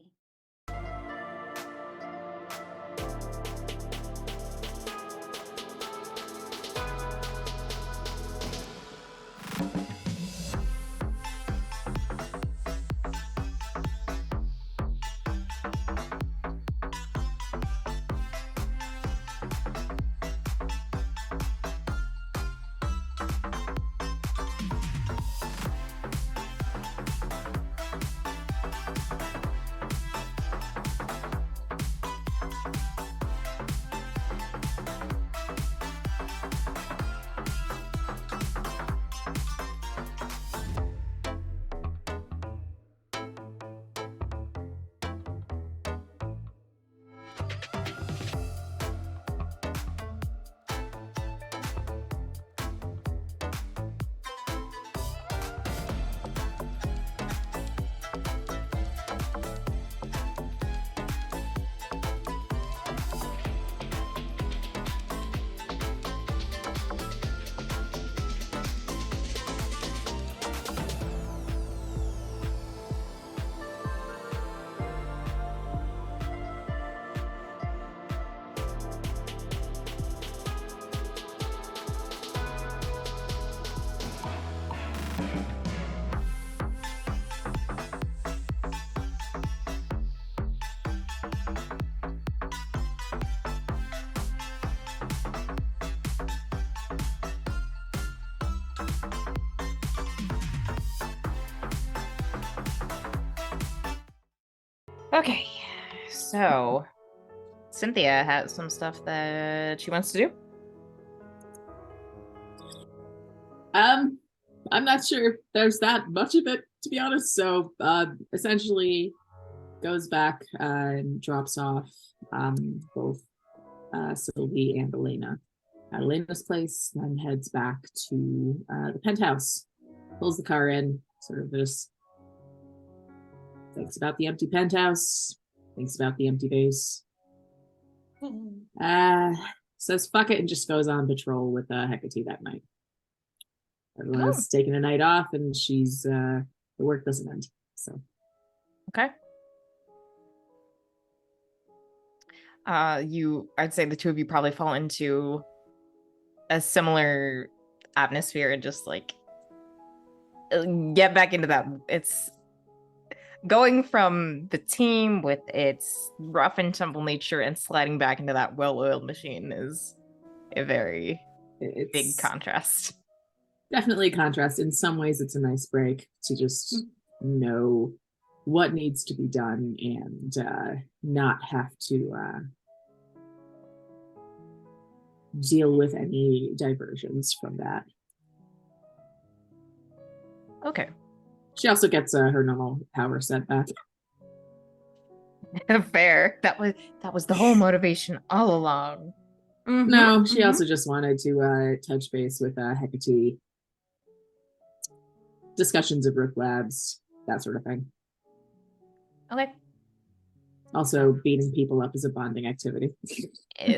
Okay, so Cynthia has some stuff that she wants to do. I'm not sure if there's that much of it, to be honest. So essentially goes back and drops off both Sylvie and Elena at Elena's place, then heads back to the penthouse, pulls the car in, sort of just thinks about the empty penthouse, thinks about the empty base. Says fuck it and just goes on patrol with Hecate that night. Everyone's taking a night off and she's the work doesn't end. So Okay. I'd say the two of you probably fall into a similar atmosphere and just like get back into that. It's going from the team with its rough and tumble nature and sliding back into that well-oiled machine is a very big contrast. Definitely a contrast. In some ways, it's a nice break to just know what needs to be done and not have to deal with any diversions from that. Okay. She also gets her normal power set back. Fair. That was the whole motivation all along. Mhm, No, she mhm. also just wanted to touch base with Hecate. Discussions of Rook Labs, that sort of thing. Okay. Also, beating people up is a bonding activity.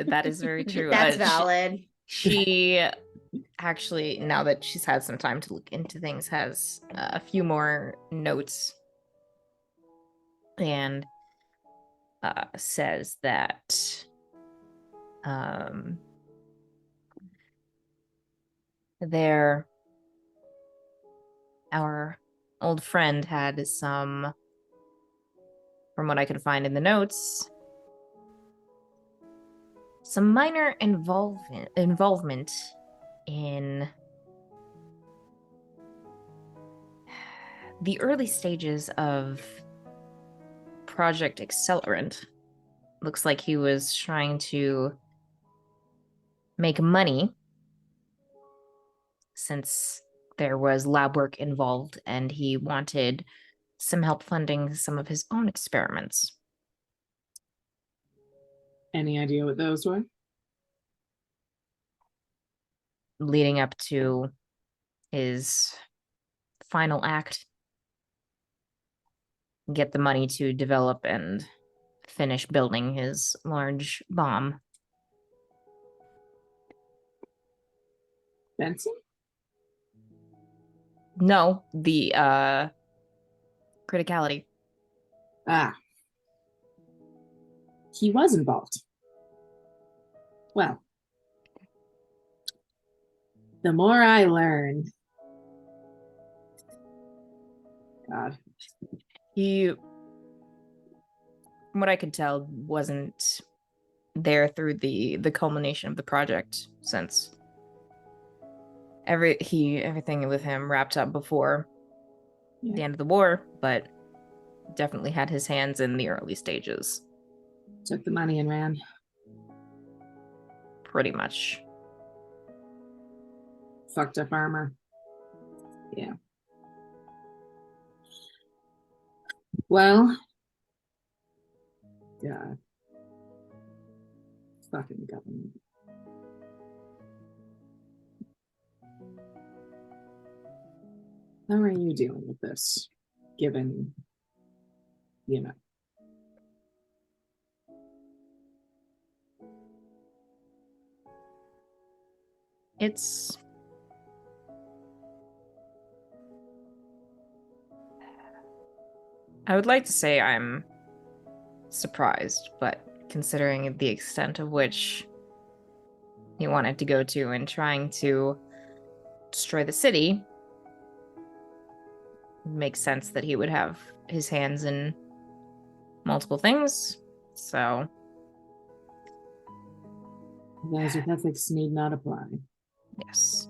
That is very true. That's valid. She actually, now that she's had some time to look into things, has a few more notes and says that our old friend had some, from what I could find in the notes, some minor involvement in the early stages of Project Accelerant. Looks like he was trying to make money since there was lab work involved and he wanted some help funding some of his own experiments. Any idea what those were? Leading up to his final act, get the money to develop and finish building his large bomb. Benson? No, the criticality. Ah. He was involved. Well, the more I learn. God. He, from what I could tell, wasn't there through the culmination of the project, since everything with him wrapped up before the end of the war, but definitely had his hands in the early stages. Took the money and ran. Pretty much. Fucked up armor. Yeah. Well. Yeah. Fucking government. How are you dealing with this, given, you know? I would like to say I'm surprised, but considering the extent of which he wanted to go to and trying to destroy the city, it makes sense that he would have his hands in multiple things. So Guys with ethics need not apply. yes.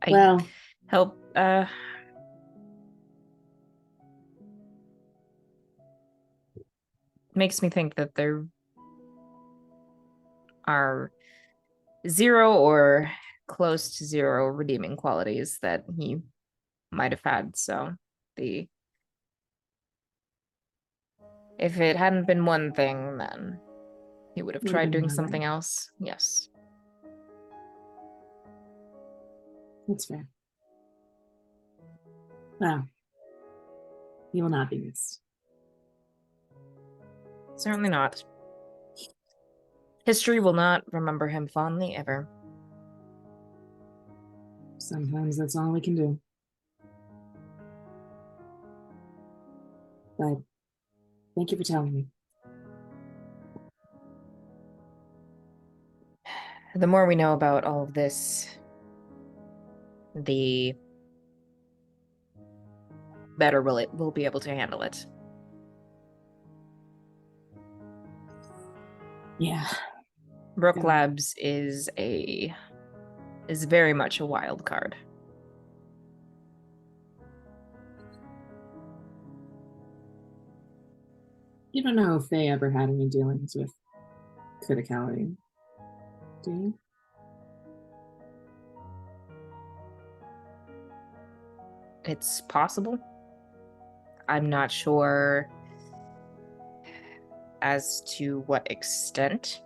Well, I hope makes me think that there are 0 or close to 0 redeeming qualities that he might have had. So if it hadn't been one thing, then he would have Would've tried been doing another. something else. Yes. That's fair. Well, he will not be missed. Certainly not. History will not remember him fondly ever. Sometimes that's all we can do. But thank you for telling me. The more we know about all of this, the better we'll be able to handle it. Yeah. Brook Yeah. Labs is very much a wild card. You don't know if they ever had any dealings with criticality, do you? It's possible. I'm not sure as to what extent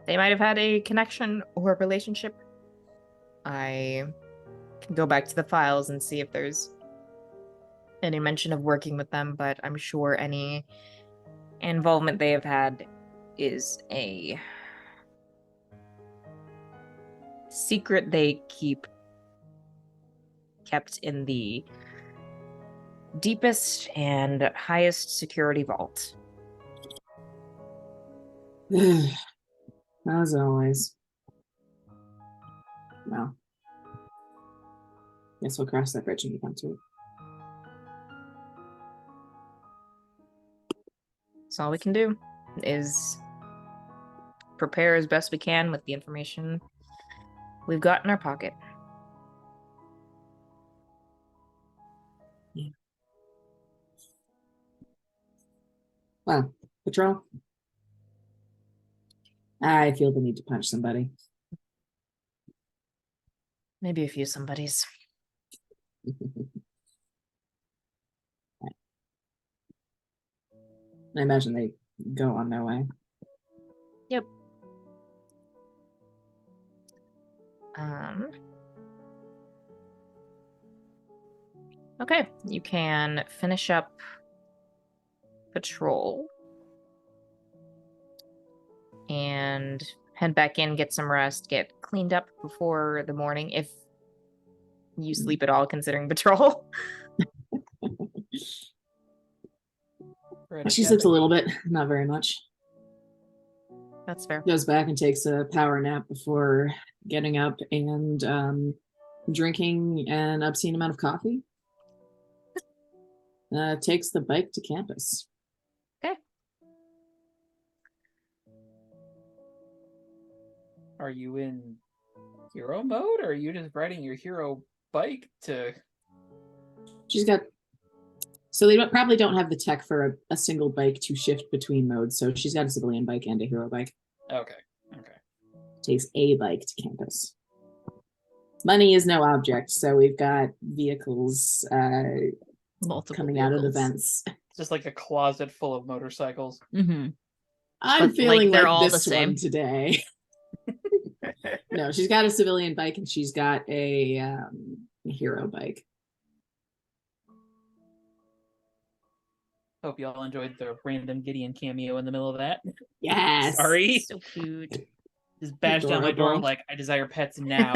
they might have had a connection or a relationship. I can go back to the files and see if there's any mention of working with them, but I'm sure any involvement they have had is a secret they kept in the deepest and highest security vault. As always. Well, guess we'll cross that bridge when we come to it. So all we can do is prepare as best we can with the information we've got in our pocket. Yeah. Well, patrol. I feel the need to punch somebody. Maybe a few somebodies. I imagine they go on their way. Yep. Okay, you can finish up patrol and head back in, get some rest, get cleaned up before the morning if you sleep at all, considering patrol. She sleeps a little bit, not very much. That's fair. Goes back and takes a power nap before getting up and drinking an obscene amount of coffee. Takes the bike to campus. Okay. Are you in hero mode, or are you just riding your hero bike to... She's got... So they probably don't have the tech for a single bike to shift between modes, so she's got a civilian bike and a hero bike. Okay. Takes a bike to campus. Money is no object, so we've got vehicles Multiple coming out of the vehicles. vents. It's just like a closet full of motorcycles. Mm-hmm. I'm But, feeling they're like all the this same. one today. No, she's got a civilian bike and she's got a hero bike. Hope y'all enjoyed the random Gideon cameo in the middle of that. Yes. Sorry. So cute. Just bashed down my door Adorable. like, I desire pets now.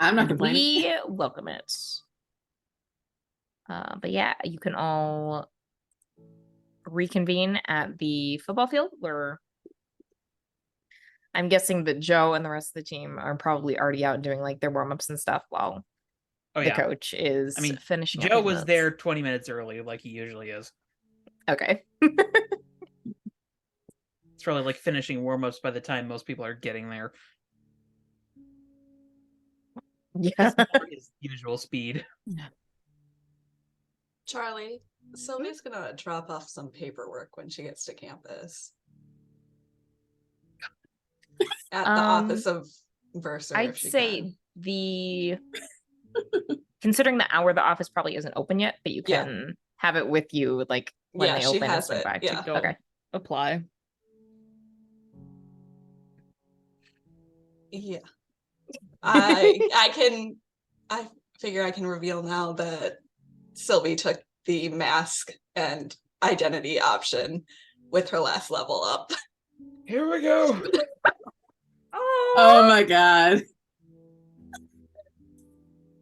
I'm not complaining. We welcome it. But yeah, you can all reconvene at the football field where I'm guessing that Joe and the rest of the team are probably already out doing like their warm-ups and stuff while Oh the yeah. coach is I mean, finishing up Joe his was notes. there 20 minutes early, like he usually is. Okay. It's probably like finishing warm-ups by the time most people are getting there. Yeah. Or his usual speed. Charlie, Sylvia's gonna drop off some paperwork when she gets to campus. At the office of Verser, I'd if she say can. the considering the hour, the office probably isn't open yet, but you Yeah. can have it with you like when Yeah, they she open and has swing it, by. yeah. Go Okay. apply. Yeah. I figure I can reveal now that Sylvie took the mask and identity option with her last level up. Here we go. Oh my god.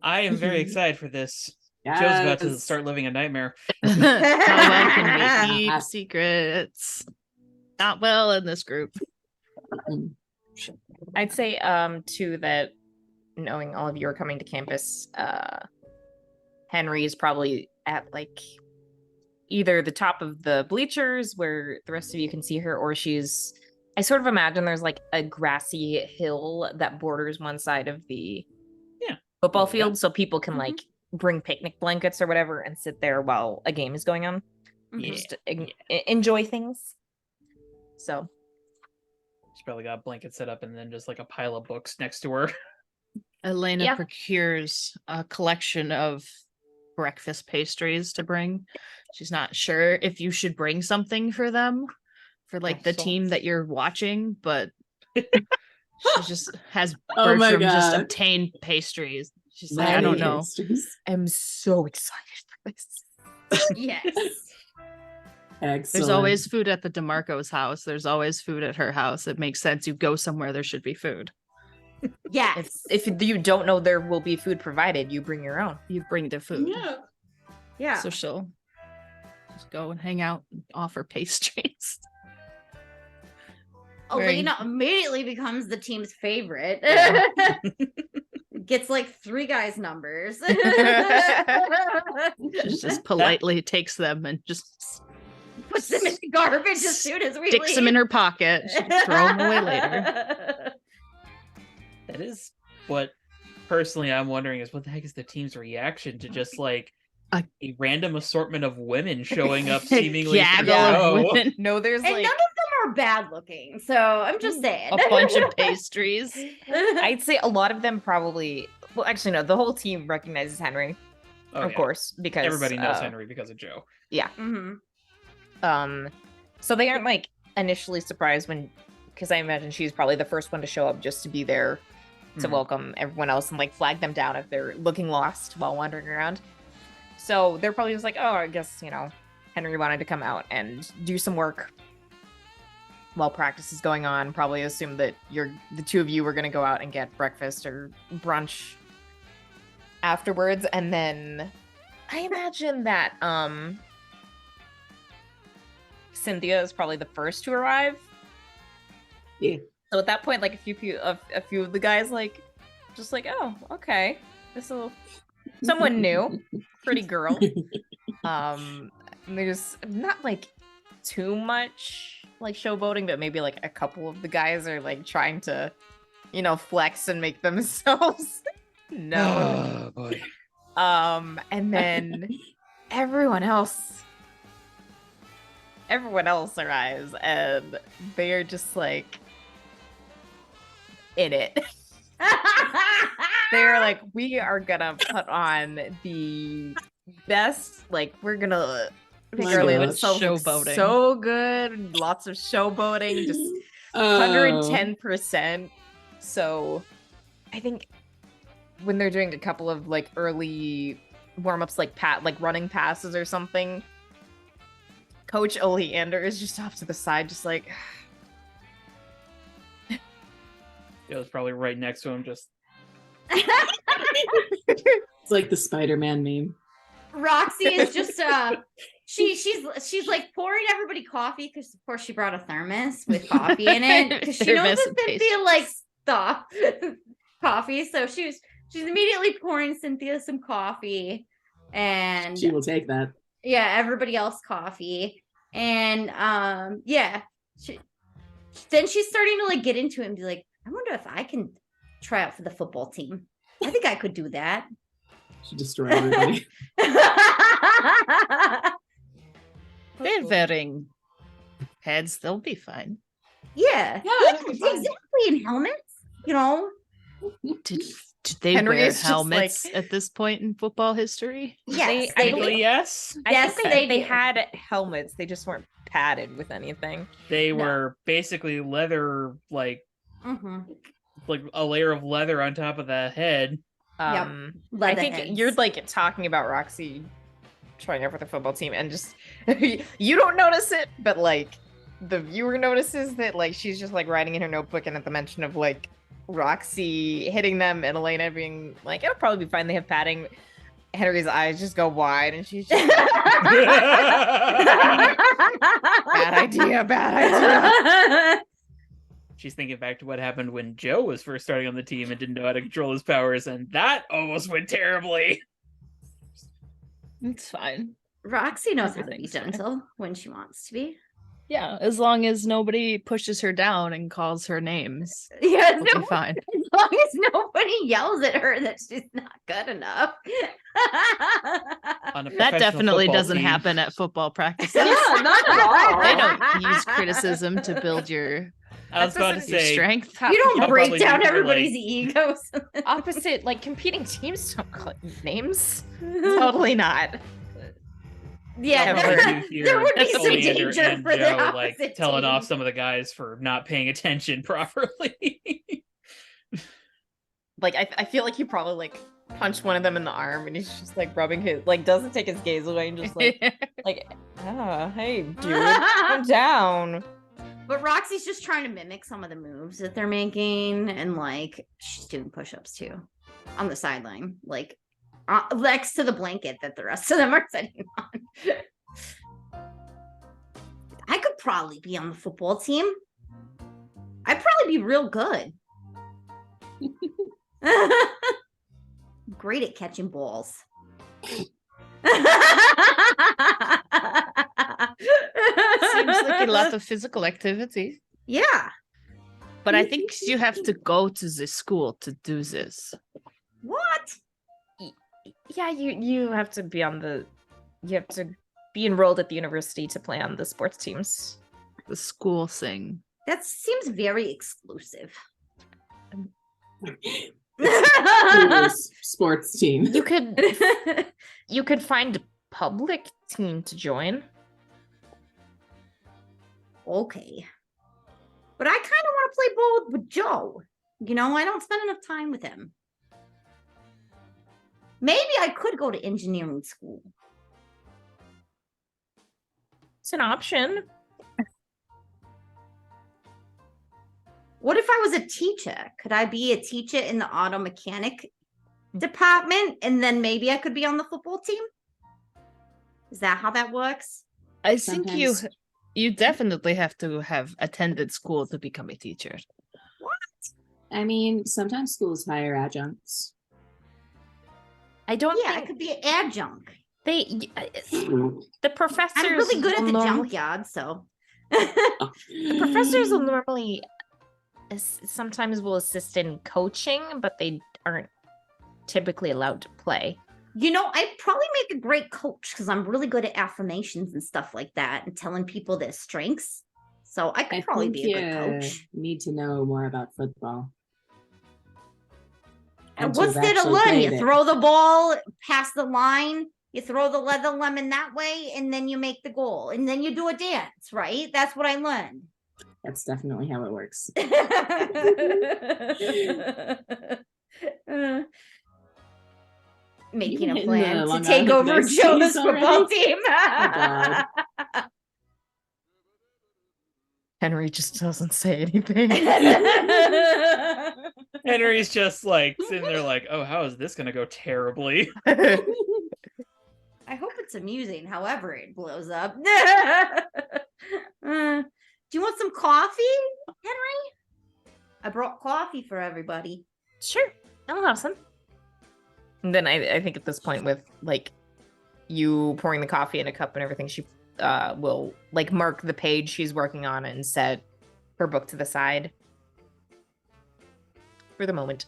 I am very excited for this. Yes. Joe's about to start living a nightmare. How well can we keep secrets? Not well in this group. I'd say too that knowing all of you are coming to campus, Henry is probably at like either the top of the bleachers where the rest of you can see her, or she's I sort of imagine there's like a grassy hill that borders one side of the football field, so people can like bring picnic blankets or whatever and sit there while a game is going on. Just enjoy things. So She's probably got a blanket set up and then just like a pile of books next to her. Elena procures a collection of breakfast pastries to bring. She's not sure if you should bring something for them, for like the team that you're watching, but she just has Oh my Bertram just God. obtain pastries. She's like, I don't know. I'm so excited for this. Yes. Excellent. There's always food at the DeMarco's house. There's always food at her house. It makes sense. You go somewhere, there should be food. Yes. If you don't know there will be food provided, you bring your own. You bring the food. Yeah. So she'll just go and hang out and offer pastries. Elena immediately becomes the team's favorite. Gets like 3 guys' numbers. She just politely takes them and just Puts them in the garbage as soon as we sticks leave. them in her pocket. She'll throw them away later. That is what personally I'm wondering is what the heck is the team's reaction to just like a random assortment of women showing up seemingly Gaggle through the of show. women. No, there's And like none of them are bad looking, so I'm just saying. A bunch of pastries. I'd say a lot of them probably well actually no, the whole team recognizes Henry, Oh, of yeah. course, because Everybody knows Henry because of Joe. Mhm. So they aren't like initially surprised when because I imagine she's probably the first one to show up just to be there to welcome everyone else and like flag them down if they're looking lost while wandering around. So they're probably just like, oh, I guess, Henry wanted to come out and do some work while practice is going on. Probably assume that the two of you were going to go out and get breakfast or brunch afterwards. And then I imagine that Cynthia is probably the first to arrive. Yeah. So at that point, like a few of the guys just like, oh, okay, this will someone new, pretty girl. There's not like too much like showboating, but maybe like a couple of the guys are like trying to, flex and make themselves known. Oh boy. And then everyone else arrives and they're just like in it. They're like, we are gonna put on the best, like we're gonna make our life itself look Showboating. so good. Lots of showboating, just 110%. So I think when they're doing a couple of like early warm-ups, like running passes or something, Coach Oleander is just off to the side, just like Joe's probably right next to him, just It's like the Spider-Man meme. Roxy is just she's like pouring everybody coffee because of course she brought a thermos with coffee in it because she knows Thermos that and Cynthia likes stuff coffee, so she's immediately pouring Cynthia some coffee and She will take that. everybody else coffee and then she's starting to like get into it and be like, I wonder if I can try out for the football team. I think I could do that. She destroyed everybody. They're wearing heads. They'll be fine. Yeah, that'd be fine. exactly. In helmets, you know. Did they Henry wear is just helmets like- at this point in football history? Yes, I they Technically, do. yes. I Yes, think they they do. had helmets. They just weren't padded with anything. They No. were basically leather, like Mhm. a layer of leather on top of the head. Yep. I Leather think heads. you're like talking about Roxy showing up with the football team and just you don't notice it, but like the viewer notices that like she's just like writing in her notebook, and at the mention of like Roxy hitting them and Elena being like, it'll probably be fine, they have padding, Henry's eyes just go wide and she's just like, bad idea. She's thinking back to what happened when Joe was first starting on the team and didn't know how to control his powers, and that almost went terribly. It's fine. Roxy knows how to be Everything's fine. gentle when she wants to be. Yeah, as long as nobody pushes her down and calls her names, Yeah, it'll be fine. as long as nobody yells at her that she's not good enough. On a That professional definitely football doesn't team. happen at football practices. Yeah, not at all. They don't use criticism to build your I was about to your say, strength. You don't I'll break probably down do her, everybody's like- egos. Opposite, like competing teams don't call names. Totally not. Yeah, Never. there, Probably do hear there would be some Oleander danger and for the Joe like opposite telling team. off some of the guys for not paying attention properly. Like I feel like he probably like punched one of them in the arm and he's just like rubbing his like doesn't take his gaze away and just like hey dude, calm down. But Roxy's just trying to mimic some of the moves that they're making, and like she's doing push-ups too on the sideline, like next to the blanket that the rest of them are sitting on. I could probably be on the football team. I'd probably be real good. Great at catching balls. Seems like a lot of physical activity. Yeah. But I think you have to go to the school to do this. What? Yeah, you have to be enrolled at the university to play on the sports teams. The school thing. That seems very exclusive. School's sports team. You could find a public team to join. Okay. But I kind of want to play ball with Joe. You know, I don't spend enough time with him. Maybe I could go to engineering school. It's an option. What if I was a teacher? Could I be a teacher in the auto mechanic department and then maybe I could be on the football team? Is that how that works? I think Sometimes- you definitely have to have attended school to become a teacher. I mean, sometimes schools hire adjuncts. I don't Yeah, I think could be an adjunct. the professors. I'm really good at will the norm- junkyard, so. The professors will normally sometimes will assist in coaching, but they aren't typically allowed to play. You know, I'd probably make a great coach because I'm really good at affirmations and stuff like that and telling people their strengths. So I could I probably think be a good you coach. need to know more about football. And to what's have there to actually learn? played You it. throw the ball past the line, you throw the leather lemon that way, and then you make the goal. And then you do a dance, right? That's what I learned. That's definitely how it works. Making a Hitting plan the to Long take Island over Nice Joe's Teas football already? team. God. Henry just doesn't say anything. Henry's just like sitting there like, oh, how is this gonna go terribly? I hope it's amusing, however it blows up. Do you want some coffee, Henry? I brought coffee for everybody. Sure, I'll have some. And then I think at this point, with like you pouring the coffee in a cup and everything, she will like mark the page she's working on and set her book to the side for the moment.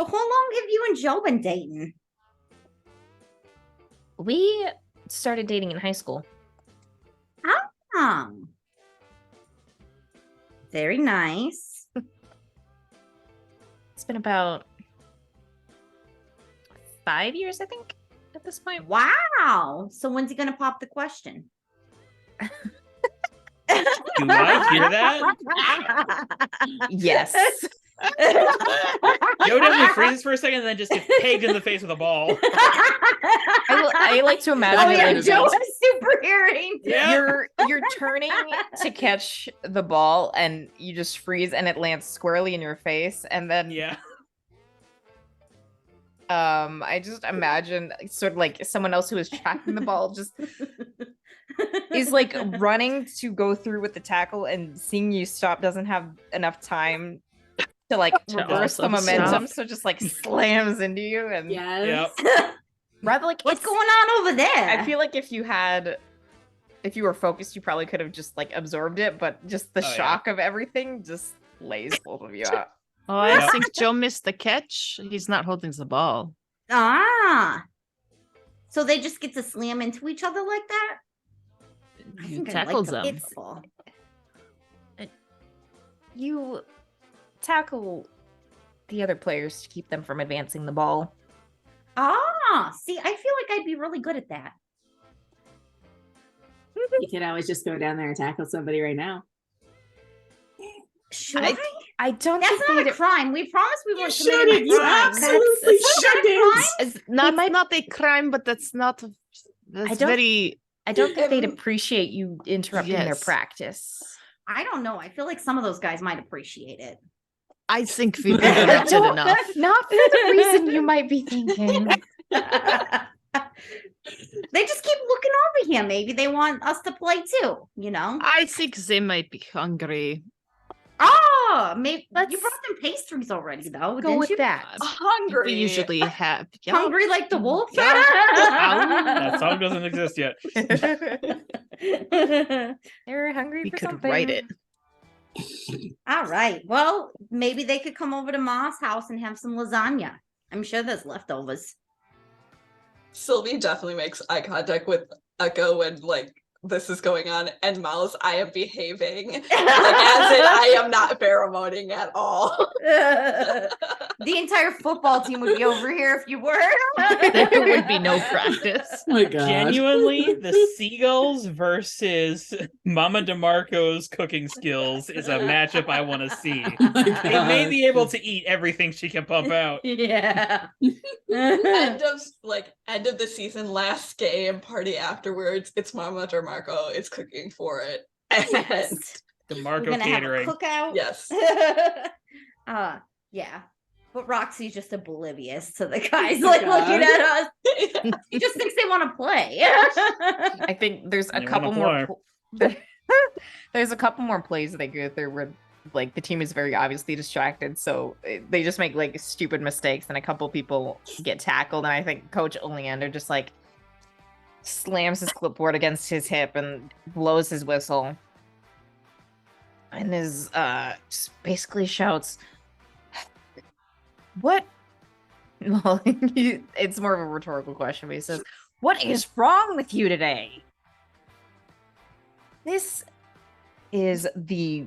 So how long have you and Joe been dating? We started dating in high school. Very nice. It's been about 5 years, I think, at this point. Wow. So when's he gonna pop the question? Do I hear that? Yes. Joe definitely freezes for a second and then just gets pegged in the face with a ball. I like to imagine Oh yeah, it as Joe has super hearing. Yeah. you're turning to catch the ball and you just freeze and it lands squarely in your face, and then Yeah. I just imagine sort of like someone else who is tracking the ball just is like running to go through with the tackle, and seeing you stop doesn't have enough time to like To reverse the also momentum, stop. so just like slams into you. And Yes. rather like What's it's- going on over there? I feel like if you were focused, you probably could have just like absorbed it, but just the Oh, yeah. shock of everything just lays both of you out. Oh, I Yeah. think Joe missed the catch. He's not holding the ball. So they just get to slam into each other like that? I You think I'd tackles like to them. hit the ball. You tackle the other players to keep them from advancing the ball. See, I feel like I'd be really good at that. You could always just go down there and tackle somebody right now. Should I- I don't That's think not they'd- a crime. We promised we wouldn't commit shouldn't. any You crimes. absolutely That's not a shouldn't. crime. It's not a crime, but that's don't- very I don't think they'd Um, appreciate you interrupting their Yes. practice. I don't know. I feel like some of those guys might appreciate it. I think we've interrupted enough. Not for the reason you might be thinking. They just keep looking over here. Maybe they want us to play too, you know? I think they might be hungry. Oh, maybe you Let's brought them pastries already, though. Go didn't with you? that. Hungry. We usually have. Yeah. Hungry like the wolf? That song doesn't exist yet. They're hungry We for could something. write it. All right. Well, maybe they could come over to Ma's house and have some lasagna. I'm sure there's leftovers. Sylvie definitely makes eye contact with Echo when like this is going on, and Miles, I am behaving like as in I am not pheromoning at all. The entire football team would be over here if you were. There would be no practice. Oh my god. Genuinely, the seagulls versus Mama DeMarco's cooking skills is a matchup I want to see. Oh my They may God. be able to eat everything she can pump out. Yeah. end of the season, last game, party afterwards. It's Mama DeMarco. It's cooking for it. And We're DeMarco gonna have a catering. cookout. yes. Yeah. But Roxy's just oblivious to the guys Oh like God. looking at us. He just thinks they want to play. I think there's a You couple wanna more. There's a couple more plays they go through where, like, the team is very obviously distracted, so they just make like stupid mistakes, and a couple people get tackled. And I think Coach Oleander just like slams his clipboard against his hip and blows his whistle, and is just basically shouts, "What?" Well, it's more of a rhetorical question, but he says, "What is wrong with you today? This is the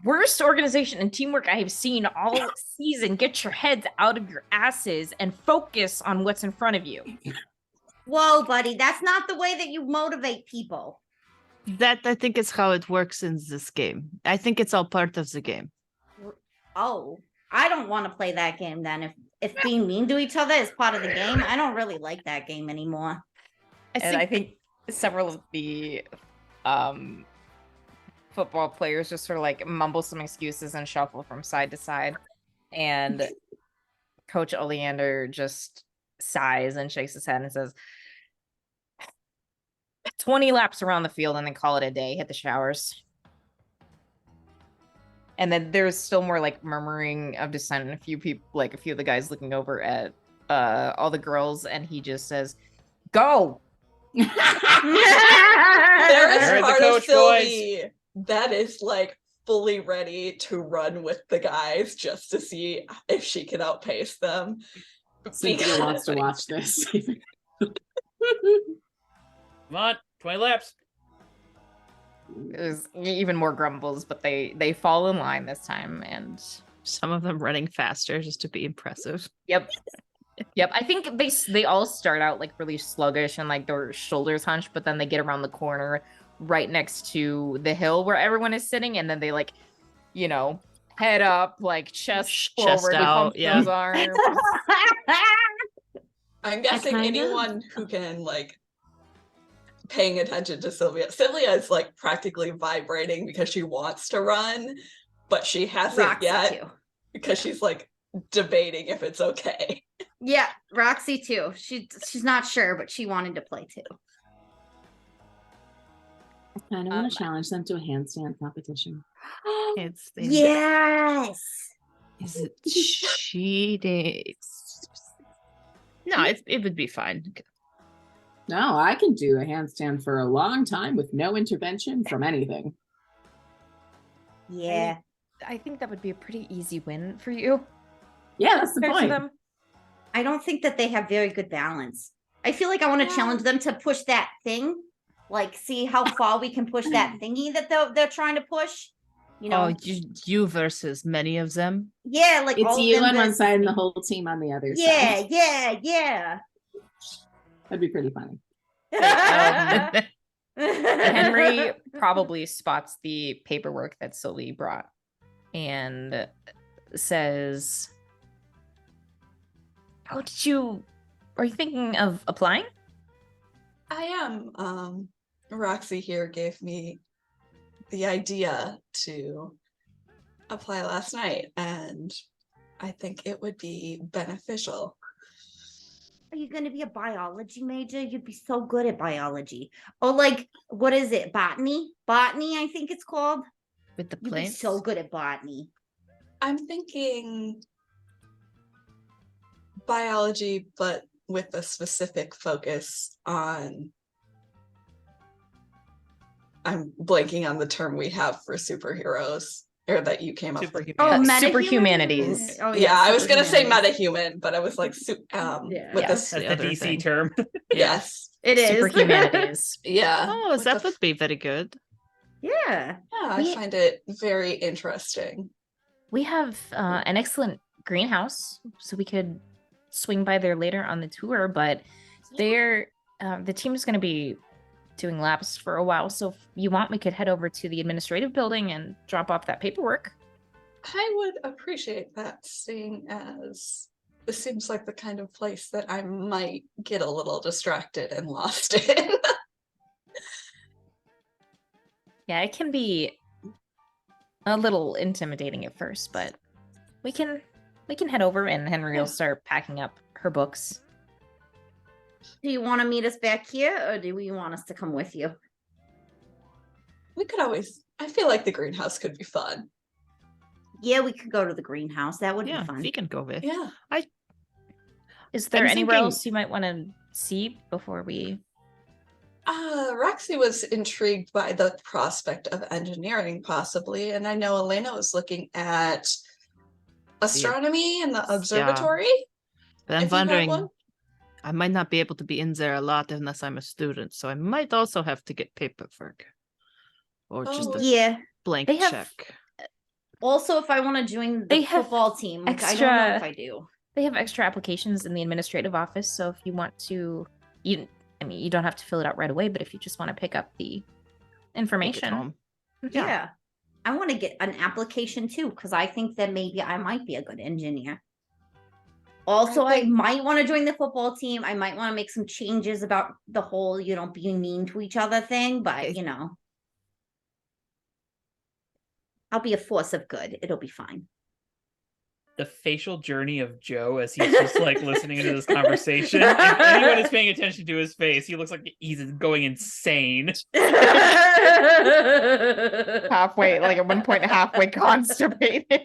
worst organization and teamwork I have seen all season. Get your heads out of your asses and focus on what's in front of you." Whoa, buddy, that's not the way that you motivate people. That I think is how it works in this game. I think it's all part of the game. Oh, I don't want to play that game then. If being mean to each other is part of the game, I don't really like that game anymore. And I think several of the football players just sort of like mumble some excuses and shuffle from side to side. And Coach Oleander just sighs and shakes his head and says, 20 laps around the field and then call it a day. Hit the showers. And then there's still more like murmuring of dissent and a few people, like a few of the guys looking over at all the girls, and he just says, "Go." There is Heard the part of coach, Sylvie that is like fully ready to run with the guys just to see if she can outpace them. Cynthia wants to watch this. Come on, 20 laps. There's even more grumbles, but they fall in line this time, and Some of them running faster just to be impressive. yep. Yep, I think they all start out like really sluggish and like their shoulders hunched, but then they get around the corner right next to the hill where everyone is sitting, and then they like, you know, head up, like chest forward, out, pump yeah. those arms. I'm guessing kind of- anyone who can like paying attention to Sylvia. Sylvia is like practically vibrating because she wants to run, but she hasn't Roxy yet too. because she's like debating if it's okay. Yeah, Roxy too. She's not sure, but she wanted to play too. I kind of want to challenge them to a handstand competition. It's Yes. Is it cheating? No, it would be fine. No, I can do a handstand for a long time with no intervention from anything. Yeah. I think that would be a pretty easy win for you. Yeah, that's the compared to point. them. I don't think that they have very good balance. I feel like I want to challenge them to push that thing, like see how far we can push that thingy that they're trying to push. You know, Oh, you versus many of them. yeah, like It's all of you them on one versus side and me. the whole team on the other Yeah, side. yeah. That'd be pretty funny. Henry probably spots the paperwork that Sylvie brought and says, "Oh, are you thinking of applying?" I am. Roxy here gave me the idea to apply last night, and I think it would be beneficial. Are you going to be a biology major? You'd be so good at biology. Or like, what is it? Botany? Botany, I think it's called. With the You'd be plants. so good at botany. I'm thinking biology, but with a specific focus on. I'm blanking on the term we have for superheroes, or that you came up with. Superhuman. Oh, Superhumanities. Oh, Yeah, I was gonna say superhumanities. metahuman, but I was like, with Yeah. this. That's That's the the other DC thing. term. Yes. It is. Superhumanities. Yeah. Oh, with that the would be very good. Yeah. Yeah, I We- find it very interesting. We have an excellent greenhouse, so we could swing by there later on the tour. But the team is going to be doing laps for a while, so if you want, we could head over to the administrative building and drop off that paperwork. I would appreciate that, seeing as this seems like the kind of place that I might get a little distracted and lost in. Yeah, it can be a little intimidating at first, but we can head over, and Henry will start packing up her books. Do you want to meet us back here, or do we want us to come with you? We could always. I feel like the greenhouse could be fun. Yeah, we could go to the greenhouse. That would Yeah, be fun. we can go with. Yeah. Is there I'm anywhere thinking- else you might want to see before we? Roxy was intrigued by the prospect of engineering, possibly, and I know Elena was looking at astronomy and the observatory. But I'm if you had wondering, one. I might not be able to be in there a lot unless I'm a student, so I might also have to get paperwork. Or just Oh, a Yeah. blank They have- check. Also, if I want to join the They have football team, which I don't know if extra- I do. They have extra applications in the administrative office, so if you want to, you don't have to fill it out right away, but if you just want to pick up the Take it information, home. Yeah. I want to get an application too, because I think that maybe I might be a good engineer. Also, I think- might want to join the football team. I might want to make some changes about the whole, being mean to each other thing, but Okay. I'll be a force of good. It'll be fine. The facial journey of Joe as he's just like listening to this conversation. If anyone is paying attention to his face, he looks like he's going insane. halfway, like at one point, halfway constipated.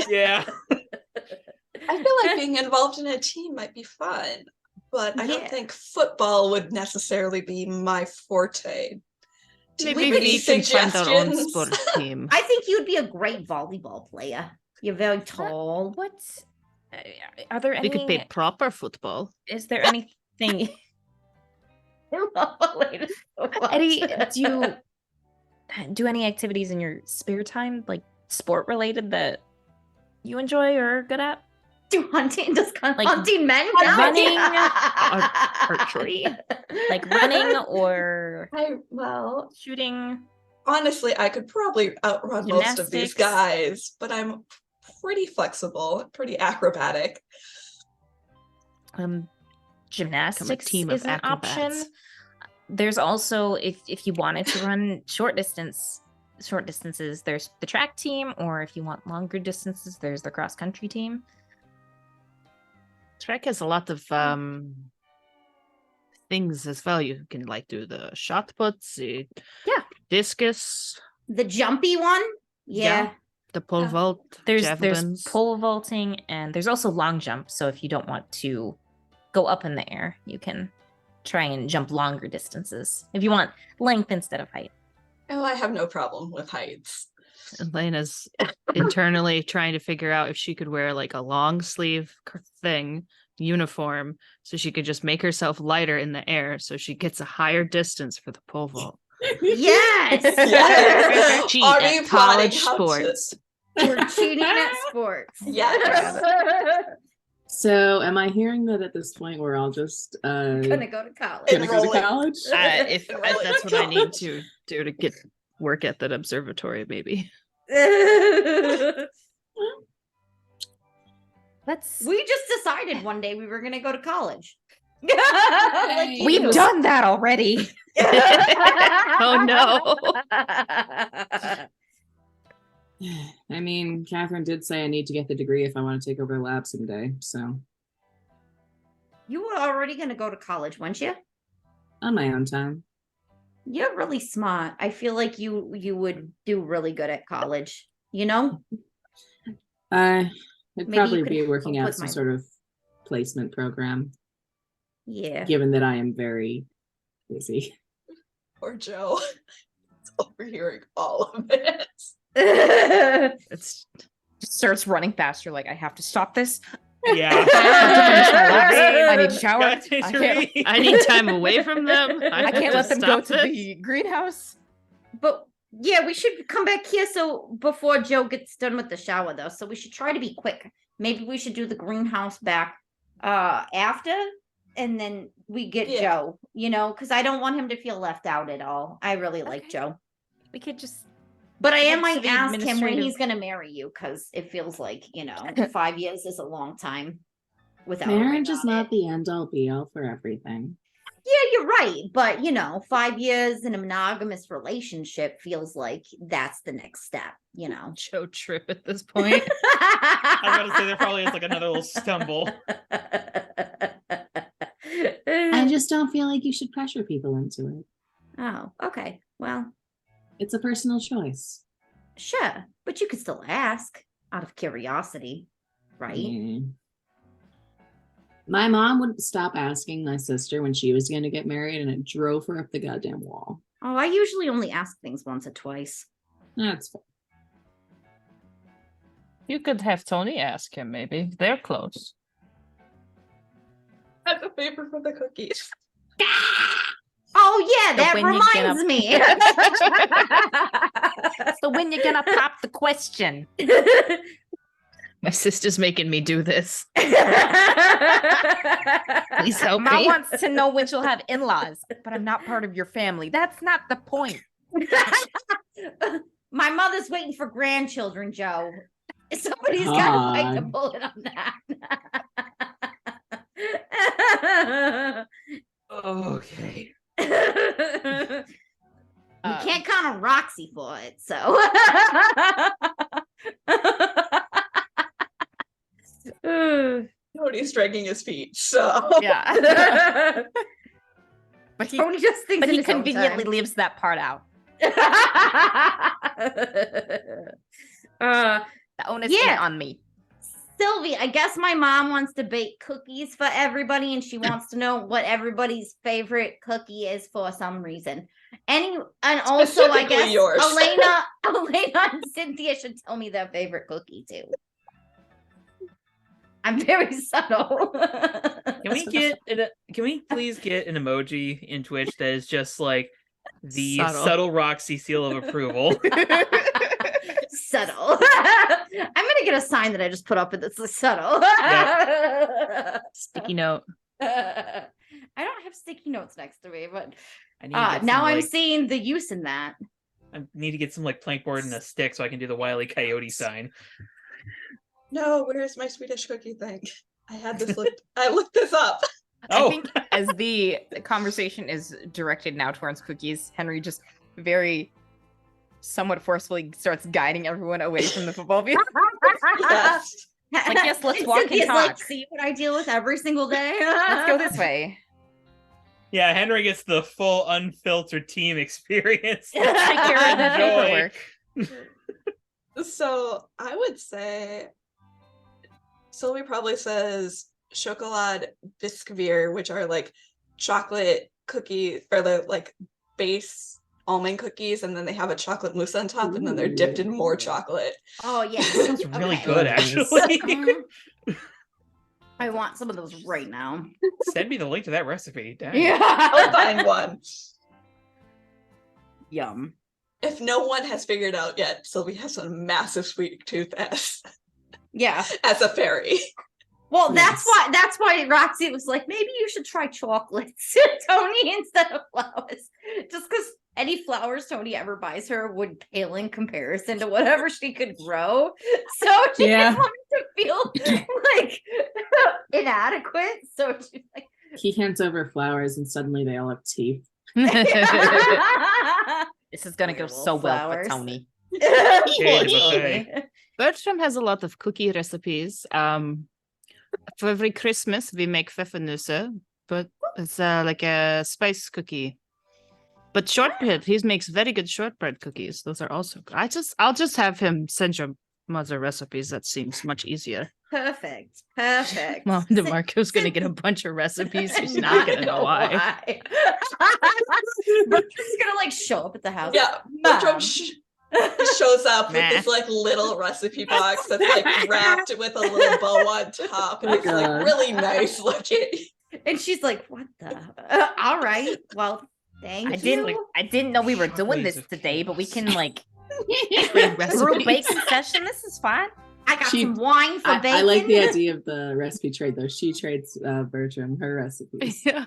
Yeah. I feel like being involved in a team might be fun, but I Yeah. don't think football would necessarily be my forte. Do Maybe we we need can find our own suggestions? sport team. I think you'd be a great volleyball player. You're very tall. What? Are there We could play any? proper football. Is there anything? Eddie, do you do any activities in your spare time, like sport related, that you enjoy or are good at? Do hunting? Does Like, hunting men count? running, archery, like running or Well, shooting? honestly, I could probably outrun most of these Gymnastics? guys, but I'm pretty flexible, pretty acrobatic. Gymnastics team of is an option. acrobats. There's also, if you wanted to run short distances, there's the track team, or if you want longer distances, there's the cross country team. Track has a lot of things as well. You can like do the shot puts, Yeah. discus, The jumpy one? Yeah. the pole vault, There's javelins. pole vaulting, and there's also long jump. So if you don't want to go up in the air, you can try and jump longer distances. If you want length instead of height. Oh, I have no problem with heights. Elena's internally trying to figure out if she could wear like a long sleeve uniform so she could just make herself lighter in the air so she gets a higher distance for the pole vault. Yes. Yes. Cheat Are at we college plotting how to- sports. We're cheating at sports. Yes. So am I hearing that at this point we're all just Gonna go to college. gonna go to Enrolling. college? If Enrolling that's in what I need college. to do to get work at that observatory, maybe. Let's. We just decided one day we were gonna go to college. Like you We've do. done that already. Oh no. I mean, Catherine did say I need to get the degree if I want to take over lab someday. So You were already gonna go to college, weren't you? on my own time. You're really smart. I feel like you would do really good at college. You know? I'd Maybe probably you could be working help out with some my- sort of placement program, Yeah. given that I am very busy. Poor Joe. It's overhearing all of it. It's Starts running faster. Like, I have to stop this. Yeah. I need to shower. Gotta taste I your can't- meat. I need time away from them. I can't let them go to the greenhouse. But yeah, we should come back here so before Joe gets done with the shower though. So we should try to be quick. Maybe we should do the greenhouse back after and then we get Yeah. Joe, you know, because I don't want him to feel left out at all. I really like Okay. Joe. We could just. But I Head am to might the ask him when administrative- he's gonna marry you because it feels like, you know, 5 years is a long time without a ring Marriage is on not it. the end all be all for everything. Yeah, you're right. But you know, 5 years in a monogamous relationship feels like that's the next step, you know. Joe trip at this point. I was about to say there probably is like another little stumble. I just don't feel like you should pressure people into it. Oh, okay. Well, It's a personal choice. sure. But you could still ask out of curiosity, right? Mm. My mom wouldn't stop asking my sister when she was going to get married, and it drove her up the goddamn wall. Oh, I usually only ask things once or twice. That's fine. You could have Tony ask him, maybe. They're close. As a favor for the cookies. Oh yeah, So that when you get reminds me. So when you're gonna pop the question? My sister's making me do this. Please help Mom me. wants to know when she'll have in-laws, but I'm not part of your family. That's not the point. My mother's waiting for grandchildren, Joe. Somebody's got to bite the God. bullet on that. Okay. We can't count on Roxy for it, so. Tony's dragging his feet, so. Yeah. But he, Tony just thinks but in he his own conveniently time. leaves that part out. The onus is Yeah. on me. Sylvie, I guess my mom wants to bake cookies for everybody, and she wants to know what everybody's favorite cookie is for some reason. And also, I Specifically guess yours. Elena and Cynthia should tell me their favorite cookie too. I'm very subtle. Can we please get an emoji in Twitch that is just like the subtle Roxy seal of approval? Subtle. I'm gonna get a sign that I just put up and that's subtle. Sticky note. I don't have sticky notes next to me, but I need to get now some, I'm like, seeing the use in that. I need to get some like plankboard and a stick so I can do the Wile E. Coyote sign. No, where's my Swedish cookie thing? I looked this up. I think as the conversation is directed now towards cookies, Henry just very somewhat forcefully starts guiding everyone away from the football field. Yes. Like, yes, let's walk and Cynthia's talk. like, see what I deal with every single day. Let's go this way. Yeah, Henry gets the full unfiltered team experience. Take care of the paperwork. So I would say Sylvie probably says chocolate biscuit, which are like chocolate cookies or the like base almond cookies, and then they have a chocolate mousse on top, and then they're dipped in more chocolate. Oh yeah, Sounds really Okay. good, actually. I want some of those right now. Send me the link to that recipe. Dang. I'll Yeah. find one. Yum. If no one has figured out yet, Sylvie has a massive sweet tooth Yeah. as a fairy. Well, Yes. that's why Roxy was like, maybe you should try chocolates, Tony, instead of flowers. Just because any flowers Tony ever buys her would pale in comparison to whatever she could grow. So she Yeah. didn't want to feel like inadequate. So she's like, He hands over flowers and suddenly they all have teeth. This is gonna go Werewolf so well flowers. for Tony. buffet. Bertram has a lot of cookie recipes. For every Christmas, we make pfeffernusse, but it's like a spice cookie. But shortbread, he makes very good shortbread cookies. Those are also good. I'll just have him send your mother recipes. That seems much easier. Perfect. Mom DeMarco's gonna get a bunch of recipes. He's not gonna know why. Bertram's gonna like show up at the house. Yeah, Mom. Bertram shows up with Nah. this like little recipe box that's like wrapped with a little bow on top, and it's like God. really nice looking. And she's like, what the? All right. Well, thank you. I didn't know we were doing Ways this of today, but we can chaos. like Trade group recipes. baking session. This is fine. I got She- some wine for bacon. I like the idea of the recipe trade though. She trades Bertram her recipes. Yeah.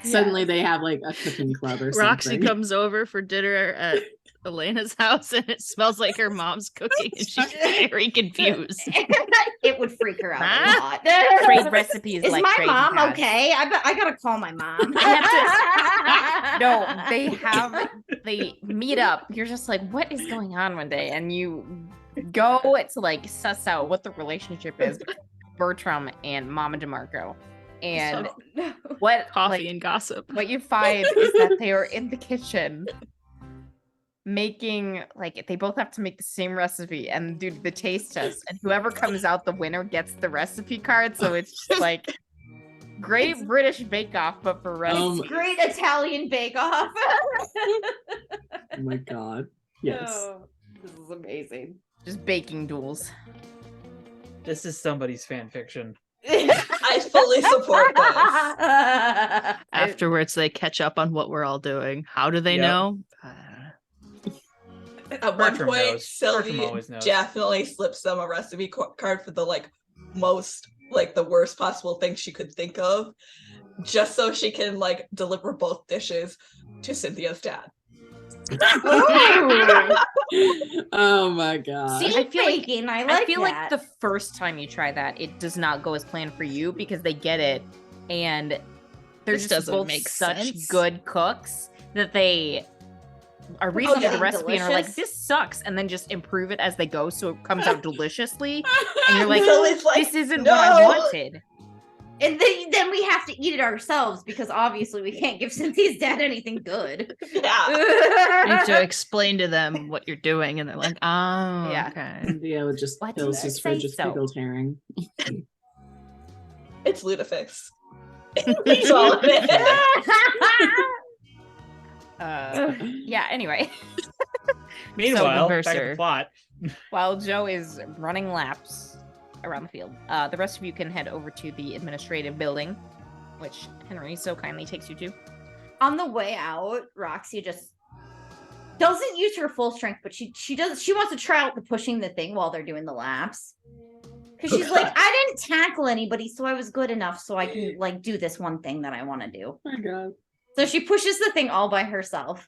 Suddenly they have like a cooking club or Roxy something. comes over for dinner at Elena's house and it smells like her mom's cooking and she's very confused. It would freak her out a Huh? lot. Trade recipes Is like my trading mom cards. okay? I gotta call my mom. No, they meet up. You're just like, what is going on one day? And you go to like suss out what the relationship is with Bertram and Mama DeMarco. And what Coffee like, and gossip. what you find is that they are in the kitchen making like they both have to make the same recipe and do the taste test, and whoever comes out the winner gets the recipe card. So it's just like Great British Bake Off, but for recipes. Great Italian Bake Off. Oh my god. Yes. Oh, this is amazing. Just baking duels. This is somebody's fan fiction. I fully support this. Afterwards, they catch up on what we're all doing. How do they Yep. know? At one Bertram point, knows. Bertram Sylvie always knows. definitely slips them a recipe card for the like most like the worst possible thing she could think of, just so she can like deliver both dishes to Cynthia's dad. Oh my god. See, I feel like- baking. I like I feel that. like the first time you try that, it does not go as planned for you because they get it and they're This just doesn't both make such sense. good cooks that they are reading yeah, the recipe and are like, delicious. this sucks, and then just improve it as they go so it comes out deliciously. And you're like, So it's like, this isn't what I no. wanted. And then we have to eat it ourselves because obviously we can't give Cynthia's dad anything good. yeah. You have to explain to them what you're doing, and they're like, "Oh, Yeah. okay." Cynthia would just Why fills didn't his I fridge say with so? pickled herring. It's Ludifix. It's all of it. Yeah, anyway. Meanwhile, back at Mercer. the plot. While Joe is running laps around the field, the rest of you can head over to the administrative building, which Henry so kindly takes you to. On the way out, Roxy just doesn't use her full strength, but she wants to try out the pushing the thing while they're doing the laps. Because she's like, I didn't tackle anybody, so I was good enough so I can like do this one thing that I want to do. Oh my god. So she pushes the thing all by herself.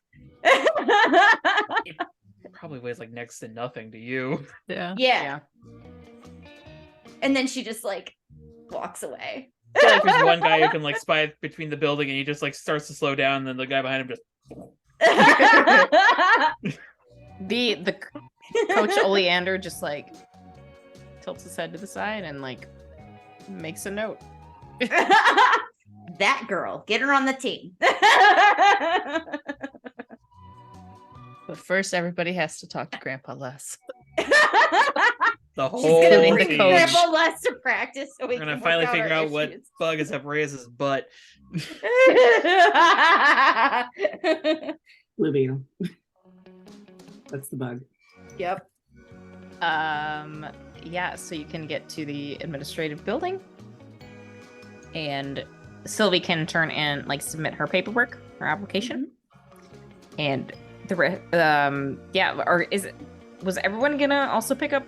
Probably weighs like next to nothing to you. Yeah. Yeah. And then she just like walks away. I feel like there's one guy who can like spy between the building and he just like starts to slow down and then the guy behind him just The Coach Oleander just like tilts his head to the side and like makes a note. That girl, get her on the team. But first, everybody has to talk to Grandpa Les. the She's whole gonna bring bring the team. coach. Grandpa Les to practice so we We're gonna can finally work figure our out what issues. bug is up Reyes' butt. Blue beetle. That's the bug. Yep. Yeah, so you can get to the administrative building and Sylvie can turn in like submit her paperwork, her application. And the was everyone gonna also pick up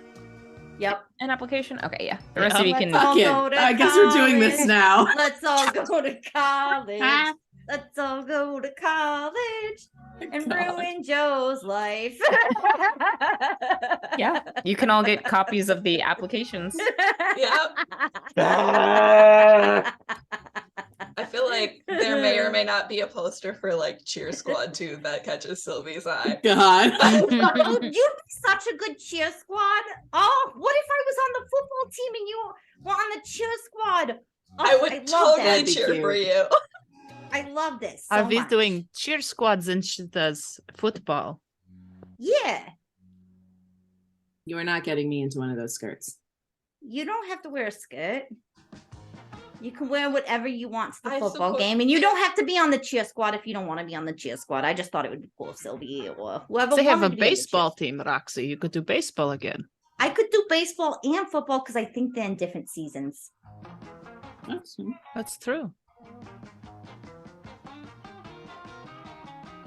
Yep. an application? Okay, yeah. The rest of you Let's can all Fuck it. go to I guess we're doing this college. now. Let's all go to college. Let's all go to college and God. ruin Joe's life. yeah, you can all get copies of the applications. I feel like there may or may not be a poster for like Cheer Squad 2 that catches Sylvie's eye. God. Oh, you'd be such a good cheer squad. Oh, what if I was on the football team and you were on the cheer squad? Oh, I would love totally that. That'd be cheer cute. for you. I love this. So Are we much. doing cheer squads and she does football? Yeah. You are not getting me into one of those skirts. You don't have to wear a skirt. You can wear whatever you want to the I football suppose- game, and you don't have to be on the cheer squad if you don't want to be on the cheer squad. I just thought it would be cool if Sylvie or whoever. They have wanted a to be on the cheer baseball squad. team, Roxy. You could do baseball again. I could do baseball and football because I think they're in different seasons. That's true.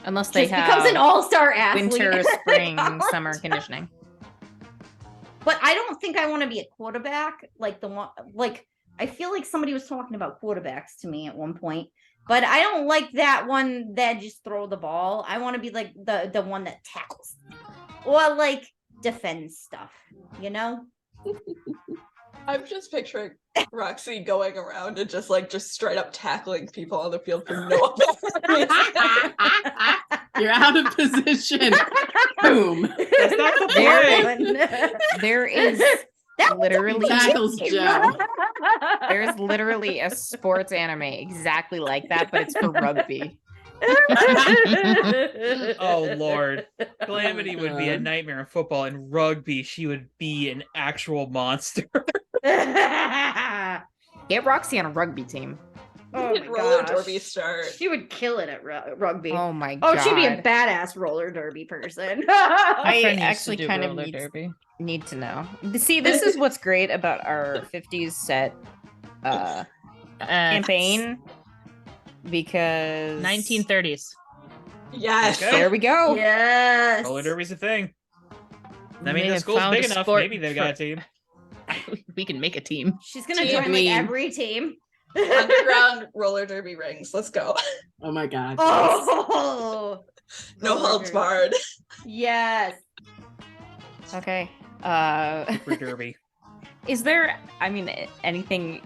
Unless they Just becomes an have all-star athlete. winter, spring, College. summer conditioning. But I don't think I want to be a quarterback. Like the one, like I feel like somebody was talking about quarterbacks to me at one point. But I don't like that one that just throw the ball. I want to be like the one that tackles or like defends stuff. You know? I'm just picturing Roxy going around and just straight up tackling people on the field for no apparent reason. You're out of position. Boom. That's not the point. There is literally Tackles Joe. there's literally a sports anime exactly like that, but it's for rugby. Oh Lord. Calamity would be a nightmare in football. In rugby, she would be an actual monster. Get Roxy on a rugby team. Oh Did my roller gosh. derby start? She would kill it at rugby. Oh my god. Oh, she'd be a badass roller derby person. I friend used to actually do kind of roller need, derby. need to know. See, this is what's great about our 50s set campaign because 1930s. Yes. Okay. there we go. Yes. Roller derby's a thing. I We mean, the have school's found big a enough. sport Maybe they've got a team. We can make a team. She's gonna Team join like me. every team. Underground roller derby rings. Let's go. Oh my god. Oh, No roller holds derby. barred. Yes. Okay. For derby. Is there, I mean, anything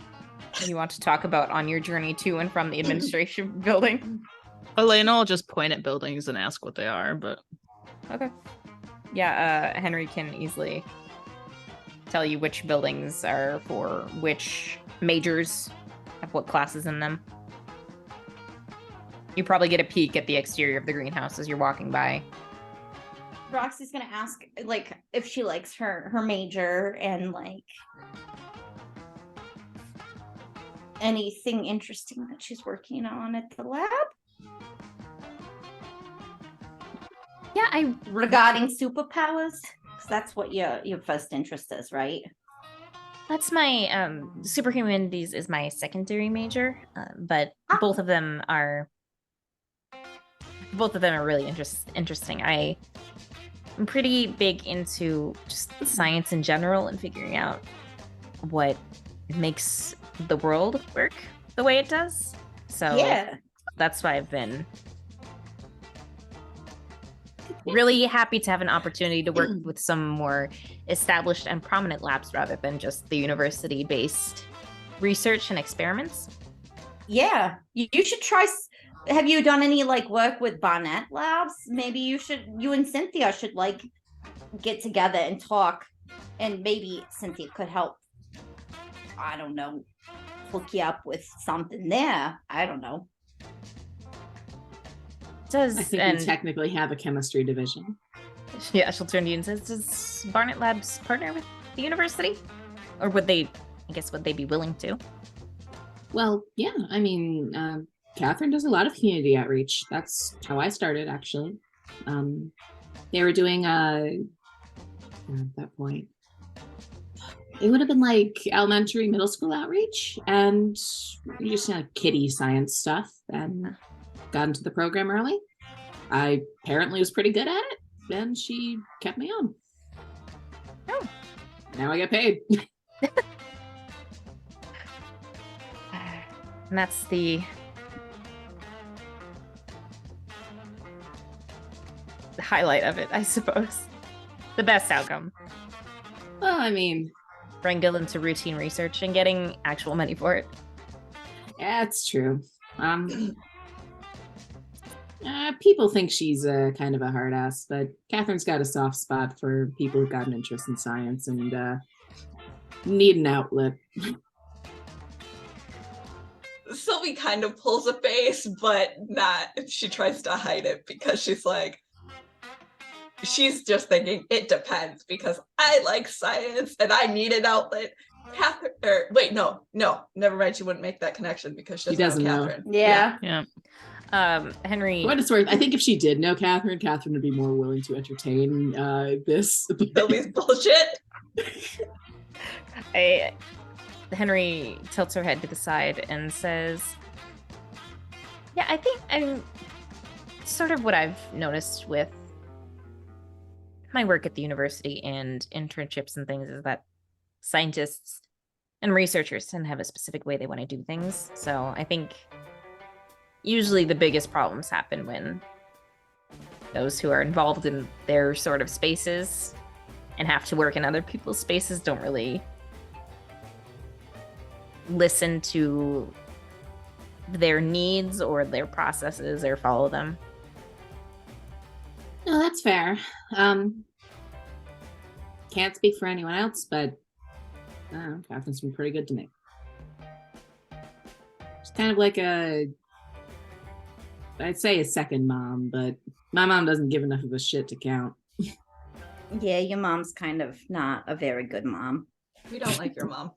you want to talk about on your journey to and from the administration building? Elena will just point at buildings and ask what they are, but Okay. Yeah, Henry can easily tell you which buildings are for which majors, have what classes in them. You probably get a peek at the exterior of the greenhouse as you're walking by. Roxy's gonna ask like if she likes her major and like anything interesting that she's working on at the lab. Yeah, I regarding superpowers? 'Cause that's what your first interest is, right? that's my superhumanities is my secondary major, but both of them are really interesting. I'm pretty big into just science in general and figuring out what makes the world work the way it does. So Yeah. that's why I've been really happy to have an opportunity to work with some more established and prominent labs rather than just the university-based research and experiments. Yeah. You should try. Have you done any like work with Barnett Labs? Maybe you and Cynthia should like get together and talk, and maybe Cynthia could help. I don't know, hook you up with something there. I don't know. I think we technically have a chemistry division. Yeah, she'll turn to you and says, does Barnett Labs partner with the university? Or would they be willing to? Well, yeah, I mean, Catherine does a lot of community outreach. That's how I started, actually. They were doing, at that point, it would have been like elementary, middle school outreach, and just kiddie science stuff, and got into the program early. I apparently was pretty good at it, and she kept me on. Oh. Now I get paid. And that's the highlight of it, I suppose. The best outcome. Well, I mean, wrangle into routine research and getting actual money for it. Yeah, it's true. People think she's kind of a hard ass, but Catherine's got a soft spot for people who've got an interest in science and need an outlet. Sylvie kind of pulls a face, but not. She tries to hide it because she's just thinking, it depends, because I like science and I need an outlet. Catherine, never mind. She wouldn't make that connection because she doesn't know Catherine. Yeah. Henry. What it's worth, I think if she did know Catherine would be more willing to entertain this. Sylvie's bullshit. Henry tilts her head to the side and says, yeah, I think sort of what I've noticed with my work at the university and internships and things is that scientists and researchers tend to have a specific way they want to do things. So I think usually the biggest problems happen when those who are involved in their sort of spaces and have to work in other people's spaces don't really listen to their needs or their processes or follow them. No, that's fair. Can't speak for anyone else, but Catherine's been pretty good to me. She's kind of like I'd say a second mom, but my mom doesn't give enough of a shit to count. Yeah, your mom's kind of not a very good mom. We don't like your mom.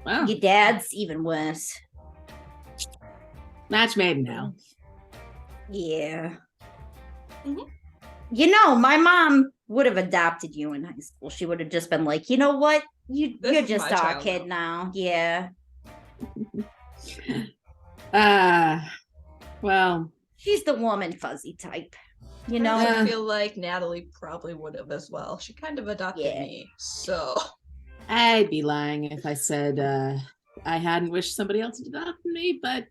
Well, your dad's even worse. Match made in hell. Yeah. Mm-hmm. My mom would have adopted you in high school. She would have just been like, you know what? You're just our kid now. Yeah. Well. She's the warm and fuzzy type. I feel like Natalie probably would have as well. She kind of adopted me, so. I'd be lying if I said I hadn't wished somebody else had adopted me, but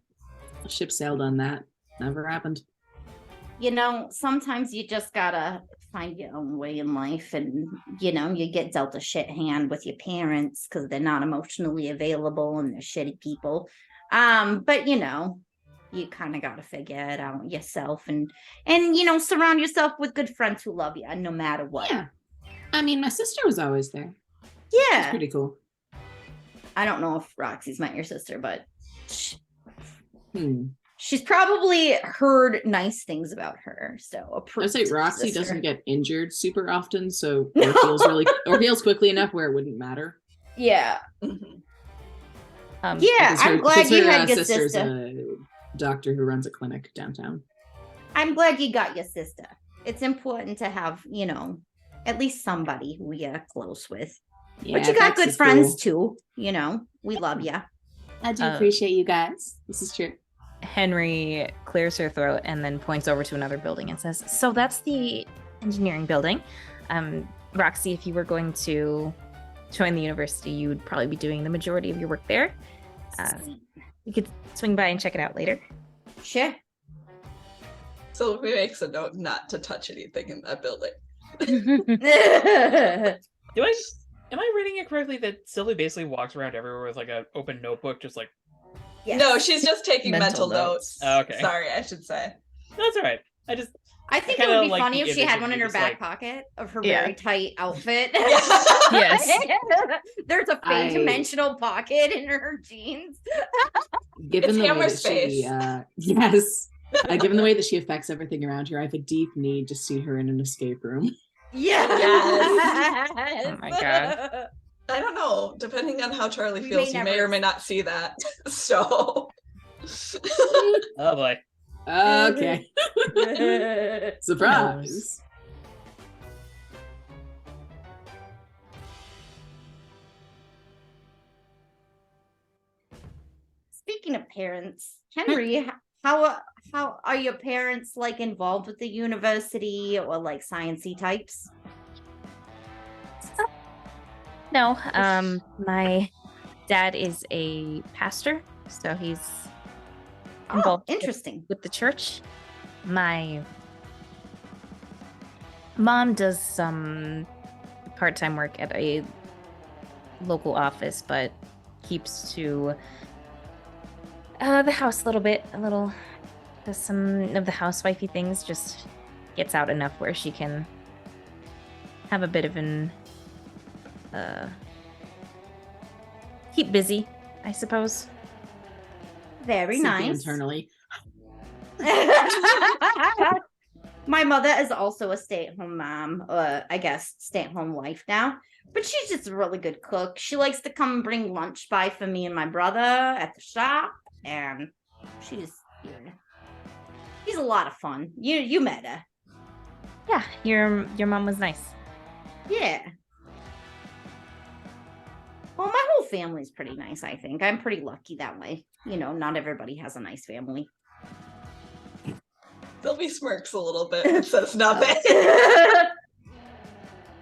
the ship sailed on that. Never happened. Sometimes you just gotta find your own way in life, and you get dealt a shit hand with your parents because they're not emotionally available and they're shitty people. But you kind of gotta figure it out yourself, and surround yourself with good friends who love you no matter what. Yeah, I mean, my sister was always there. Yeah, it's pretty cool. I don't know if Roxy's met your sister, but she's probably heard nice things about her. So I say Roxy doesn't get injured super often, so or heals quickly enough where it wouldn't matter. Yeah. Mm-hmm. I'm glad you had your sister's sister. A doctor who runs a clinic downtown. I'm glad you got your sister. it's important to have, at least somebody who you're close with. Yeah, But you got Bex good is friends cool. too. We love you. I do Uh, appreciate you guys. This is true. Henry clears her throat and then points over to another building and says, "So that's the engineering building. Roxy, if you were going to join the university, you would probably be doing the majority of your work there. You could swing by and check it out later." Sure. Sylvie makes a note not to touch anything in that building. Am I reading it correctly that Sylvie basically walks around everywhere with like an open notebook, just like Yes. No, she's just taking mental Mental notes. notes. Oh, okay. Sorry, I should say. that's all right. I I think it kinda would be like funny the if she had image one of in you her just, back like- pocket of her Yeah. very tight outfit. Yes. There's a fake dimensional pocket in her jeans. Given It's the way hammer that she, space. yes, given the way that she affects everything around her, I have a deep need to see her in an escape room. Yes. Oh my God. I don't know. Depending on how Charlie We feels, may you may never or may not see that. So oh boy. Okay, surprise. Speaking of parents, Henry, how are your parents like involved with the university or like sciencey types? No, my dad is a pastor, so he's Oh, involved interesting. with the church. My mom does some part-time work at a local office, but keeps to the house a little bit, does some of the housewifey things, just gets out enough where she can have a bit of an keep busy, I suppose. Very Cynthia nice. internally. My mother is also a stay-at-home mom, I guess stay-at-home wife now. But she's just a really good cook. She likes to come bring lunch by for me and my brother at the shop, and she's a lot of fun. You met her. Yeah, your mom was nice. Yeah. Well, my whole family's pretty nice, I think. I'm pretty lucky that way. Not everybody has a nice family. Sylvie smirks a little bit and says nothing.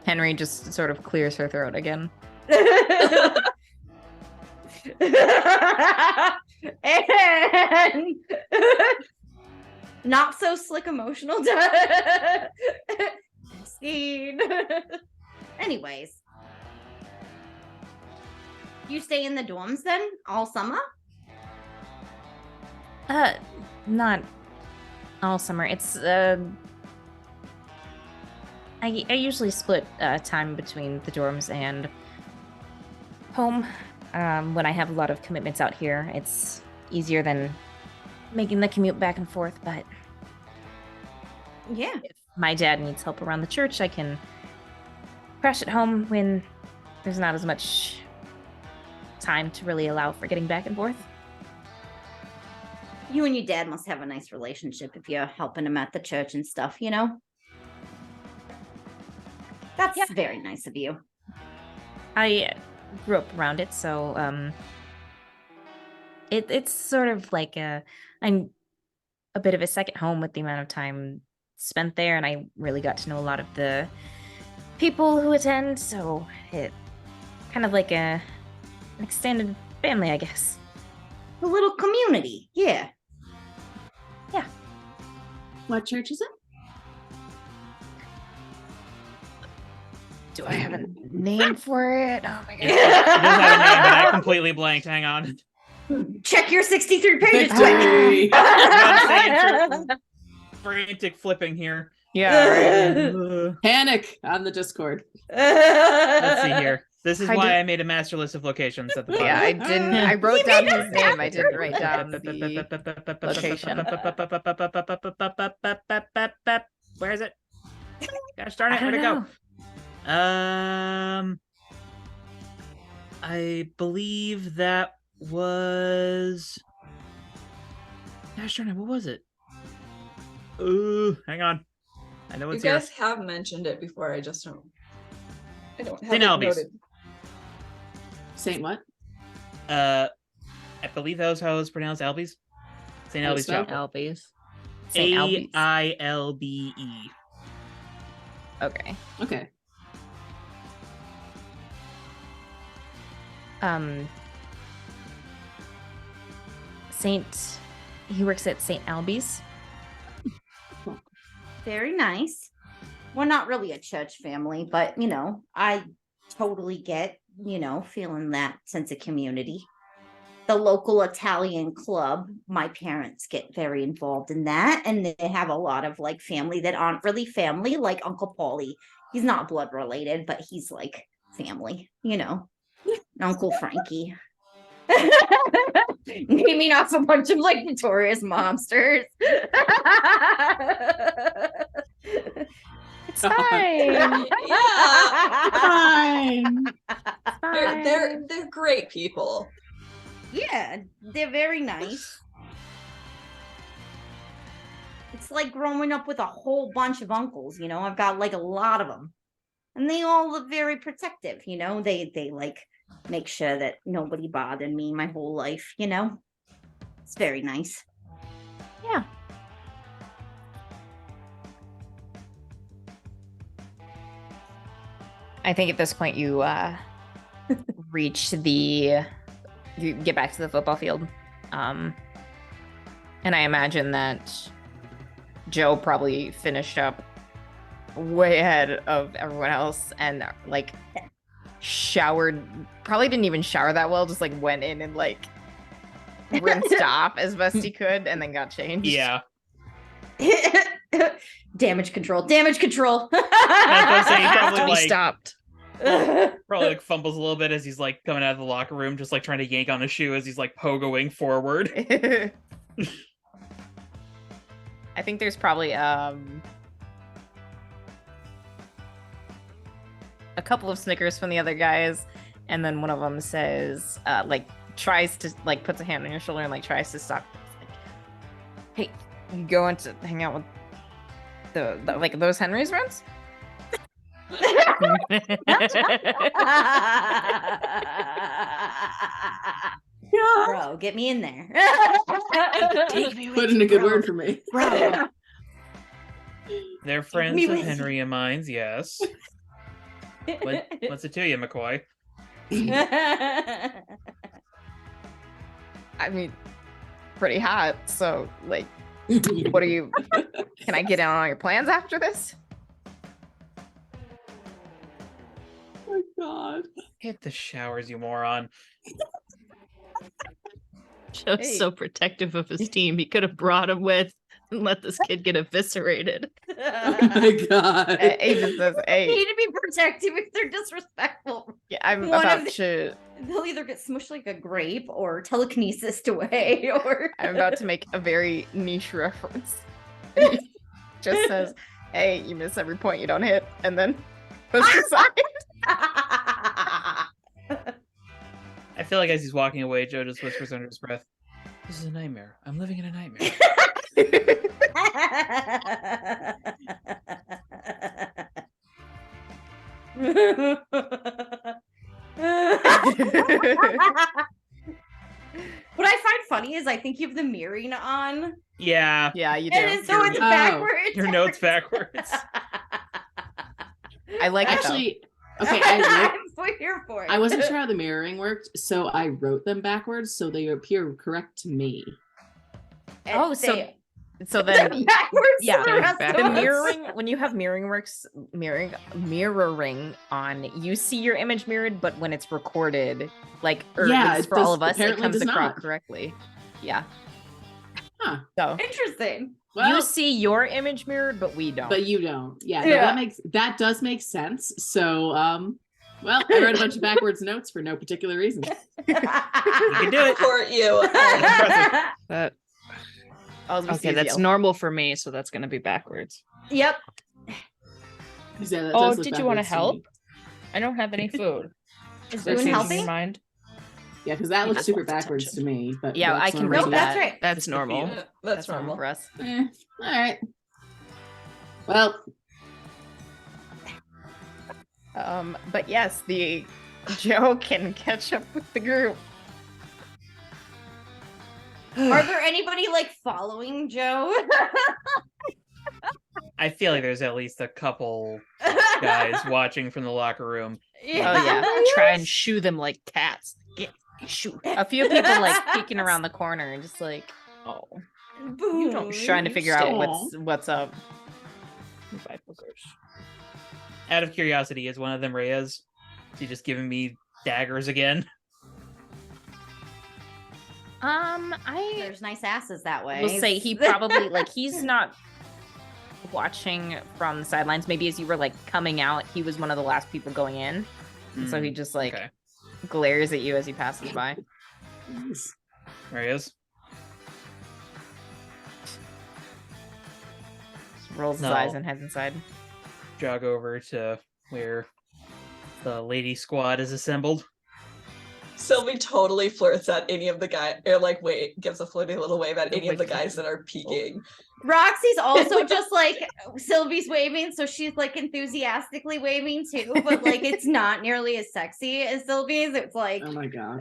Henry just sort of clears her throat again. And not so slick emotional scene. Anyways, you stay in the dorms then all summer? Not all summer. It's I usually split time between the dorms and home. When I have a lot of commitments out here, it's easier than making the commute back and forth, but Yeah. if my dad needs help around the church, I can crash at home when there's not as much time to really allow for getting back and forth. You and your dad must have a nice relationship if you're helping him at the church and stuff, That's Yeah. very nice of you. I grew up around it, so it's sort of like I'm a bit of a second home with the amount of time spent there, and I really got to know a lot of the people who attend, so it kind of like an extended family, I guess. A little community. Yeah. What church is it? Do I have a name for it? Oh my It does have a name, but I completely blanked. Hang on. Check your 63 pages. Victory! Frantic flipping here. Yeah, right. Panic on the Discord. Let's see here. This is I why did- I made a master list of locations at the bottom. Yeah, I didn't. I wrote You down made his us name. I didn't write down the location. Where is it? Gosh darn it, I where'd it don't go? know. I believe that was. Gosh darn it, what was it? Ooh, hang on. I know You it's here. guys have mentioned it before. I just don't. I don't have St. it Albans. noted. Saint what? I believe that was how it was pronounced. Albies. St. How Albies it's spelled? Chapel. Albies. St. Albies. Ailbe. Okay. Okay. He works at St. Albies. Very nice. We're not really a church family, but I totally get, feeling that sense of community. The local Italian club, my parents get very involved in that. And they have a lot of like family that aren't really family, like Uncle Paulie. He's not blood related, but he's like family, and Uncle Frankie. Naming off a bunch of like notorious mobsters. It's fine. Yeah, Fine. they're great people. Yeah, they're very nice. It's like growing up with a whole bunch of uncles, I've got like a lot of them. And they all look very protective, They like make sure that nobody bothered me my whole life, It's very nice. Yeah. I think at this point you you get back to the football field. And I imagine that Joe probably finished up way ahead of everyone else and like showered, probably didn't even shower that well, just like went in and like rinsed off as best he could and then got changed. Yeah. Damage control. I was gonna say, he probably To be like stopped. probably like fumbles a little bit as he's like coming out of the locker room, just like trying to yank on his shoe as he's like pogoing forward. I think there's probably a couple of snickers from the other guys, and then one of them says, tries to like puts a hand on your shoulder and like tries to stop. Like, hey, you going to hang out with the like those Henry's friends? Bro, get me in there. Put in a good word for me. Bro. They're friends Me of with- Henry and mine's, yes. What's it to you, McCoy? I mean, pretty hot. So like, what are you? Can I get in on your plans after this? Oh my god. Hit the showers, you moron. Joe's Hey. so protective of his team. He could have brought him with and let this kid get eviscerated. Oh my god. Aiden says, Need "Hey, to be protective if they're disrespectful. yeah, I'm One of about the- to. They'll either get smushed like a grape or telekinesis away, or I'm about to make a very niche reference." And he just says, "Hey, you miss every point you don't hit," and then puts aside. I feel like as he's walking away, Joe just whispers under his breath, "This is a nightmare. I'm living in a nightmare." What I find funny is I think you have the mirroring on, Yeah, Yeah, you do. and so it's Oh. backwards. your notes backwards. I like Actually, okay, I I'm here for it. wasn't sure how the mirroring worked, so I wrote them backwards so they appear correct to me. And Oh, so- they- it. So then, backwards. yeah, to the rest of the us. mirroring when you have mirroring on, you see your image mirrored, but when it's recorded, like or Yeah, at least it for all does- of us, it apparently comes does across not. correctly. Yeah. Huh. So Interesting. Well, you see your image mirrored, but we don't. but you don't. Yeah, no, Yeah. that does make sense. So well, I wrote a bunch of backwards notes for no particular reason. You can do it. Support you. That All we see okay, is that's yellow. normal for me, so that's gonna be backwards. Yep. Yeah, that Oh, does look did you want to backwards help? me. I don't have any food. Is That Boone changing your helping? mind? Yeah, because that looks just super wants backwards attention. to me. But Yeah, that's I can normal read Nope, to that's you. right. That's Just a normal. few. That's normal. for us. All right. Well, But yes, the Joe can catch up with the group. Are there anybody like following Joe? I feel like there's at least a couple guys watching from the locker room. Oh, yeah. Try and shoo them like cats. Get shoot. A few people like peeking around the corner and just like, oh, You don't trying to figure out Aw. what's up. Out of curiosity, is one of them Reyes? Is he just giving me daggers again? There's nice asses that way. We'll say he probably like he's not watching from the sidelines. Maybe as you were like coming out, he was one of the last people going in, and so he just like Okay. glares at you as he passes by. Nice. There he is. Rolls his No. eyes and heads inside. Jog over to where the lady squad is assembled. Sylvie totally flirts at any of the guys, or like gives a flirty little wave at any of the guys that are peeking. Roxy's also just like Sylvie's waving, so she's like enthusiastically waving too, but like it's not nearly as sexy as Sylvie's. It's like Oh my god.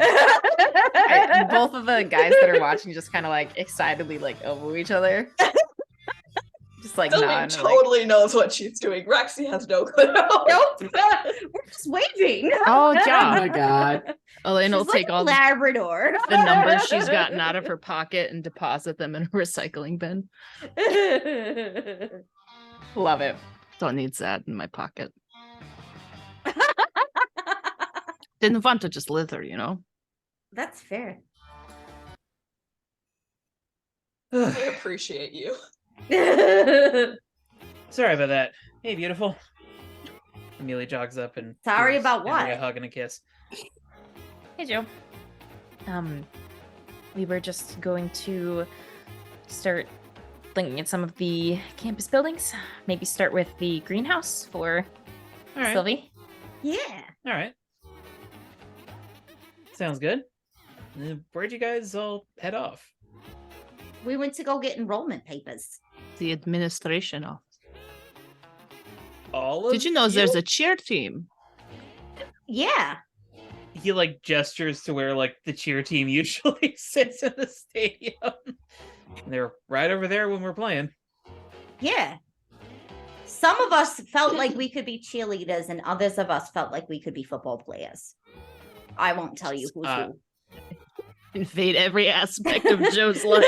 Both of the guys that are watching just kind of like excitedly like elbow each other. Just like Sylvie nod. totally knows what she's doing. Roxy has no clue. nope, we're just waving. Oh, Oh yeah. my god. Elena will She's like take a all the Labrador. numbers she's gotten out of her pocket and deposit them in a recycling bin. Love it. Don't need that in my pocket. Didn't want to just litter, you know? That's fair. I appreciate you. Sorry about that. Hey, beautiful. Amelia jogs up and Sorry gives about Henry what? a hug and a kiss. Hey, Joe. We were just going to start looking at some of the campus buildings. Maybe start with the greenhouse for All right. Sylvie. Yeah. All right. Sounds good. Where'd you guys all head off? We went to go get enrollment papers. The administration office. All of Did you know there's a cheer team? Yeah. He like gestures to where like the cheer team usually sits in the stadium. They're right over there when we're playing. Yeah. Some of us felt like we could be cheerleaders, and others of us felt like we could be football players. I won't tell you who's who. Invade every aspect of Joe's life.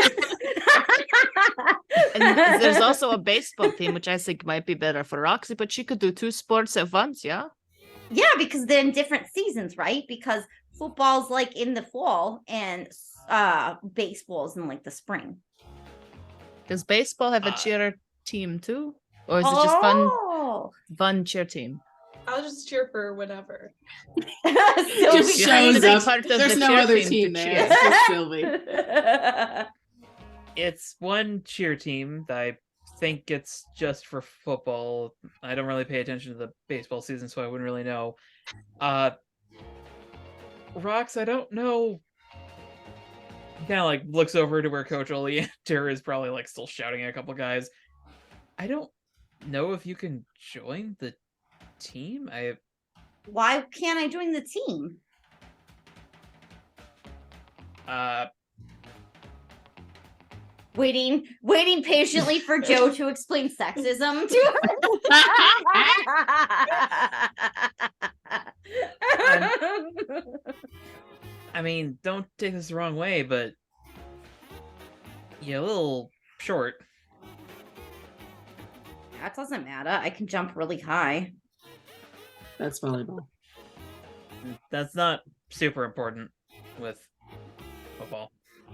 And there's also a baseball team, which I think might be better for Roxy, but she could do two sports at once, yeah? Yeah, because they're in different seasons, right? Because football's like in the fall and baseball's in like the spring. Does baseball have a Uh, cheer team too? Or is it just fun cheer team? I'll just cheer for whenever. Just You have to shows be up. part of There's the no cheer other team to team there. cheer. It's just Sylvie. It's one cheer team. I think it's just for football. I don't really pay attention to the baseball season, so I wouldn't really know. Rox, I don't know. He kind of like looks over to where Coach Oleander is probably like still shouting at a couple guys. I don't know if you can join the team. Why can't I join the team? Waiting patiently for Joe to explain sexism to her. I mean, don't take this the wrong way, but you're a little short. That doesn't matter. I can jump really high. That's volleyball. That's not super important with football.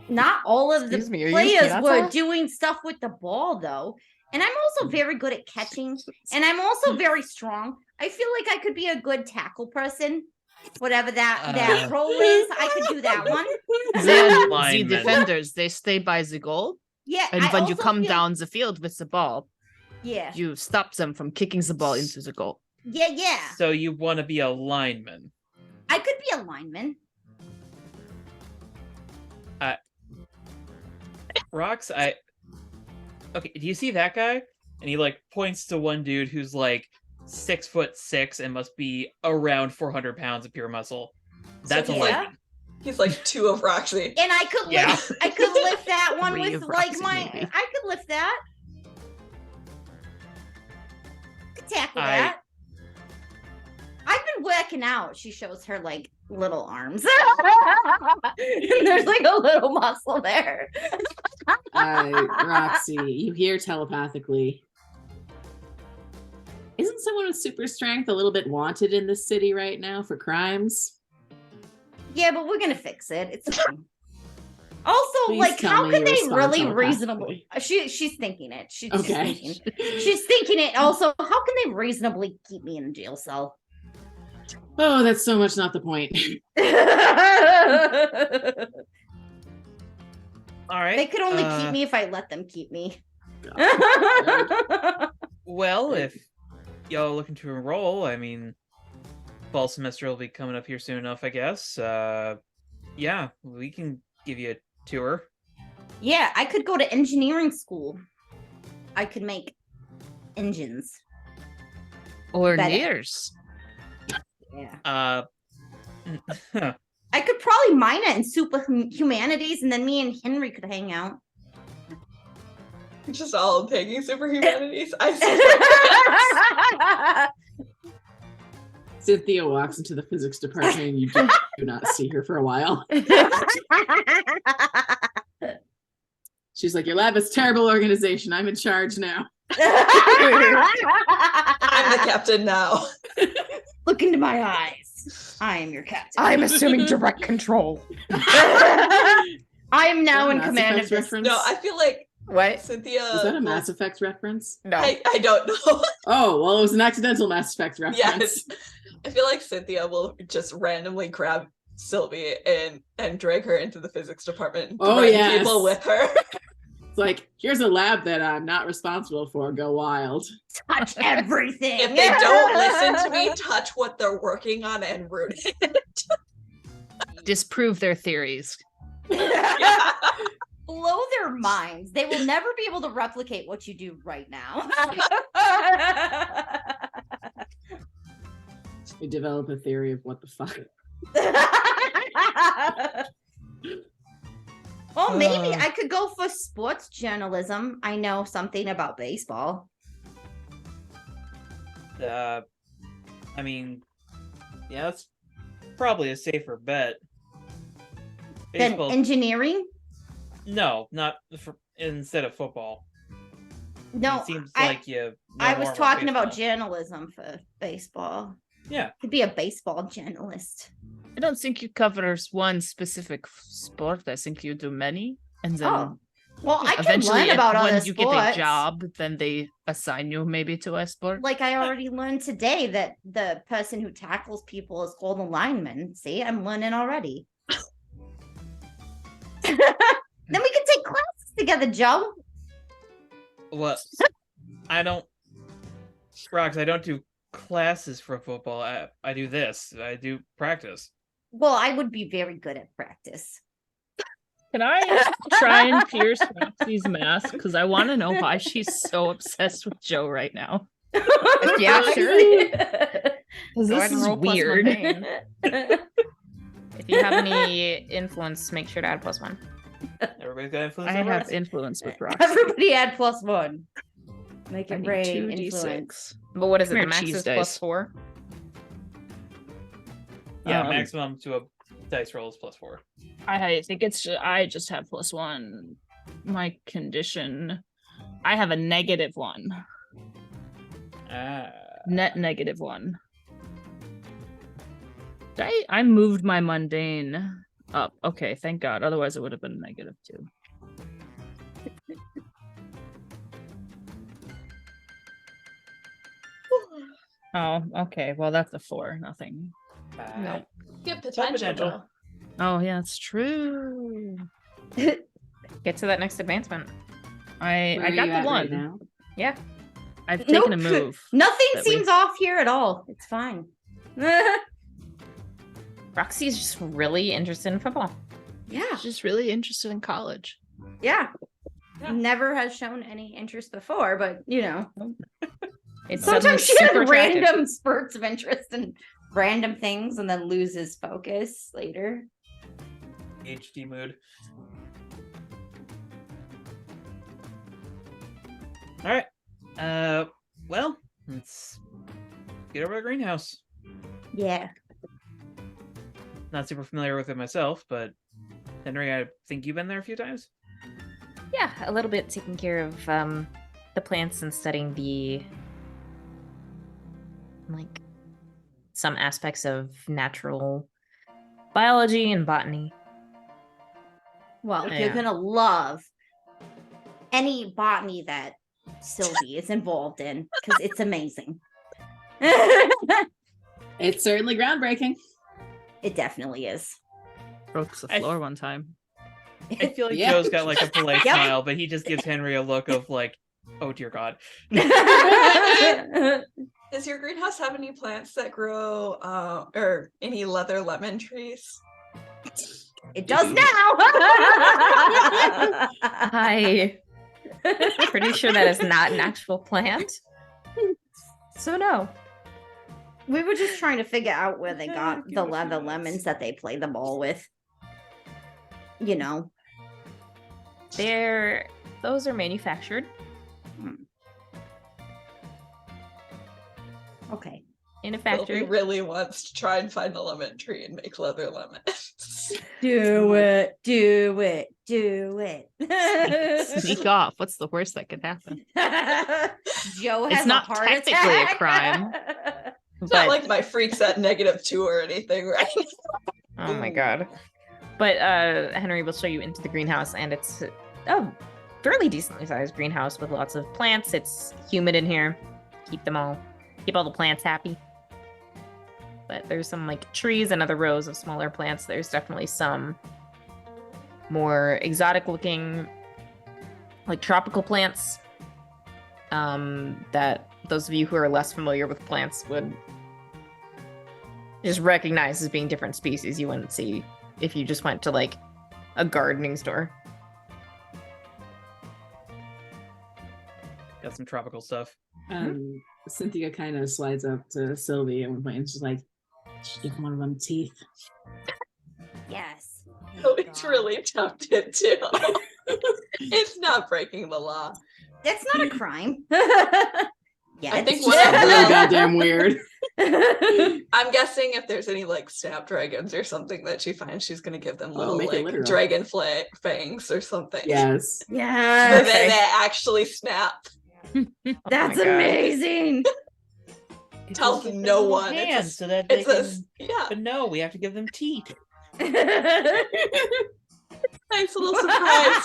Not all of the Excuse me, are you players peanuts were off? doing stuff with the ball, though. And I'm also very good at catching, and I'm also very strong. I feel like I could be a good tackle person. Whatever that role is, I could do that one. The Linemen. defenders, they stay by the goal. Yeah, And I when you also come feel- down the field with the ball, yeah, you stop them from kicking the ball into the goal. yeah. So you want to be a lineman. I could be a lineman. Rox, okay, do you see that guy? And he like points to one dude who's like 6'6" and must be around 400 pounds of pure muscle. That's So a he's legend. like, he's like 2 of Roxy. And I could Yeah. lift that one 3 with of like Roxy, my. maybe. I could lift that. Could tackle I- that. I've been working out. She shows her like little arms. There's like a little muscle there. Roxy, you hear telepathically. Isn't someone with super strength a little bit wanted in this city right now for crimes? Yeah, but we're gonna fix it. It's fine. Also, Please like, tell how me can you they respond really telepathically. reasonably? She's thinking it. She's Okay. She's thinking it. Also, how can they reasonably keep me in a jail cell? Oh, that's so much not the point. All right. They could only keep me if I let them keep me. Well, if y'all looking to enroll, I mean, fall semester will be coming up here soon enough, I guess. Yeah, we can give you a tour. Yeah, I could go to engineering school. I could make engines. Or Better. nears. Yeah. Huh. I could probably mine it in super humanities, and then me and Henry could hang out. Just all taking super humanities. Cynthia walks into the physics department and you do not see her for a while. She's like, your lab is terrible organization. I'm in charge now. I'm the captain now. Look into my eyes. I am your captain. I'm assuming direct control. I am now in Mass command Effect of this. reference? No, I feel like What? Cynthia. Is that a will- Mass Effect reference? No. I don't know. Oh, well, it was an accidental Mass Effect reference. Yes. I feel like Cynthia will just randomly grab Sylvie and drag her into the physics department and Oh, threaten yes. people with her. It's like, here's a lab that I'm not responsible for. Go wild. Touch everything. If they don't listen to me, touch what they're working on and ruin it. Disprove their theories. Yeah. Blow their minds. They will never be able to replicate what you do right now. They develop a theory of what the fuck. Well, maybe I could go for sports journalism. I know something about baseball. I mean, yeah, that's probably a safer bet. Then Baseball, engineering? no, not for, instead of football. No, it seems I, like you. know I more was talking about baseball. journalism for baseball. Yeah. Could be a baseball journalist. I don't think you cover one specific sport. I think you do many. And then Oh, well, I can eventually, learn about when other you sports. get a job, then they assign you maybe to a sport. Like I already learned today that the person who tackles people is called a lineman. See, I'm learning already. Then we can take classes together, Joe. Well, I don't. Rox, I don't do classes for football. I do this. I do practice. Well, I would be very good at practice. Can I try and pierce Roxy's mask? Because I want to know why she's so obsessed with Joe right now. Yeah, sure. Because Go this ahead and is roll plus weird. mundane. If you have any influence, make sure to add +1. Everybody's got influence. I over have us? influence with Roxy. Everybody add +1. Make I it need rain 2d6. influence. But what is it? Come The here, max cheese is dice. +4. Yeah, Um, maximum to a dice roll is +4. I think I just have +1. My condition, I have a -1. Ah. Net -1. I moved my mundane up. Okay, thank God. Otherwise, it would have been -2. Oh, okay. Well, that's a 4. Nothing. No. Get potential. Oh, yeah, it's true. Get to that next advancement. I Where are got you the at right 1. now? Yeah. I've taken a Nope. move. Nothing that we- seems off here at all. It's fine. Roxy's just really interested in football. Yeah. She's just really interested in college. Yeah. Yeah. Never has shown any interest before, but you know. It's suddenly Sometimes she super has attractive. random spurts of interest in random things and then loses focus later. HD mood. All right. Well, let's get over to the greenhouse. Yeah. Not super familiar with it myself, but Henry, I think you've been there a few times. Yeah, a little bit taking care of the plants and studying the like some aspects of natural biology and botany. Well, Yeah. you're gonna love any botany that Sylvie is involved in because it's amazing. It's certainly groundbreaking. It definitely is. Broke the I- floor one time. I feel like Yeah. Joe's got like a polite Yep. smile, but he just gives Henry a look of like, oh dear God. Does your greenhouse have any plants that grow or any leather lemon trees? It does now. I pretty sure that is not an actual plant. So no. We were just trying to figure out where they got the leather lemons that they play the ball with. You know. Those are manufactured. Okay. He Manufactured. really wants to try and find a lemon tree and make leather lemons. Do it. Do it. Do it. Sneak off. What's the worst that could happen? Joe It's has not a heart technically a attack. crime. It's But not like my freak's at -2 or anything, right? oh my god. But Henry will show you into the greenhouse, and it's a fairly decently sized greenhouse with lots of plants. It's humid in here. Keep all the plants happy. But there's some like trees and other rows of smaller plants. There's definitely some more exotic looking like tropical plants that those of you who are less familiar with plants would just recognize as being different species you wouldn't see if you just went to like a gardening store. Got some tropical stuff. Cynthia kind of slides up to Sylvie at one point and she's like, "Should give one of them teeth." Yes. So it's really tempted to. It's not breaking the law. That's not a crime. Yeah. I think it's one just- of Real them- goddamn weird. I'm guessing if there's any like snapdragons or something that she finds, she's gonna give them little make it like literal. dragon fangs or something. Yes. So Yes. then they actually snap. That's my God. amazing. Tells Give them no little one. hands so that they It's a can. yeah, But no, we have to give them teeth. nice little surprise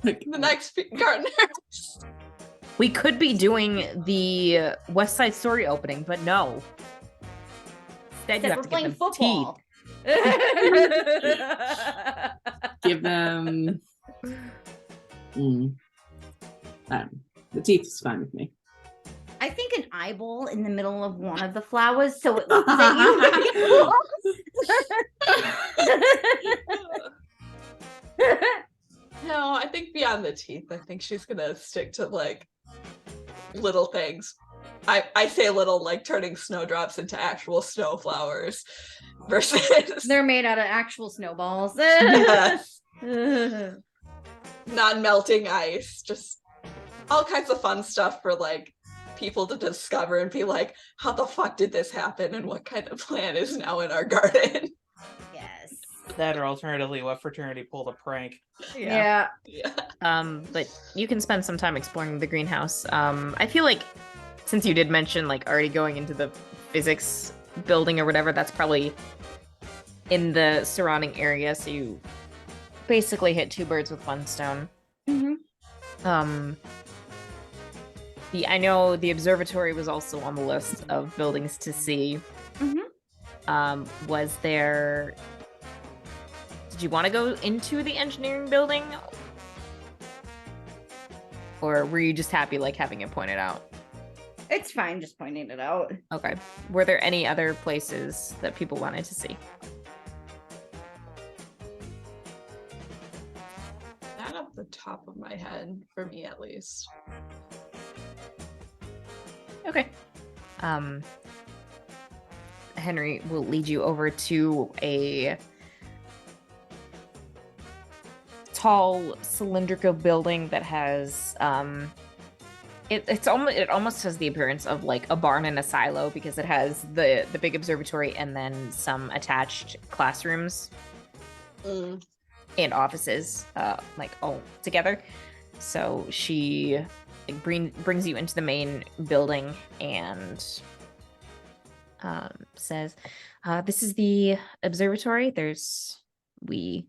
for the next gardener. We could be doing the West Side Story opening, but no. Instead, you Except have we're to playing give them football. Give them. The teeth is fine with me. I think an eyeball in the middle of one of the flowers, so it looks at you. No, I think beyond the teeth, I think she's gonna stick to like little things. I say little, like turning snowdrops into actual snow flowers versus They're made out of actual snowballs. yes, non-melting ice, just all kinds of fun stuff for like people to discover and be like, how the fuck did this happen and what kind of plant is now in our garden? Yes. That or alternatively, what fraternity pulled a prank? Yeah. Yeah. But you can spend some time exploring the greenhouse. I feel like since you did mention like already going into the physics building or whatever, that's probably in the surrounding area. So you basically hit two birds with one stone. Mhm. I know the observatory was also on the list of buildings to see. Was there? Did you want to go into the engineering building, or were you just happy like having it pointed out? It's fine just pointing it out. Okay. Were there any other places that people wanted to see? Not off the top of my head, for me at least. Okay. Henry will lead you over to a tall cylindrical building that has it almost has the appearance of like a barn and a silo because it has the big observatory and then some attached classrooms and offices like all together. So she brings you into the main building and says, this is the observatory. We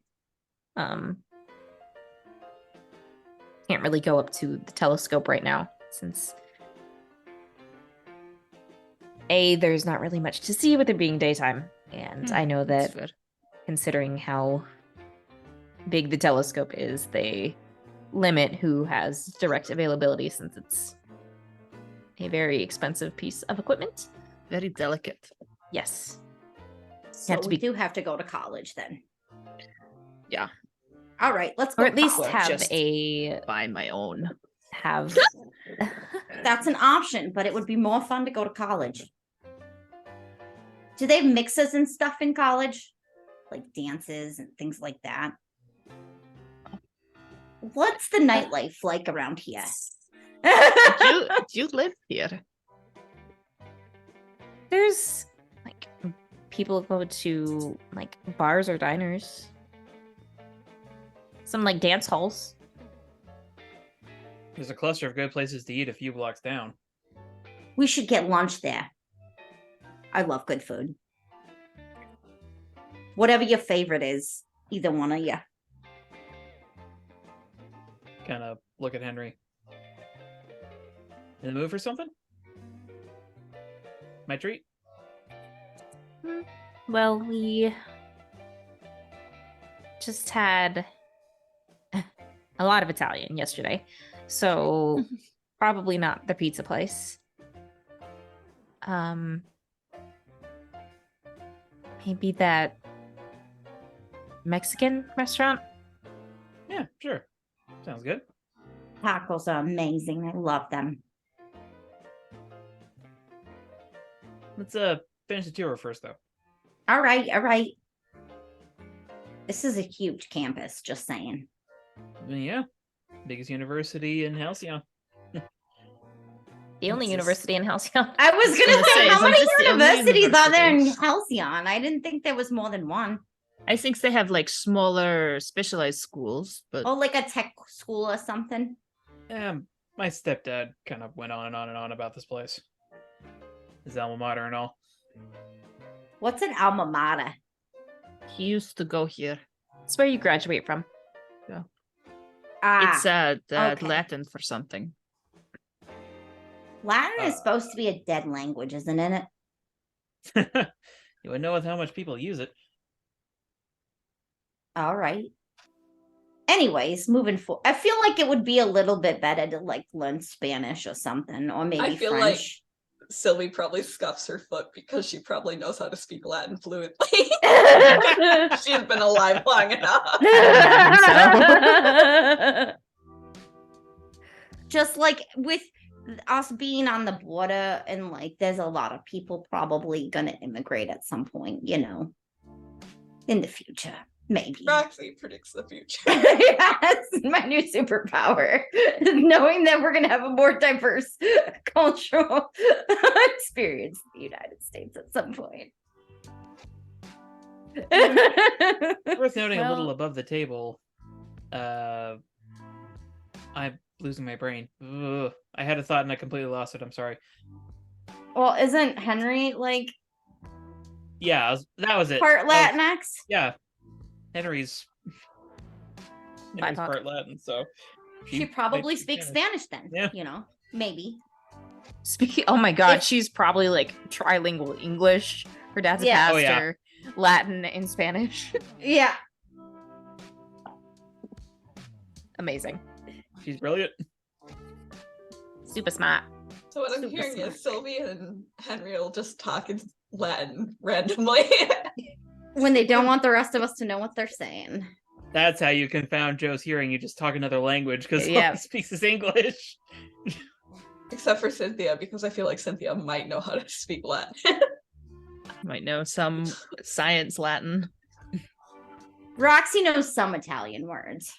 can't really go up to the telescope right now since there's not really much to see with it being daytime. And I know that considering how big the telescope is, they limit who has direct availability since it's a very expensive piece of equipment. Very delicate. Yes. So we do have to go to college then. Yeah. All right, let's go. Or at least college. have Just a By my own. have That's an option, but it would be more fun to go to college. Do they have mixes and stuff in college? Like dances and things like that? What's the nightlife like around here? Do you live here? there's like people go to like bars or diners. Some like dance halls. There's a cluster of good places to eat a few blocks down. We should get lunch there. I love good food. Whatever your favorite is, either one of you. Kind of look at Henry. In the mood for something? My treat? Well, we just had a lot of Italian yesterday, so probably not the pizza place. Maybe that Mexican restaurant? Yeah, sure. Sounds good. Tacos are amazing. I love them. Let's finish the tour first though. All right, all right. This is a huge campus, just saying. Yeah. Biggest university in Halcyon. The only What's this? university in Halcyon. I was gonna gonna say, say, how isn't many this the only universities are there in university? Halcyon? I didn't think there was more than one. I think they have like smaller specialized schools, but Oh, like a tech school or something. My stepdad kind of went on and on and on about this place. His alma mater and all. What's an alma mater? he used to go here. It's where you graduate from. Ah, It's okay. Latin for something. Latin is supposed to be a dead language, isn't it? You would know with how much people use it. All right. Anyways, moving forward, I feel like it would be a little bit better to like learn Spanish or something, or maybe I feel French. Sylvie probably scuffs her foot because she probably knows how to speak Latin fluently. She's been alive long enough. Just like with us being on the border, and like there's a lot of people probably gonna immigrate at some point, you know, in the future. Maybe. Roxy predicts the future. Yes, my new superpower. Knowing that we're gonna have a more diverse cultural experience in the United States at some point. Worth noting a little Well- above the table. I'm losing my brain. Ugh. I had a thought and I completely lost it. I'm sorry. Well, isn't Henry like Yeah, that was it. part Like, Latinx? yeah. Henry's BIPOC. part Latin, so She probably speaks Spanish then. Yeah. You know, maybe. Speaking, oh my god, If- she's probably like trilingual English. Her dad's a Yeah. Oh, yeah. pastor, Latin and Spanish. Yeah. Amazing. She's brilliant. Super smart. So what I'm Super hearing smart. is Sylvie and Henry will just talk in Latin randomly. When they don't want the rest of us to know what they're saying. That's how you confound Joe's hearing. You just talk another language because all Yeah. he speaks is English. Except for Cynthia, because I feel like Cynthia might know how to speak Latin. Might know some science Latin. Roxy knows some Italian words.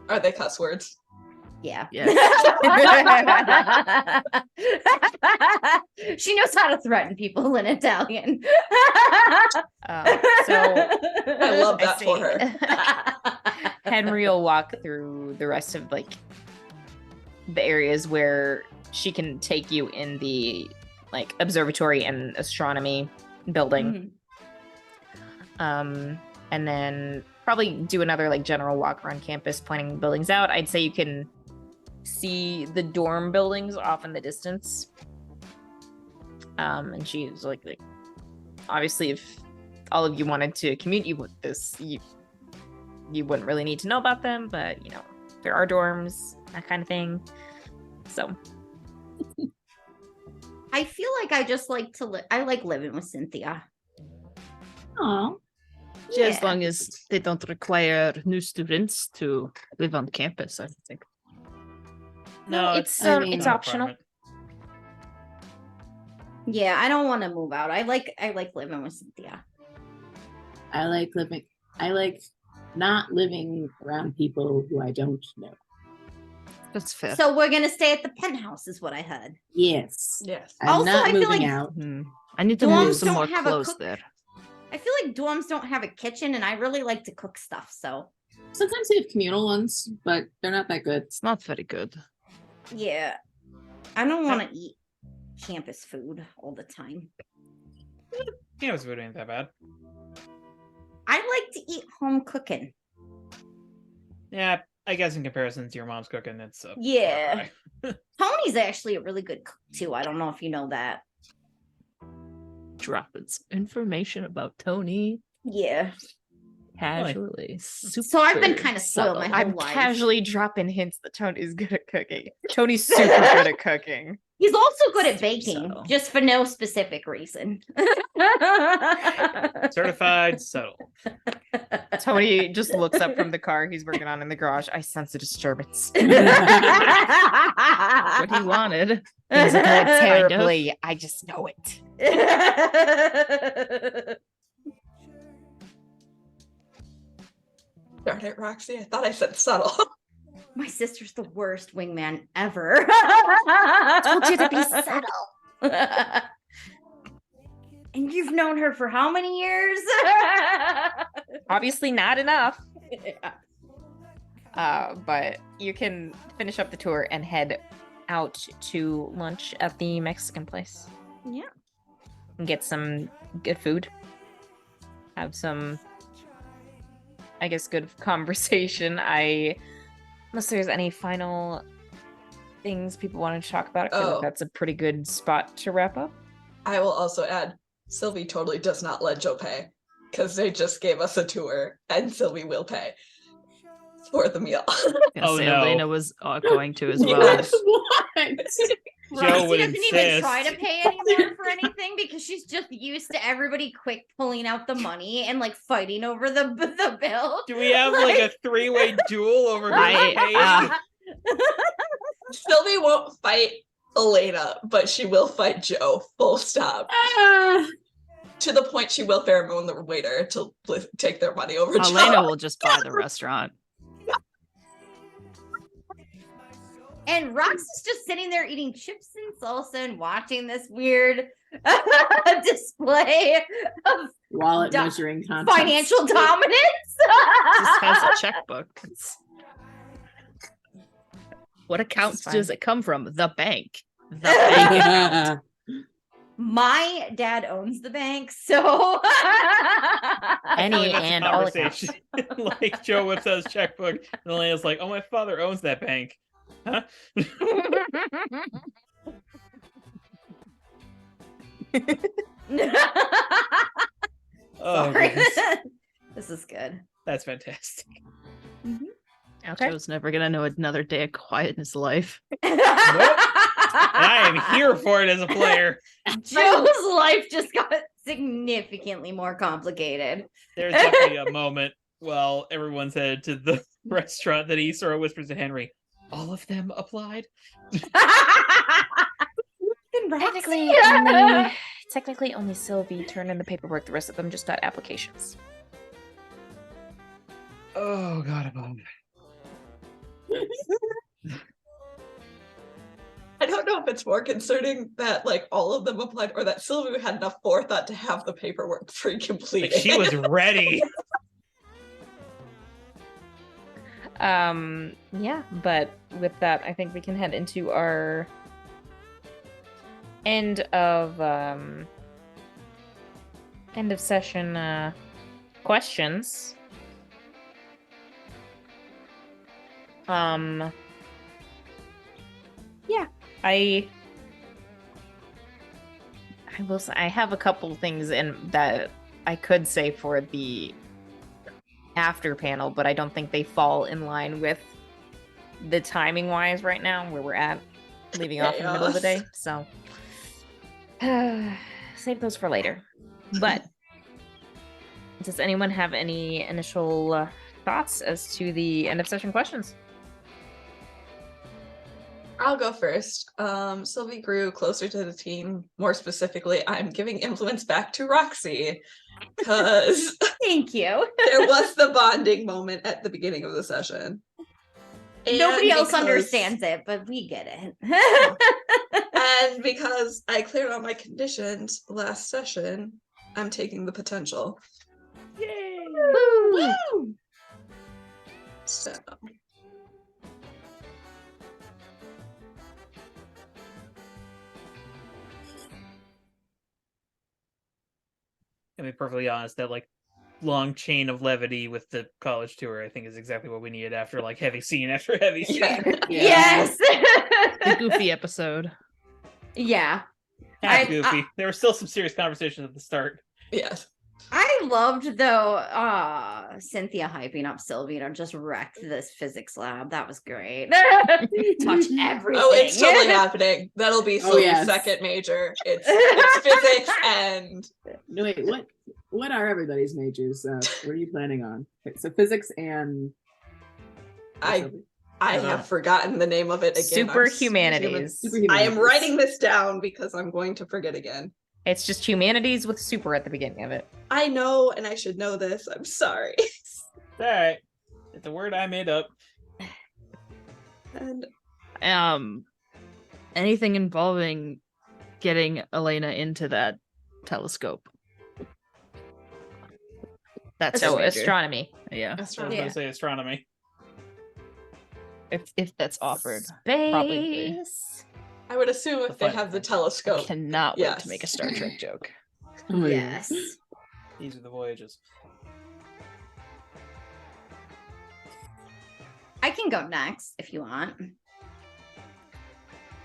Are they cuss words? Yeah. Yes. She knows how to threaten people in Italian. So I love that for see. her. Henry will walk through the rest of like the areas where she can take you in the like observatory and astronomy building. Mhm. And then probably do another like general walk around campus, pointing buildings out. I'd say you can see the dorm buildings off in the distance. And she's like obviously if all of you wanted to commute you with this, you wouldn't really need to know about them, but you know, there are dorms, that kind of thing. So I feel like I just like to live. I like living with Cynthia. Oh, Yeah, as long as they don't require new students to live on campus, I think. no, I mean, it's not a optional. requirement. Yeah, I don't want to move out. I like living with Cynthia. I like not living around people who I don't know. That's fair. So we're gonna stay at the penthouse, is what I heard. Yes. Yes. I'm Also, not I feel moving like- out. I need to Dorms move some don't more have a clothes cook- there. I feel like dorms don't have a kitchen, and I really like to cook stuff. So Sometimes they have communal ones, but they're not that good. It's not very good. yeah, I don't want to eat campus food all the time. Campus food ain't that bad. I like to eat home cooking. Yeah, I guess in comparison to your mom's cooking, it's a far Yeah. cry. Tony's actually a really good cook too. I don't know if you know that. Dropping some information about Tony Yeah. casually. So I've been super kind of spoiled my subtle. whole I'm life. casually dropping hints that Tony's good at cooking. Tony's super good at cooking. He's also good at Super baking, subtle. just for no specific reason. Certified subtle. Tony just looks up from the car he's working on in the garage. I sense a disturbance. What he wanted. Things are going Kind of. terribly. I just know it. Darn it, Roxy. I thought I said subtle. My sister's the worst wingman ever. Told you to be subtle. And you've known her for how many years? Obviously not enough. But you can finish up the tour and head out to lunch at the Mexican place. Yeah. And get some good food. Have some, I guess, good conversation. Unless there's any final things people wanted to talk about, I feel Oh. like that's a pretty good spot to wrap up. I will also add, Sylvie totally does not let Joe pay because they just gave us a tour and Sylvie will pay for the meal. Gonna Oh, say no. Elena was going to as well. Yes. What? Joe Roxy would doesn't even insist. try to pay anymore for anything because she's just used to everybody quick pulling out the money and like fighting over the bill. Do we have like a three-way duel over who I- pays? Sylvie won't fight Elena, but she will fight Joe, full stop. Ah, To the point she will pheromone the waiter to take their money over Elena Joe. will just buy the restaurant. And Roxy's just sitting there eating chips and salsa and watching this weird display of wallet Do- measuring contest. financial dominance. Just has a checkbook. What accounts fine. does it come from? The bank. The bank account. My dad owns the bank, so Any That's a and all accounts. conversation. Like Joe whips out his checkbook, and Elena's like, "Oh, my father owns that bank." Huh? Oh, Sorry. goodness. This is good. That's fantastic. Okay. Joe's never gonna know another day of quiet in his life. And I am here for it as a player. Joe's life just got significantly more complicated. There's definitely a moment while everyone's headed to the restaurant that he sort of whispers to Henry, All of them applied? Technically only Sylvie turned in the paperwork. The rest of them just got applications. Oh god above. I don't know if it's more concerning that like all of them applied or that Sylvia had enough forethought to have the paperwork pre-completed. Like she was ready. Yeah, but with that, I think we can head into our end of session questions. Yeah, I will say I have a couple things in that I could say for the after panel, but I don't think they fall in line with the timing wise right now where we're at, leaving off in the middle of the day. So save those for later. But does anyone have any initial thoughts as to the end of session questions? I'll go first. Sylvie grew closer to the team. More specifically, I'm giving influence back to Roxy because Thank you. there was the bonding moment at the beginning of the session. Nobody else understands it, but we get it. And because I cleared all my conditions last session, I'm taking the potential. Yay! Woo! So To be perfectly honest, that like long chain of levity with the college tour, I think, is exactly what we needed after like heavy scene after heavy scene. yeah. Yes. The goofy episode. Yeah. Half goofy. There were still some serious conversations at the start. Yes. I loved though Cynthia hyping up Sylvie to just wreck this physics lab. That was great. Touch everything. Oh, it's totally happening. That'll be Sylvie's yes. second major. It's physics and No, wait, what are everybody's majors? What are you planning on? Okay, so physics and I have forgotten the name of it again. Super humanities. I am writing this down because I'm going to forget again. It's just humanities with super at the beginning of it. I know, and I should know this. I'm sorry. All right, it's a word I made up. And Anything involving getting Elena into that telescope. That's So her major. astronomy. Yeah, I was going to say astronomy. if that's offered. Probably. Space. I would assume if they have the I telescope. cannot wait Yes. to make a Star Trek joke. Oh my Yes. God. These are the voyages. I can go next if you want.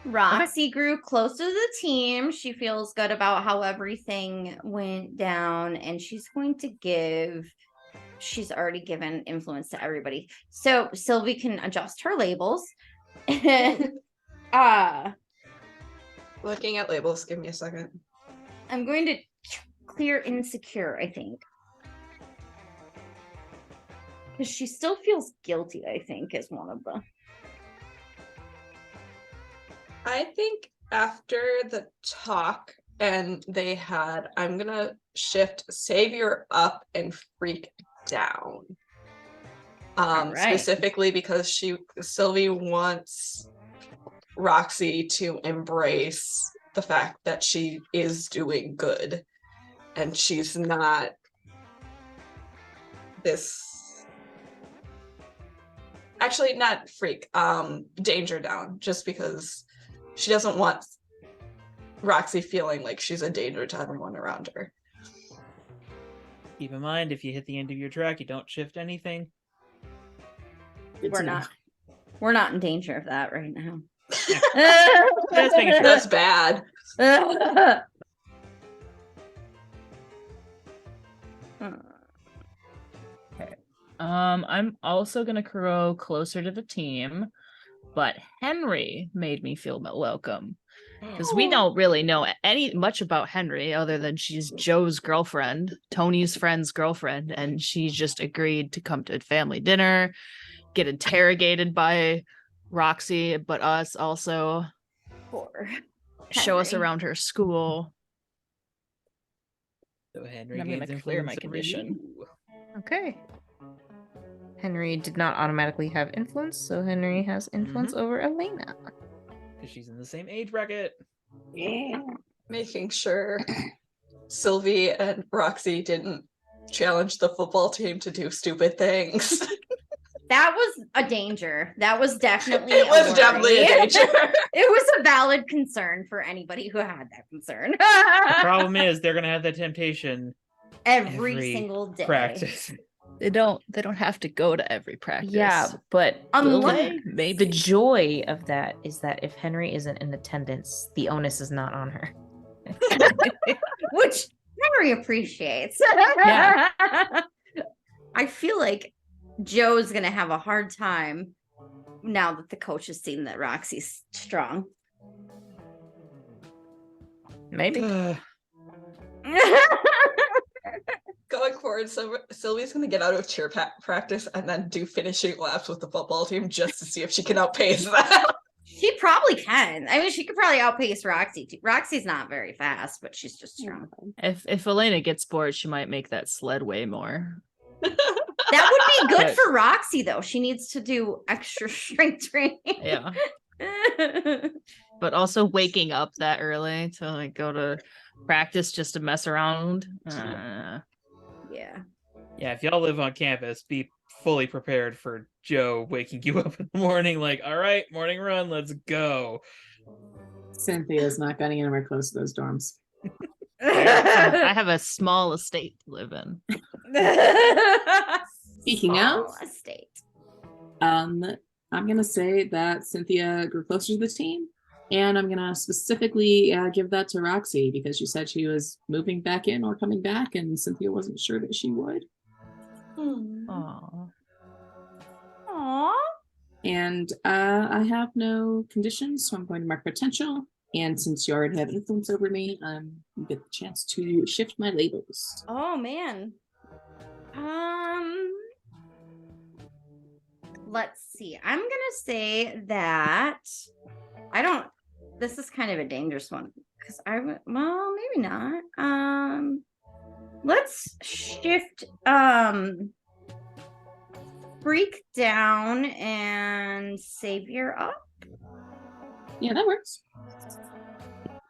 Roxy grew close to the team. She feels good about how everything went down, and she's going to she's already given influence to everybody. So Sylvie can adjust her labels. Looking at labels, give me a second. I'm going to clear insecure, I think. Because she still feels guilty, I think, is one of the. I think after the talk and they had, I'm gonna shift savior up and freak down. Alright. Specifically because Sylvie wants Roxy to embrace the fact that she is doing good and she's not this, actually not freak, danger down, just because she doesn't want Roxy feeling like she's a danger to everyone around her. Keep in mind, if you hit the end of your track, you don't shift anything. Good We're to know. not. We're not in danger of that right now. Just making sure. That's bad. I'm also gonna grow closer to the team, but Henry made me feel welcome because we don't really know much about Henry other than she's Joe's girlfriend, Tony's friend's girlfriend, and she just agreed to come to family dinner, get interrogated by Roxy, but us also. Poor Show us Henry. around her school. So Henry And I'm gains gonna clear my influence over condition. you. Okay. Henry did not automatically have influence, so Henry has influence over Elena. Because she's in the same age bracket. Making sure Sylvie and Roxy didn't challenge the football team to do stupid things. That was a danger. That was definitely It was worry. definitely a danger. It was a valid concern for anybody who had that concern. Problem is, they're gonna have that temptation Every single day. practice. They don't have to go to every practice. Yeah, but Will Unless- they? the Maybe. joy of that is that if Henry isn't in attendance, the onus is not on her. Which Henry appreciates. Yeah. I feel like Joe's gonna have a hard time now that the coach has seen that Roxy's strong. Maybe. Going forward, so Sylvie's going to get out of cheer practice and then do finishing laps with the football team just to see if she can outpace them. She probably can. I mean, she could probably outpace Roxy too. Roxy's not very fast, but she's just strong. If Elena gets bored, she might make that sled way more. That would be good But- for Roxy, though. She needs to do extra strength training. Yeah. But also waking up that early to like go to practice just to mess around. Yeah. Yeah, if y'all live on campus, be fully prepared for Joe waking you up in the morning, like, all right, morning run, let's go. Cynthia's not getting anywhere close to those dorms. I have a small estate to live in. Speaking of, Small estate. I'm gonna say that Cynthia grew closer to the team, and I'm gonna specifically give that to Roxy because she said she was moving back in or coming back, and Cynthia wasn't sure that she would. Aww. Aww. And I have no conditions, so I'm going to mark potential. And since you already have influence over me, you get the chance to shift my labels. Oh man. Let's see. I'm gonna say that this is kind of a dangerous one because well, maybe not. Let's shift Freak down and Savior up. Yeah, that works.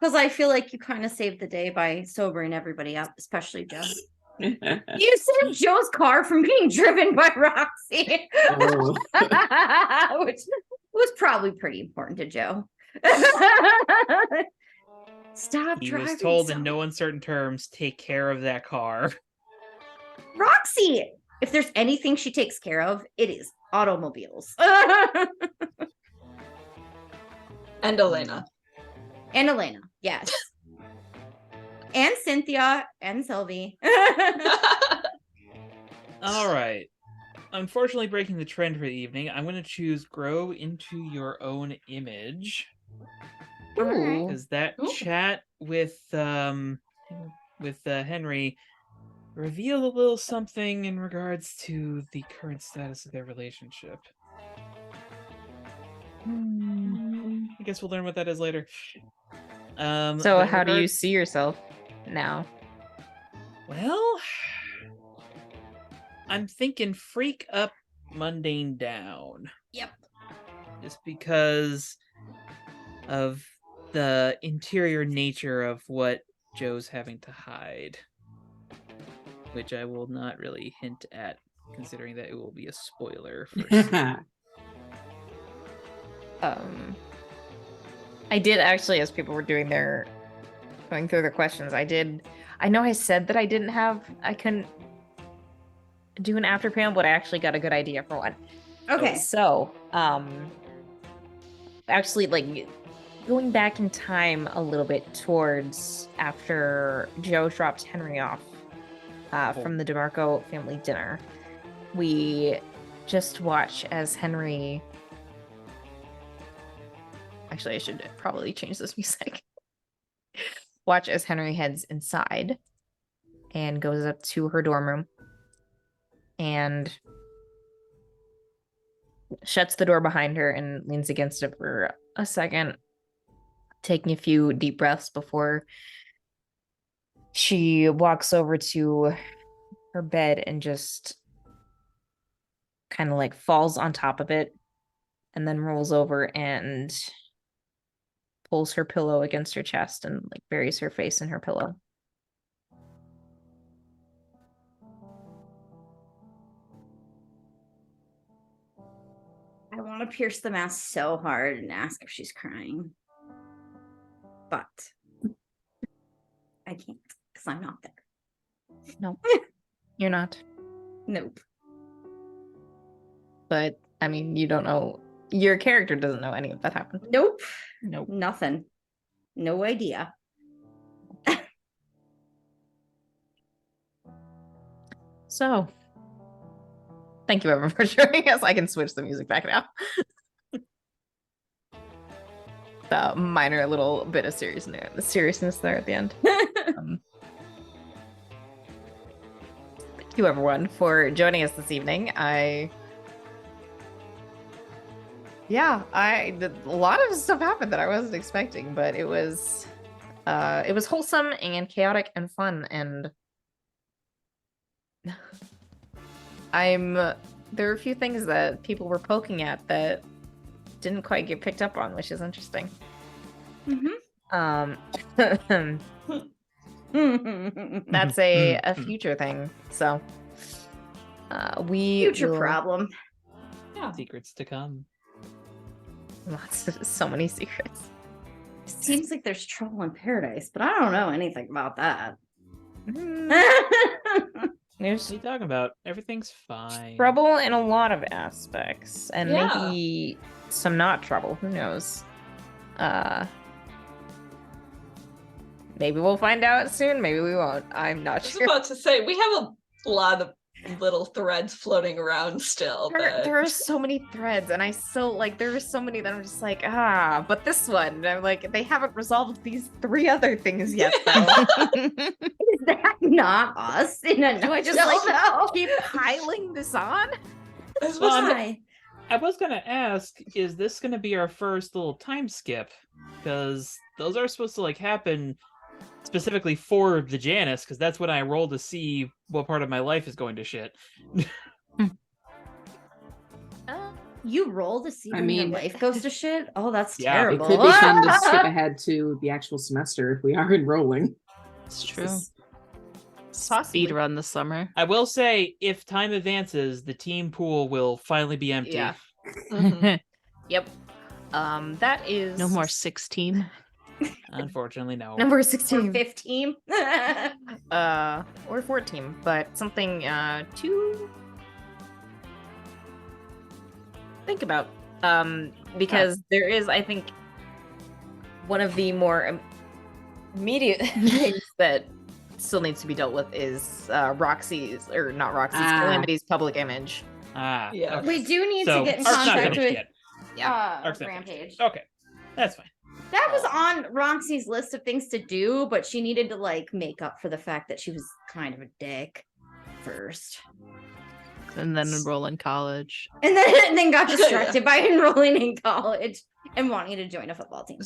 Because I feel like you kind of saved the day by sobering everybody up, especially Joe. Oh. You saved Joe's car from being driven by Roxy, Oh. which was probably pretty important to Joe. Stop He driving. was told so- in no uncertain terms, take care of that car. Roxy, if there's anything she takes care of, it is automobiles. And Elena. And Elena, yes. And Cynthia and Sylvie. All right. Unfortunately, breaking the trend for the evening, I'm going to choose grow into your own image. Alright. Because that Ooh. chat with Henry revealed a little something in regards to the current status of their relationship. I guess we'll learn what that is later. So but in how do you regards- see yourself now? Well, I'm thinking freak up, mundane down. Yep. Just because of the interior nature of what Joe's having to hide. Which I will not really hint at, considering that it will be a spoiler for I did actually, as people were going through their questions, I know I said that I couldn't do an after panel, but I actually got a good idea for one. Okay. So, actually, like, going back in time a little bit towards after Joe dropped Henry off from the DeMarco family dinner, we just watch as Henry... Actually, I should probably change this music. Watch as Henry heads inside and goes up to her dorm room and shuts the door behind her and leans against it for a second, taking a few deep breaths before she walks over to her bed and just kind of like falls on top of it and then rolls over and pulls her pillow against her chest and like buries her face in her pillow. I want to pierce the mask so hard and ask if she's crying. But I can't because I'm not there. No, you're not. Nope. But I mean, you don't know. Your character doesn't know any of that happened. Nope. Nope. Nothing. No idea. So, thank you everyone for joining us. I can switch the music back now. The minor little bit of seriousness there at the end. Thank you everyone for joining us this evening. A lot of stuff happened that I wasn't expecting, but it was wholesome and chaotic and fun, and there were a few things that people were poking at that didn't quite get picked up on, which is interesting. That's a future thing. So Future problem. Yeah. Secrets to come. So many secrets. Seems like there's trouble in paradise, but I don't know anything about that. There's What are you talking about? Everything's fine. trouble in a lot of aspects, and Yeah. maybe some not trouble. Who knows? Maybe we'll find out soon. Maybe we won't. I'm I not was sure. about to say, we have a lot of little threads floating around still. There are so many threads, and I still like. There are so many that I'm just like, but this one, and I'm like, they haven't resolved these 3 other things yet, though. Is that not us? In a Do I just like keep piling this on? Why? I was gonna ask, is this gonna be our first little time skip? Because those are supposed to like happen specifically for the Janus, because that's when I roll to see what part of my life is going to shit. You roll to see I when your mean- life goes to shit? Oh, that's Yeah, it It terrible. could be fun to skip ahead to the actual semester if we are enrolling. It's true. Possibly. Speed run this summer. I will say, if time advances, the team pool will finally be empty. Yeah. Mhm. Yep. That is No more 16. Unfortunately, no. number Or 16. 15. Or 14, but something to think about. Because there is, I think, one of the more immediate things that still needs to be dealt with is Roxy's, or not Roxy's, Calamity's public image. Ah, Yeah. okay. We do need So, to get in Arc's not contact finished with yet. Arc's not finished Rampage. yet. Okay, that's fine. That was on Roxy's list of things to do, but she needed to like make up for the fact that she was kind of a dick first. And then enroll in college. And then got distracted by enrolling in college and wanting to join a football team.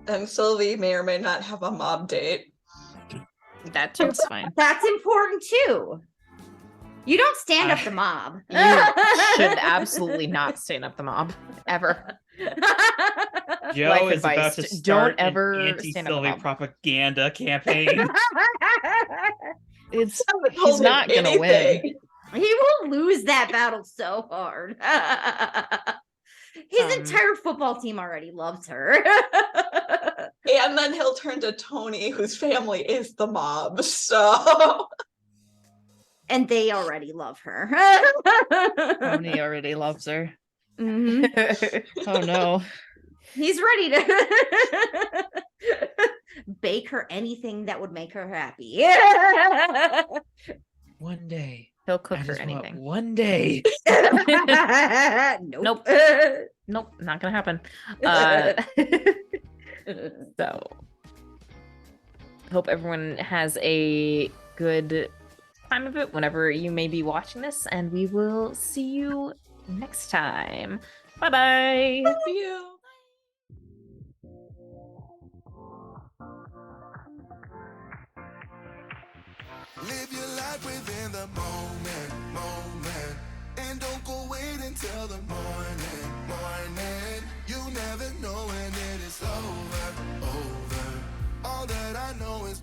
And Sylvie may or may not have a mob date. That too. That's fine. That's important too. You don't stand up the mob. You should absolutely not stand up the mob ever. Joe Life is about advice, to don't start ever an stand up anti-Sylvie about- propaganda campaign. It's Haven't he's told me not gonna win. anything. He will lose that battle so hard. His entire football team already loves her. And then he'll turn to Tony, whose family is the mob. So And they already love her. Tony already loves her. Mhm. Oh no. He's ready to bake her anything that would make her happy. One day. He'll cook I her just want anything. one day. Nope. Nope, not gonna happen. So hope everyone has a good time of it whenever you may be watching this, and we will see you next time. Bye-bye. See you. Live your life within the moment. And don't go wait until the morning. You never know when it is over. All that I know is